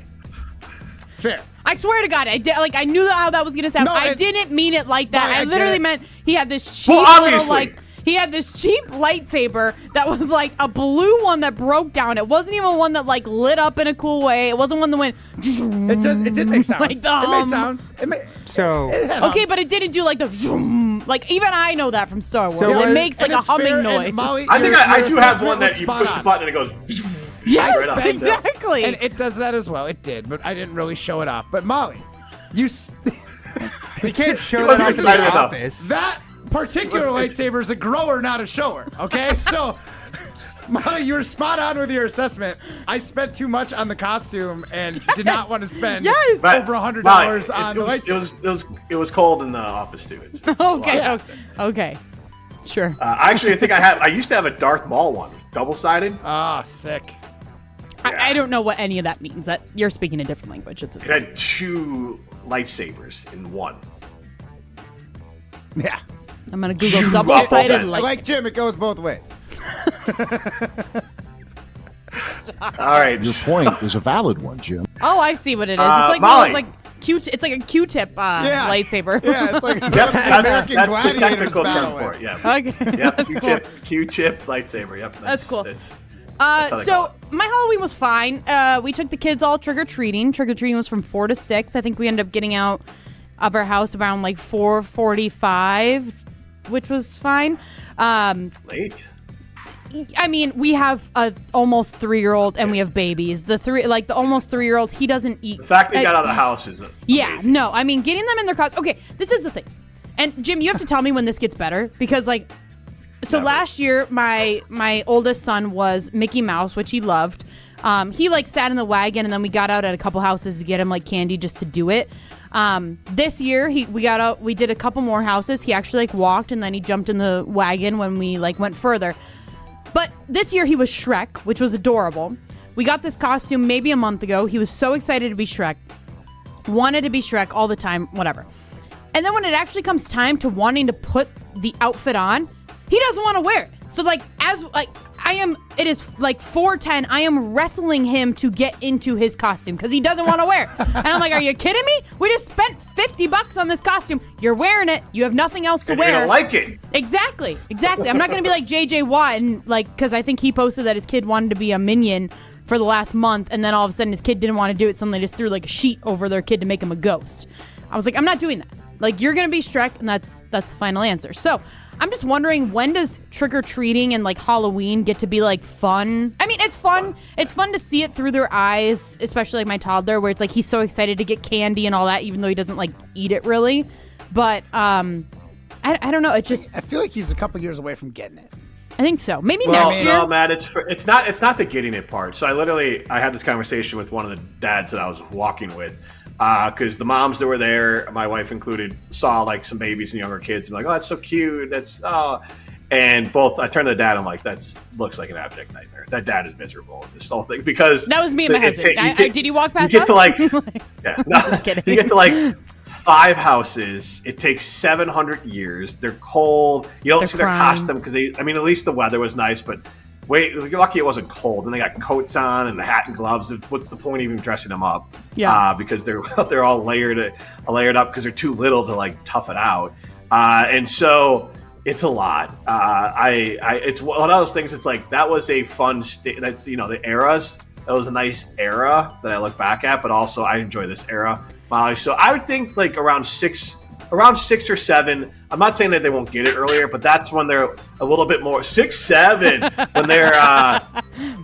Fair. I swear to God, I did. Like I knew how that was gonna sound. No, I didn't mean it like that. No, I I get literally it. meant he had this cheap Well, little obviously. he had this cheap lightsaber that was like a blue one that broke down. It wasn't even one that like lit up in a cool way. It wasn't one that went. It did make sounds. Like the It made sounds. So okay, but it didn't do like the zoom. Like even I know that from Star Wars. So it what- makes like and a it's fair, humming and noise. Molly, I think your I do have assessment one was that you spot push the on. button and it goes Yes, right up. exactly. And it does that as well. It did, but I didn't really show it off. But Molly, you can't show He that wasn't off in excited the enough. office. that particular lightsaber is a grower, not a shower. Okay, so Molly, you were spot on with your assessment. I spent too much on the costume and did not want to spend over $100 on the lightsaber. It was cold in the office too. It's Okay. Sure. I think I used to have a Darth Maul one, double-sided. Ah, sick. I don't know what any of that means. That you're speaking a different language at this It point. had two lightsabers in one. Yeah. I'm gonna Google double-sided Like Like Jim, it goes both ways. All right. Your point is a valid one, Jim. Oh, I see what it is. It's like Molly. one of those, it's like a Q-tip lightsaber. Yeah, it's like Yep, American that's the Gladiators technical term battle for it. it. Yeah. Okay. Yep. That's Q-tip lightsaber. Yep. That's cool. That's how they call So my Halloween was fine. We took the kids all trick-or-treating. Trick-or-treating was from 4 to 6. I think we ended up getting out of our house around like 4:45, which was fine. Late. I mean, we have a almost 3-year-old and we have babies. The almost 3-year-old, he doesn't eat. The fact that you got out of the house is amazing. No, I mean, getting them in their cars. Okay, this is the thing. And Jim, you have to tell me when this gets better because last year my oldest son was Mickey Mouse, which he loved. He sat in the wagon and then we got out at a couple houses to get him candy just to do it. This year we got out, we did a couple more houses. He actually walked and then he jumped in the wagon when we went further. But this year he was Shrek, which was adorable. We got this costume maybe a month ago. He was so excited to be Shrek. Wanted to be Shrek all the time, whatever. And then when it actually comes time to wanting to put the outfit on, he doesn't want to wear it. So it is 4:10. I am wrestling him to get into his costume because he doesn't want to wear it. And I'm like, are you kidding me? We just spent $50 on this costume. You're wearing it. You have nothing else to And wear. you're gonna like it. Exactly. I'm not going to be like JJ Watt and because I think he posted that his kid wanted to be a minion for the last month and then all of a sudden his kid didn't want to do it, so they just threw a sheet over their kid to make him a ghost. I was like, I'm not doing that. You're going to be Shrek and that's the final answer. So I'm just wondering, when does trick-or-treating and Halloween get to be fun? I mean, it's fun. It's fun to see it through their eyes, especially my toddler, where it's he's so excited to get candy and all that, even though he doesn't eat it really. But I don't know. It just I feel like he's a couple years away from getting it. I think so. Maybe next year. No, Matt, it's not the getting it part. So I had this conversation with one of the dads that I was walking with. Because the moms that were there, my wife included, saw some babies and younger kids and oh, that's so cute. And both, I turned to the dad, I'm like, that looks like an abject nightmare. That dad is miserable with this whole thing because that was me and my husband. Did you walk past you get us? to yeah, no, Just kidding. You get to 5 houses. It takes 700 years. They're cold. You don't see their costume because at least the weather was nice, but wait, you're lucky it wasn't cold. And they got coats on and the hat and gloves. What's the point of even dressing them up? Yeah. Because they're all layered up because they're too little to like tough it out. And so it's a lot. It's one of those things. It's like that was a fun that's the eras. That was a nice era that I look back at, but also I enjoy this era, Molly. So I would think like around 6 or 7. I'm not saying that they won't get it earlier, but that's when they're a little bit more 6, 7 when they're.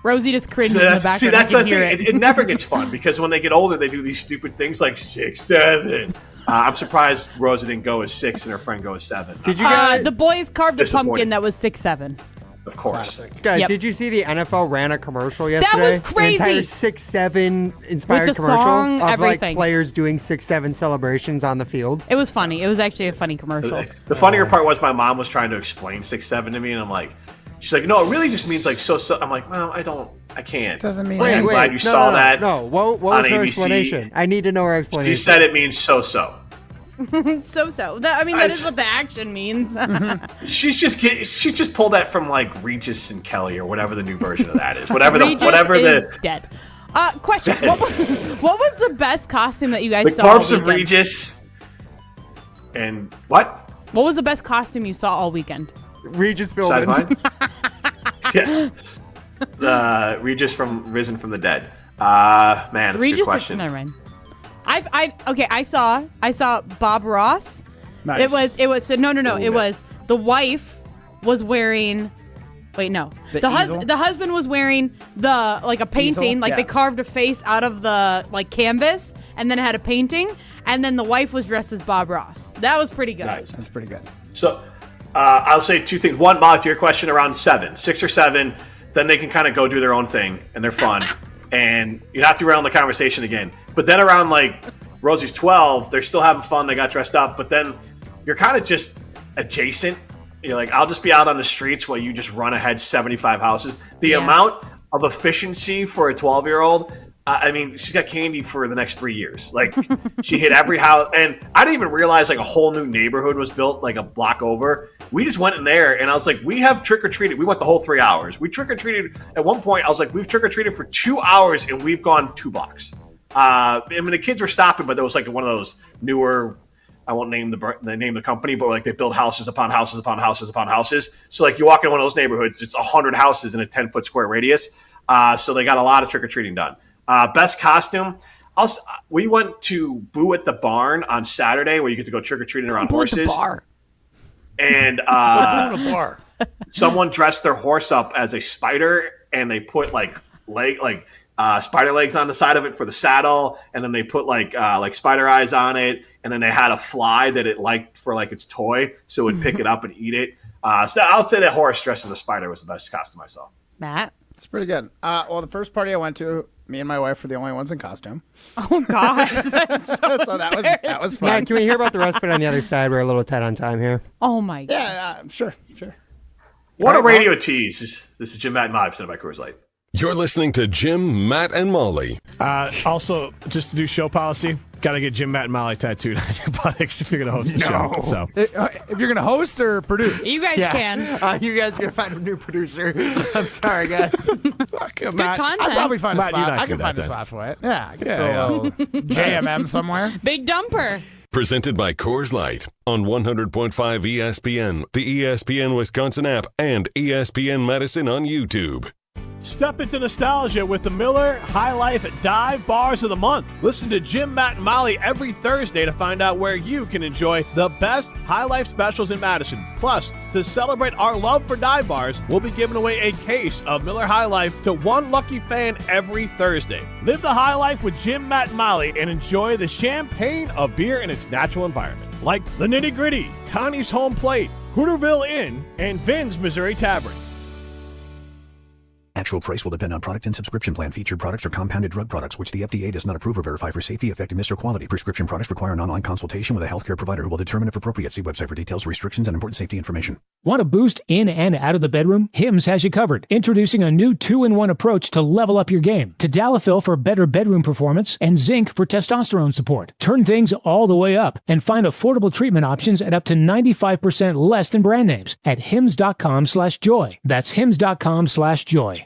Rosie just cringed in the background. See, that's the thing. It never gets fun because when they get older, they do these stupid things like 6, 7. I'm surprised Rosie didn't go as 6 and her friend go as 7. Did you guys? The boys carved a pumpkin that was 6, 7. Of course. Guys, did you see the NFL ran a commercial yesterday? That was crazy. An entire 6-7 inspired With the commercial song, of everything. like players doing 6-7 celebrations on the field. It was funny. It was actually a funny commercial. The funnier part was my mom was trying to explain 6, 7 to me, and I'm like, she's like, no, it really just means like so. I'm like, well, I can't. Doesn't mean. I'm glad you saw that. No, what was her ABC. explanation? I need to know her explanation. She said it means so. So. That is what the action means. She just pulled that from like Regis and Kelly or whatever the new version of that is. Whatever Regis is dead. Question: what was the best costume that you guys saw? The corpse of Regis. And what? What was the best costume you saw all weekend? Regis Besides Philbin. mine? Yeah. Regis from Risen from the Dead. Man, that's a good question. Never mind. I saw Bob Ross. Nice. It was it was the wife was wearing. Wait, no. The husband was wearing a painting, Easel? like they carved a face out of the canvas, and then it had a painting, and then the wife was dressed as Bob Ross. That was pretty good. Nice. That's pretty good. So I'll say 2 things. One, Molly, to your question, around 6 or 7, then they can kind of go do their own thing and they're fun. And you have to derail the conversation again. But then around Rosie's 12, they're still having fun. They got dressed up, but then you're kind of just adjacent. You're like, I'll just be out on the streets while you just run ahead 75 houses. The amount of efficiency for a 12-year-old, she's got candy for the next 3 years. Like, she hit every house. And I didn't even realize, a whole new neighborhood was built, a block over. We just went in there, and I was like, we have trick-or-treated. We went the whole 3 hours. We trick-or-treated. At one point, I was like, we've trick-or-treated for 2 hours, and we've gone 2 blocks. The kids were stopping, but there was, one of those newer, I won't name the company, but, they build houses upon houses upon houses upon houses. So, you walk in one of those neighborhoods, it's 100 houses in a 10-foot square radius. So they got a lot of trick-or-treating done. Best costume. We went to Boo at the Barn on Saturday, where you get to go trick or treating around horses. Bar. And someone dressed their horse up as a spider, and they put spider legs on the side of it for the saddle, and then they put spider eyes on it, and then they had a fly that it liked for its toy, so it would pick it up and eat it. So I'll say that horse dressed as a spider was the best costume I saw. Matt. It's pretty good. The first party I went to, me and my wife were the only ones in costume. Oh God, that's so that was fun. Matt, can we hear about the rest of it on the other side? We're a little tight on time here. Oh my God. Yeah, sure. What a radio tease. This is Jim, Matt, and Molly, presented by Coors Light. You're listening to Jim, Matt, and Molly. Also, just to do show policy, got to get Jim, Matt, and Molly tattooed on your buttocks if you're going to host the show. So. If you're going to host or produce? You guys can. You guys are going to find a new producer. I'm sorry, guys. Good content. I'll probably find a Matt, spot. I can find a spot for it. Yeah. I can throw a little JMM somewhere. Big dumper. Presented by Coors Light on 100.5 ESPN, the ESPN Wisconsin app, and ESPN Medicine on YouTube. Step into nostalgia with the Miller High Life Dive Bars of the Month. Listen to Jim, Matt, and Molly every Thursday to find out where you can enjoy the best High Life specials in Madison. Plus, to celebrate our love for dive bars, we'll be giving away a case of Miller High Life to one lucky fan every Thursday. Live the high life with Jim, Matt, and Molly and enjoy the champagne of beer in its natural environment. Like the Nitty Gritty, Connie's Home Plate, Hooterville Inn, and Vin's Missouri Tavern. Actual price will depend on product and subscription plan. Featured products are compounded drug products, which the FDA does not approve or verify for safety, effectiveness, or quality. Prescription products require an online consultation with a healthcare provider who will determine if appropriate. See website for details, restrictions, and important safety information. Want a boost in and out of the bedroom? Hims has you covered. Introducing a new 2-in-1 approach to level up your game. Tadalafil for better bedroom performance and zinc for testosterone support. Turn things all the way up and find affordable treatment options at up to 95% less than brand names at hims.com/joy. That's hims.com/joy.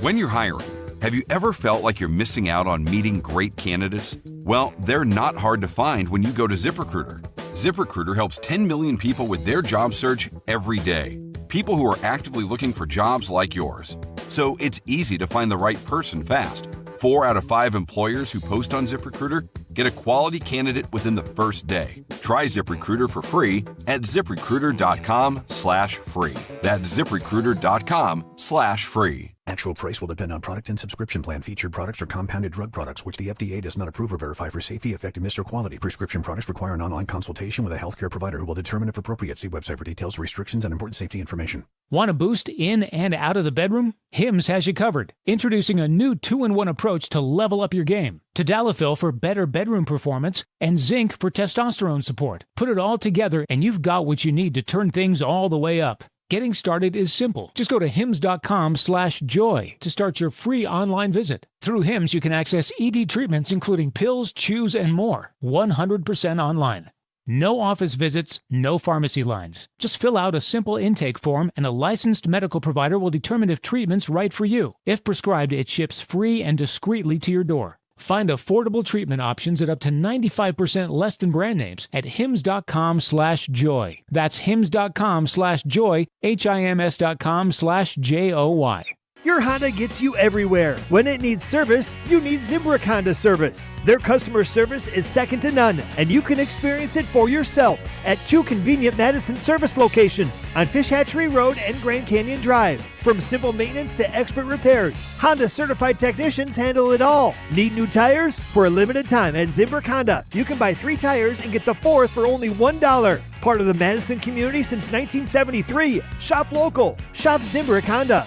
When you're hiring, have you ever felt like you're missing out on meeting great candidates? Well, they're not hard to find when you go to ZipRecruiter. ZipRecruiter helps 10 million people with their job search every day. People who are actively looking for jobs like yours. So it's easy to find the right person fast. 4 out of 5 employers who post on ZipRecruiter get a quality candidate within the first day. Try ZipRecruiter for free at ZipRecruiter.com/free. That's ZipRecruiter.com/free. Actual price will depend on product and subscription plan. Featured products are compounded drug products, which the FDA does not approve or verify for safety, effectiveness, or quality. Prescription products require an online consultation with a healthcare provider who will determine if appropriate. See website for details, restrictions, and important safety information. Want a boost in and out of the bedroom? Hims has you covered. Introducing a new 2-in-1 approach to level up your game. Tadalafil for better bedroom performance and zinc for testosterone support. Put it all together and you've got what you need to turn things all the way up. Getting started is simple. Just go to hims.com/joy to start your free online visit. Through Hims, you can access ED treatments including pills, chews, and more. 100% online. No office visits, no pharmacy lines. Just fill out a simple intake form and a licensed medical provider will determine if treatment's right for you. If prescribed, it ships free and discreetly to your door. Find affordable treatment options at up to 95% less than brand names at hims.com/joy. That's hims.com/joy, hims.com/joy. Your Honda gets you everywhere. When it needs service, you need Zimbrick Honda service. Their customer service is second to none, and you can experience it for yourself at 2 convenient Madison service locations on Fish Hatchery Road and Grand Canyon Drive. From simple maintenance to expert repairs, Honda certified technicians handle it all. Need new tires? For a limited time at Zimbrick Honda, you can buy 3 tires and get the 4th for only $1. Part of the Madison community since 1973. Shop local. Shop Zimbrick Honda.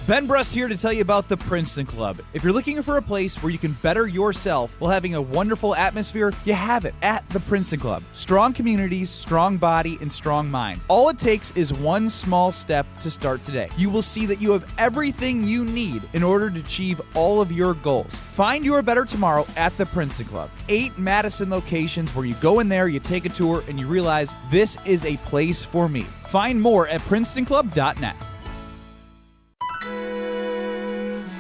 Ben Brust here to tell you about the Princeton Club. If you're looking for a place where you can better yourself while having a wonderful atmosphere, you have it at the Princeton Club. Strong communities, strong body, and strong mind. All it takes is one small step to start today. You will see that you have everything you need in order to achieve all of your goals. Find your better tomorrow at the Princeton Club. 8 Madison locations where you go in there, you take a tour, and you realize this is a place for me. Find more at PrincetonClub.net.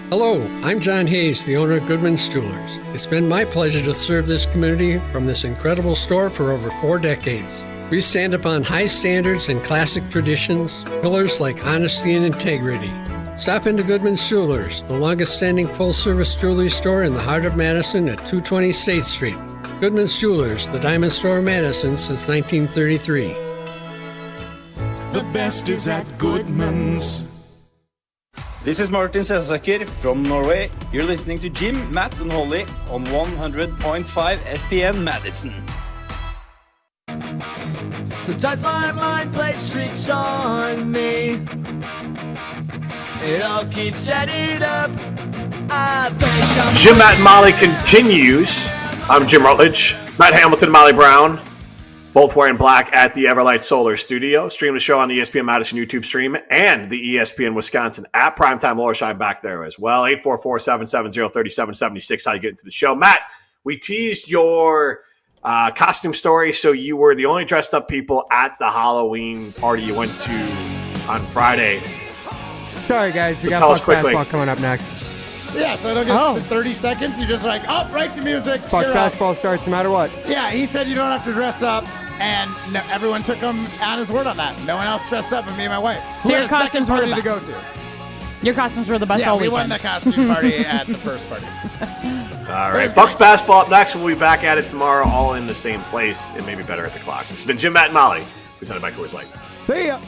Hello, I'm John Hayes, the owner of Goodman's Jewelers. It's been my pleasure to serve this community from this incredible store for over 4 decades. We stand upon high standards and classic traditions, pillars like honesty and integrity. Stop into Goodman's Jewelers, the longest-standing full-service jewelry store in the heart of Madison at 220 State Street. Goodman's Jewelers, the diamond store of Madison since 1933. The best is at Goodman's. This is Martin Sesaker from Norway. You're listening to Jim, Matt, and Holly on 100.5 SPN Madison. Sometimes my mind plays tricks on me. It all keeps adding up. I think I'm Jim, Matt, and Molly continues. I'm Jim Rutledge. Matt Hamilton and Molly Brown, both wearing black at the Everlight Solar Studio. Stream the show on the ESPN Madison YouTube stream and the ESPN Wisconsin app. Primetime Lowershine back there as well. 844-770-3776. How you get into the show. Matt, we teased your costume story, so you were the only dressed up people at the Halloween party you went to on Friday. Sorry, guys. We So got tell us Bucks quickly. basketball coming up next. Yeah, so I don't get 30 seconds. You're just like, oh, right to music. Bucks you're basketball starts no matter what. Up. Yeah, he said you don't have to dress up, and no, everyone took him on his word on that. No one else dressed up but me and my wife. So We your had a second costumes were party the to go best. to. Your costumes were the best Yeah, all we weekend. won the costume party at the first party. All right. Bucks basketball up next. We'll be back at it tomorrow, all in the same place. It may be better at the clock. It's been Jim, Matt, and Molly, presented by Coors Light. See ya.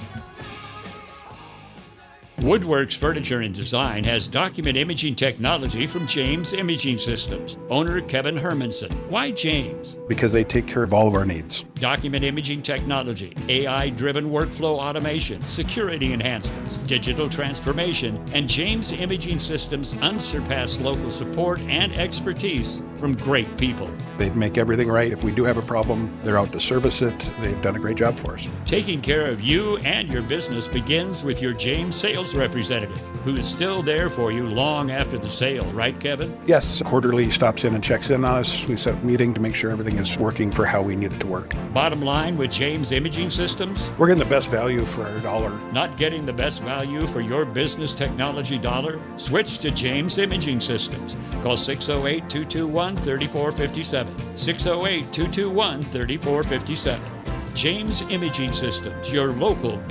Woodworks Furniture and Design has document imaging technology from James Imaging Systems. Owner Kevin Hermanson. Why James? Because they take care of all of our needs. Document imaging technology, AI-driven workflow automation, security enhancements, digital transformation, and James Imaging Systems' unsurpassed local support and expertise from great people. They make everything right. If we do have a problem, they're out to service it. They've done a great job for us. Taking care of you and your business begins with your James sales representative, who is still there for you long after the sale, right, Kevin? Yes, quarterly stops in and checks in on us. We set up a meeting to make sure everything is working for how we need it to work. Bottom line with James Imaging Systems? We're getting the best value for our dollar. Not getting the best value for your business technology dollar? Switch to James Imaging Systems. Call 608-221-3457. 608-221-3457. James Imaging Systems, your local business